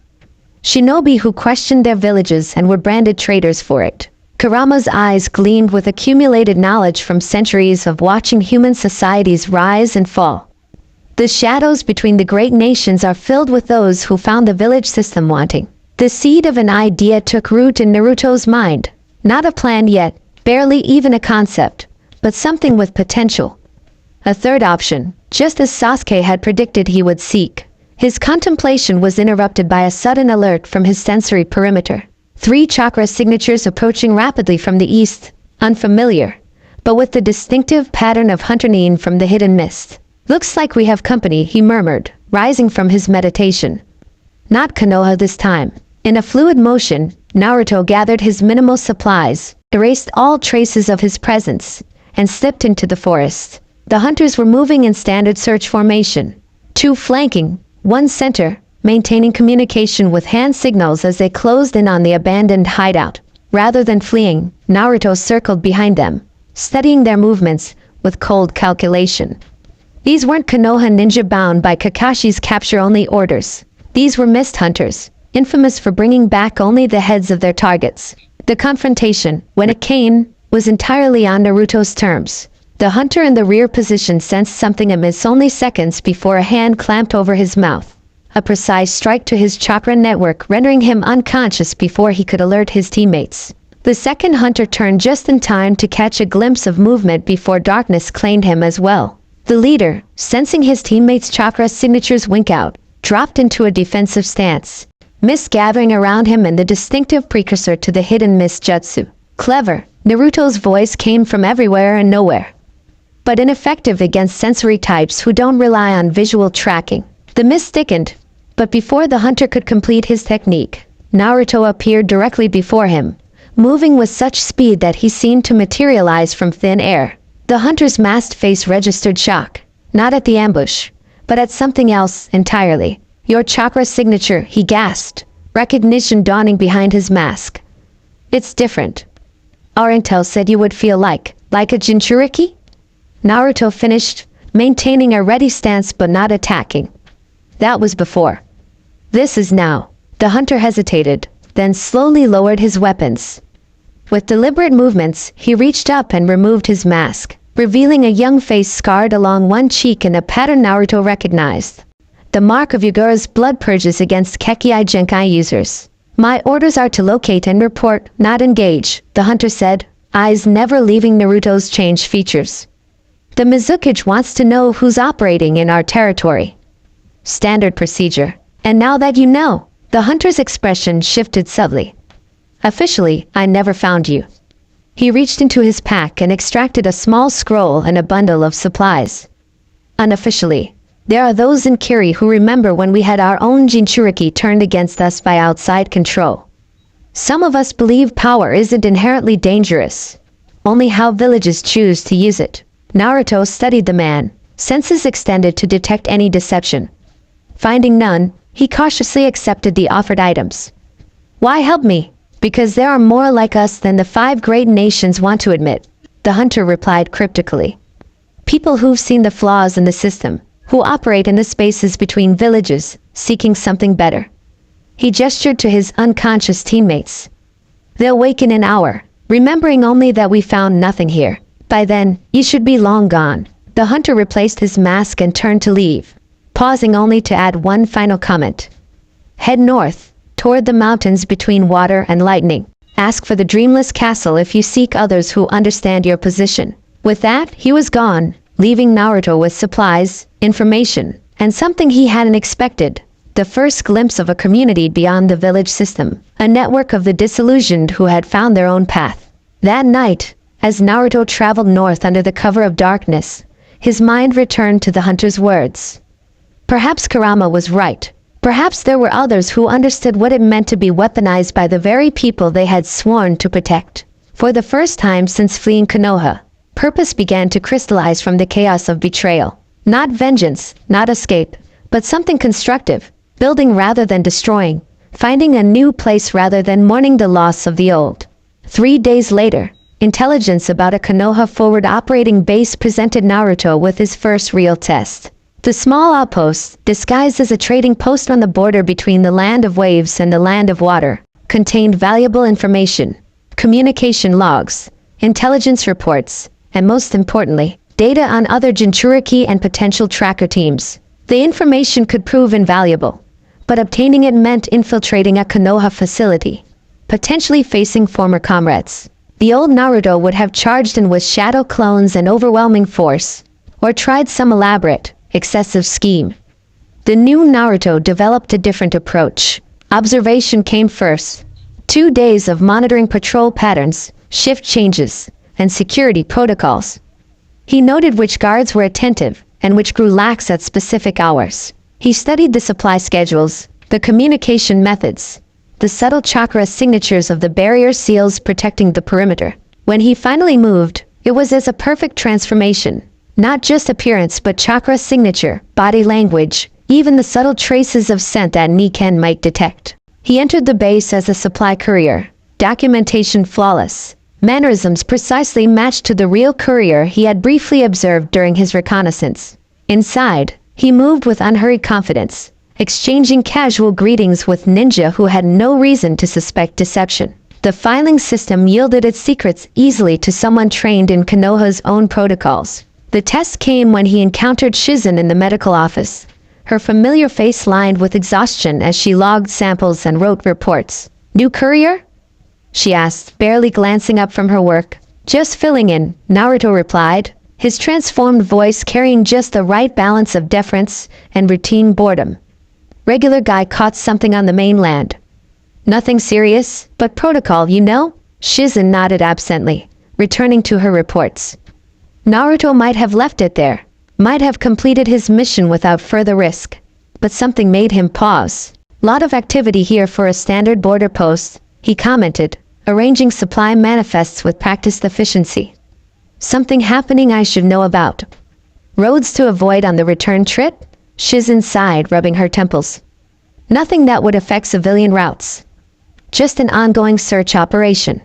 Shinobi who questioned their villages and were branded traitors for it. Kurama's eyes gleamed with accumulated knowledge from centuries of watching human societies rise and fall. The shadows between the great nations are filled with those who found the village system wanting. The seed of an idea took root in Naruto's mind. Not a plan yet, barely even a concept, but something with potential. A third option, just as Sasuke had predicted he would seek. His contemplation was interrupted by a sudden alert from his sensory perimeter. 3 chakra signatures approaching rapidly from the east, unfamiliar, but with the distinctive pattern of hunterine from the hidden mist. Looks like we have company, he murmured, rising from his meditation. Not Konoha this time. In a fluid motion, Naruto gathered his minimal supplies, erased all traces of his presence, and slipped into the forest. The hunters were moving in standard search formation. 2 flanking, 1 center, maintaining communication with hand signals as they closed in on the abandoned hideout. Rather than fleeing, Naruto circled behind them, studying their movements with cold calculation. These weren't Konoha ninja bound by Kakashi's capture-only orders. These were mist hunters, infamous for bringing back only the heads of their targets. The confrontation, when it came, was entirely on Naruto's terms. The hunter in the rear position sensed something amiss only seconds before a hand clamped over his mouth. A precise strike to his chakra network, rendering him unconscious before he could alert his teammates. The second hunter turned just in time to catch a glimpse of movement before darkness claimed him as well. The leader, sensing his teammates' chakra signatures wink out, dropped into a defensive stance, mist gathering around him and the distinctive precursor to the hidden mist jutsu. Clever, Naruto's voice came from everywhere and nowhere, but ineffective against sensory types who don't rely on visual tracking. The mist thickened, but before the hunter could complete his technique, Naruto appeared directly before him, moving with such speed that he seemed to materialize from thin air. The hunter's masked face registered shock, not at the ambush, but at something else entirely. Your chakra signature, he gasped, recognition dawning behind his mask. It's different. Our intel said you would feel like a Jinchuriki? Naruto finished, maintaining a ready stance but not attacking. That was before. This is now. The hunter hesitated, then slowly lowered his weapons. With deliberate movements, he reached up and removed his mask, revealing a young face scarred along one cheek in a pattern Naruto recognized. The mark of Yagura's blood purges against Kekkai Genkai users. My orders are to locate and report, not engage, the hunter said, eyes never leaving Naruto's changed features. The Mizukage wants to know who's operating in our territory. Standard procedure. And now that you know, the hunter's expression shifted subtly. Officially, I never found you. He reached into his pack and extracted a small scroll and a bundle of supplies. Unofficially, there are those in Kiri who remember when we had our own Jinchuriki turned against us by outside control. Some of us believe power isn't inherently dangerous, only how villages choose to use it. Naruto studied the man, senses extended to detect any deception. Finding none, he cautiously accepted the offered items. Why help me? Because there are more like us than the 5 great nations want to admit, the hunter replied cryptically. People who've seen the flaws in the system, who operate in the spaces between villages, seeking something better. He gestured to his unconscious teammates. They'll wake in an hour, remembering only that we found nothing here. By then, you should be long gone. The hunter replaced his mask and turned to leave, pausing only to add one final comment. Head north, toward the mountains between water and lightning. Ask for the Dreamless Castle if you seek others who understand your position. With that, he was gone, leaving Naruto with supplies, information, and something he hadn't expected. The first glimpse of a community beyond the village system, a network of the disillusioned who had found their own path. That night, as Naruto traveled north under the cover of darkness, his mind returned to the hunter's words. Perhaps Kurama was right. Perhaps there were others who understood what it meant to be weaponized by the very people they had sworn to protect. For the first time since fleeing Konoha, purpose began to crystallize from the chaos of betrayal. Not vengeance, not escape, but something constructive, building rather than destroying, finding a new place rather than mourning the loss of the old. 3 days later, intelligence about a Konoha forward operating base presented Naruto with his first real test. The small outpost, disguised as a trading post on the border between the land of waves and the land of water, contained valuable information, communication logs, intelligence reports, and most importantly, data on other Jinchuriki and potential tracker teams. The information could prove invaluable, but obtaining it meant infiltrating a Konoha facility, potentially facing former comrades. The old Naruto would have charged in with shadow clones and overwhelming force, or tried some elaborate, excessive scheme. The new Naruto developed a different approach. Observation came first. 2 days of monitoring patrol patterns, shift changes, and security protocols. He noted which guards were attentive and which grew lax at specific hours. He studied the supply schedules, the communication methods, the subtle chakra signatures of the barrier seals protecting the perimeter. When he finally moved, it was as a perfect transformation. Not just appearance but chakra signature, body language, even the subtle traces of scent that Niken might detect. He entered the base as a supply courier, documentation flawless, mannerisms precisely matched to the real courier he had briefly observed during his reconnaissance. Inside, he moved with unhurried confidence, exchanging casual greetings with ninja who had no reason to suspect deception. The filing system yielded its secrets easily to someone trained in Konoha's own protocols. The test came when he encountered Shizen in the medical office, her familiar face lined with exhaustion as she logged samples and wrote reports. "New courier?" she asked, barely glancing up from her work. "Just filling in," Naruto replied, his transformed voice carrying just the right balance of deference and routine boredom. "Regular guy caught something on the mainland." "Nothing serious, but protocol, you know?" Shizen nodded absently, returning to her reports. Naruto might have left it there, might have completed his mission without further risk. But something made him pause. "Lot of activity here for a standard border post," he commented, arranging supply manifests with practiced efficiency. "Something happening I should know about." "Roads to avoid on the return trip?" Shizen sighed, rubbing her temples. "Nothing that would affect civilian routes. Just an ongoing search operation."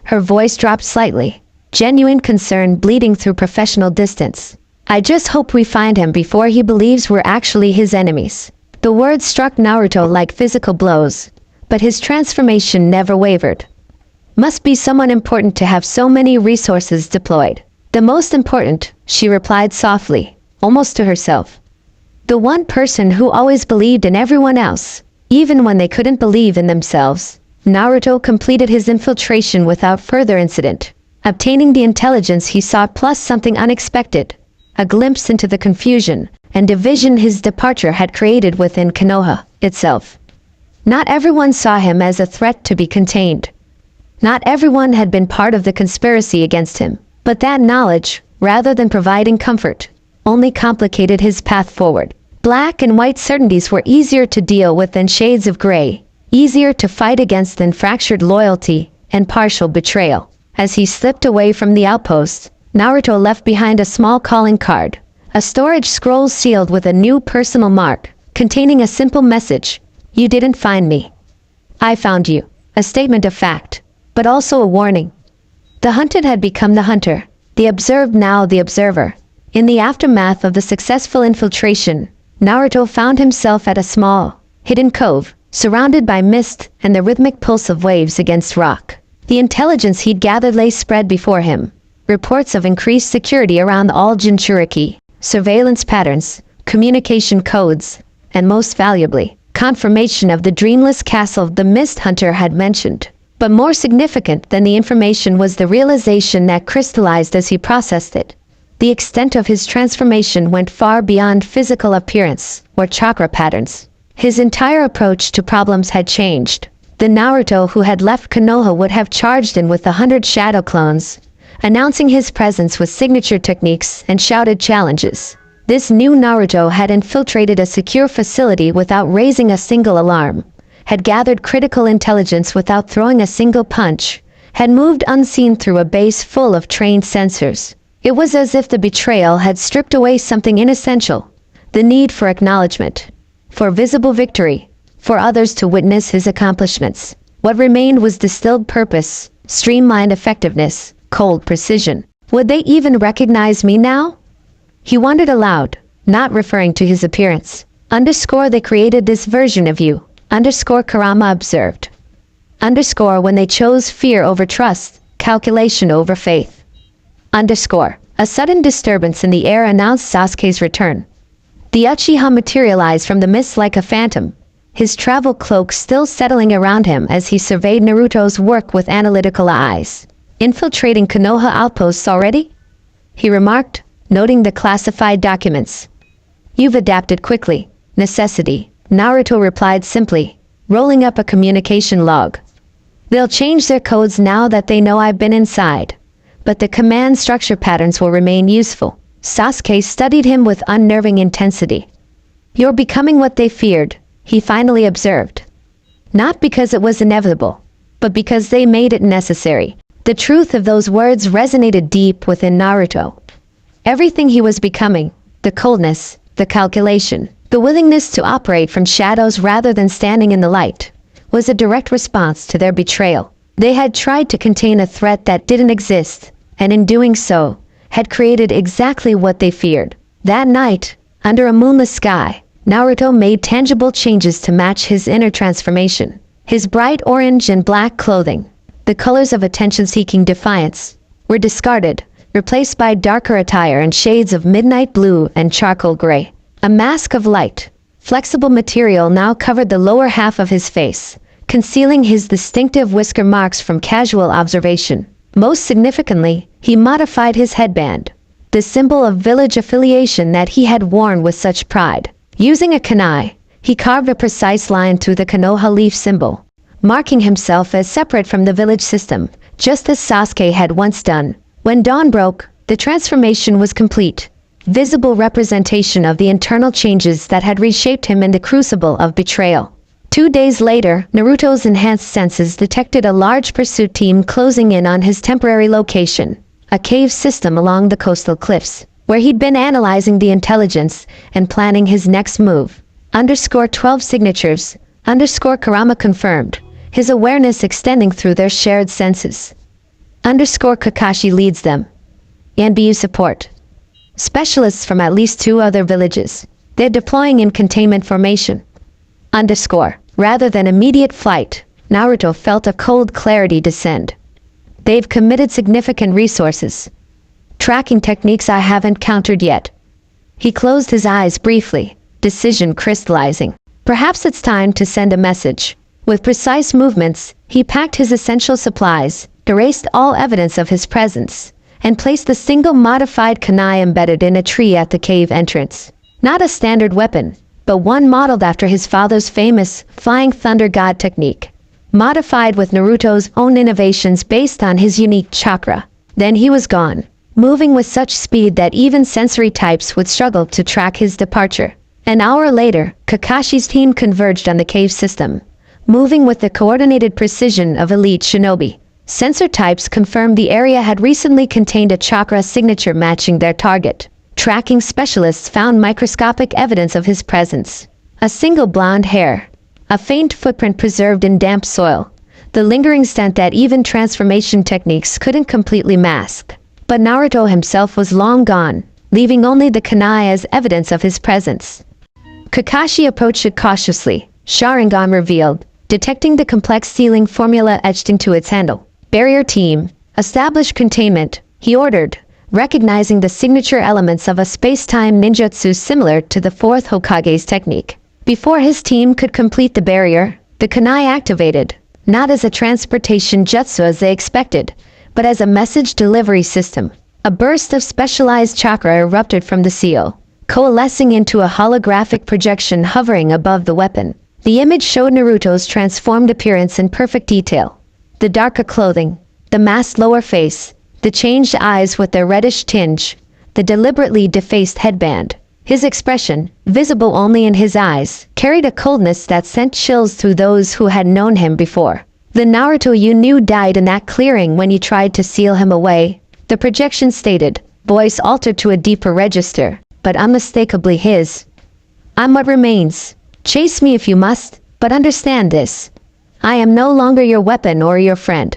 Her voice dropped slightly, genuine concern bleeding through professional distance. "I just hope we find him before he believes we're actually his enemies." The words struck Naruto like physical blows, but his transformation never wavered. "Must be someone important to have so many resources deployed." "The most important," she replied softly, almost to herself. "The one person who always believed in everyone else, even when they couldn't believe in themselves." Naruto completed his infiltration without further incident, obtaining the intelligence he sought plus something unexpected, a glimpse into the confusion and division his departure had created within Konoha itself. Not everyone saw him as a threat to be contained. Not everyone had been part of the conspiracy against him, but that knowledge, rather than providing comfort, only complicated his path forward. Black and white certainties were easier to deal with than shades of gray, easier to fight against than fractured loyalty and partial betrayal. As he slipped away from the outpost, Naruto left behind a small calling card, a storage scroll sealed with a new personal mark, containing a simple message: "You didn't find me. I found you." A statement of fact, but also a warning. The hunted had become the hunter, the observed now the observer. In the aftermath of the successful infiltration, Naruto found himself at a small, hidden cove, surrounded by mist and the rhythmic pulse of waves against rock. The intelligence he'd gathered lay spread before him. Reports of increased security around all Jinchuriki, surveillance patterns, communication codes, and most valuably, confirmation of the dreamless castle the Mist Hunter had mentioned. But more significant than the information was the realization that crystallized as he processed it. The extent of his transformation went far beyond physical appearance or chakra patterns. His entire approach to problems had changed. The Naruto who had left Konoha would have charged in with 100 shadow clones, announcing his presence with signature techniques and shouted challenges. This new Naruto had infiltrated a secure facility without raising a single alarm, had gathered critical intelligence without throwing a single punch, had moved unseen through a base full of trained sensors. It was as if the betrayal had stripped away something inessential, the need for acknowledgement, for visible victory, for others to witness his accomplishments. What remained was distilled purpose, streamlined effectiveness, cold precision. Would they even recognize me now? He wondered aloud, not referring to his appearance. Underscore they created this version of you. Underscore Kurama observed. Underscore when they chose fear over trust, calculation over faith. Underscore. A sudden disturbance in the air announced Sasuke's return. The Uchiha materialized from the mist like a phantom, his travel cloak still settling around him as he surveyed Naruto's work with analytical eyes. "Infiltrating Konoha outposts already?" he remarked, noting the classified documents. "You've adapted quickly. Necessity," Naruto replied simply, rolling up a communication log. "They'll change their codes now that they know I've been inside, but the command structure patterns will remain useful." Sasuke studied him with unnerving intensity. "You're becoming what they feared," he finally observed. "Not because it was inevitable, but because they made it necessary." The truth of those words resonated deep within Naruto. Everything he was becoming, the coldness, the calculation, the willingness to operate from shadows rather than standing in the light, was a direct response to their betrayal. They had tried to contain a threat that didn't exist, and in doing so, had created exactly what they feared. That night, under a moonless sky, Naruto made tangible changes to match his inner transformation. His bright orange and black clothing, the colors of attention-seeking defiance, were discarded, replaced by darker attire and shades of midnight blue and charcoal gray. A mask of light, flexible material now covered the lower half of his face, concealing his distinctive whisker marks from casual observation. Most significantly, he modified his headband, the symbol of village affiliation that he had worn with such pride. Using a kunai, he carved a precise line through the Konoha leaf symbol, marking himself as separate from the village system, just as Sasuke had once done. When dawn broke, the transformation was complete, visible representation of the internal changes that had reshaped him in the crucible of betrayal. 2 days later, Naruto's enhanced senses detected a large pursuit team closing in on his temporary location, a cave system along the coastal cliffs, where he'd been analyzing the intelligence and planning his next move. _12 signatures, _Karama confirmed, his awareness extending through their shared senses. _Kakashi leads them. NBU support. Specialists from at least 2 other villages. They're deploying in containment formation. Rather than immediate flight, Naruto felt a cold clarity descend. They've committed significant resources. Tracking techniques I haven't countered yet. He closed his eyes briefly, decision crystallizing. Perhaps it's time to send a message. With precise movements, he packed his essential supplies, erased all evidence of his presence, and placed the single modified kunai embedded in a tree at the cave entrance. Not a standard weapon, but one modeled after his father's famous Flying Thunder God technique, modified with Naruto's own innovations based on his unique chakra. Then he was gone, moving with such speed that even sensory types would struggle to track his departure. An hour later, Kakashi's team converged on the cave system, moving with the coordinated precision of elite shinobi. Sensor types confirmed the area had recently contained a chakra signature matching their target. Tracking specialists found microscopic evidence of his presence. A single blonde hair, a faint footprint preserved in damp soil, the lingering scent that even transformation techniques couldn't completely mask. But Naruto himself was long gone, leaving only the kunai as evidence of his presence. Kakashi approached it cautiously, Sharingan revealed, detecting the complex sealing formula etched into its handle. "Barrier team, establish containment," he ordered, recognizing the signature elements of a space-time ninjutsu similar to the 4th Hokage's technique. Before his team could complete the barrier, the kunai activated, not as a transportation jutsu as they expected, but as a message delivery system. A burst of specialized chakra erupted from the seal, coalescing into a holographic projection hovering above the weapon. The image showed Naruto's transformed appearance in perfect detail. The darker clothing, the masked lower face, the changed eyes with their reddish tinge, the deliberately defaced headband. His expression, visible only in his eyes, carried a coldness that sent chills through those who had known him before. "The Naruto you knew died in that clearing when you tried to seal him away," the projection stated, voice altered to a deeper register, but unmistakably his. "I'm what remains. Chase me if you must, but understand this. I am no longer your weapon or your friend.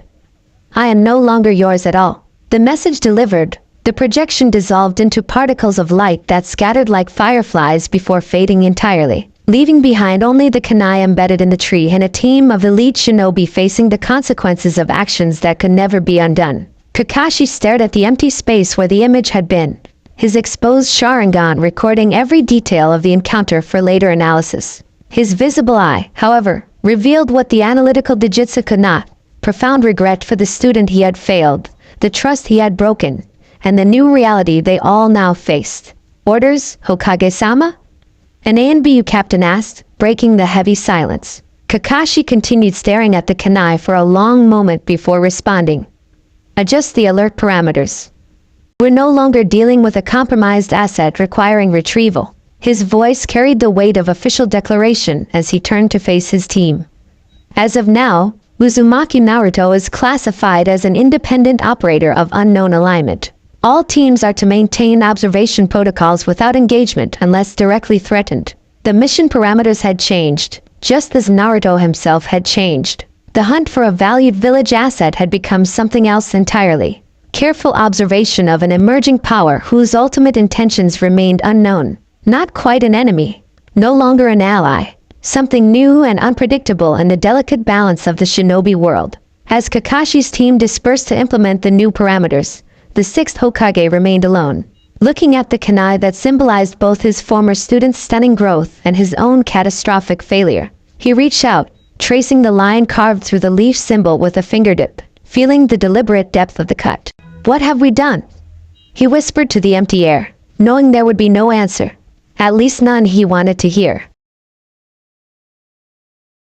I am no longer yours at all." The message delivered, the projection dissolved into particles of light that scattered like fireflies before fading entirely, leaving behind only the kunai embedded in the tree and a team of elite shinobi facing the consequences of actions that could never be undone. Kakashi stared at the empty space where the image had been, his exposed Sharingan recording every detail of the encounter for later analysis. His visible eye, however, revealed what the analytical Digitsu could not: profound regret for the student he had failed, the trust he had broken, and the new reality they all now faced. "Orders, Hokage-sama?" An ANBU captain asked, breaking the heavy silence. Kakashi continued staring at the kunai for a long moment before responding. "Adjust the alert parameters. We're no longer dealing with a compromised asset requiring retrieval." His voice carried the weight of official declaration as he turned to face his team. As of now, Uzumaki Naruto is classified as an independent operator of unknown alignment. All teams are to maintain observation protocols without engagement unless directly threatened. The mission parameters had changed, just as Naruto himself had changed. The hunt for a valued village asset had become something else entirely. Careful observation of an emerging power whose ultimate intentions remained unknown. Not quite an enemy, no longer an ally. Something new and unpredictable in the delicate balance of the shinobi world. As Kakashi's team dispersed to implement the new parameters, the sixth Hokage remained alone. Looking at the kunai that symbolized both his former student's stunning growth and his own catastrophic failure, he reached out, tracing the line carved through the leaf symbol with a fingertip, feeling the deliberate depth of the cut. "What have we done?" he whispered to the empty air, knowing there would be no answer. At least none he wanted to hear.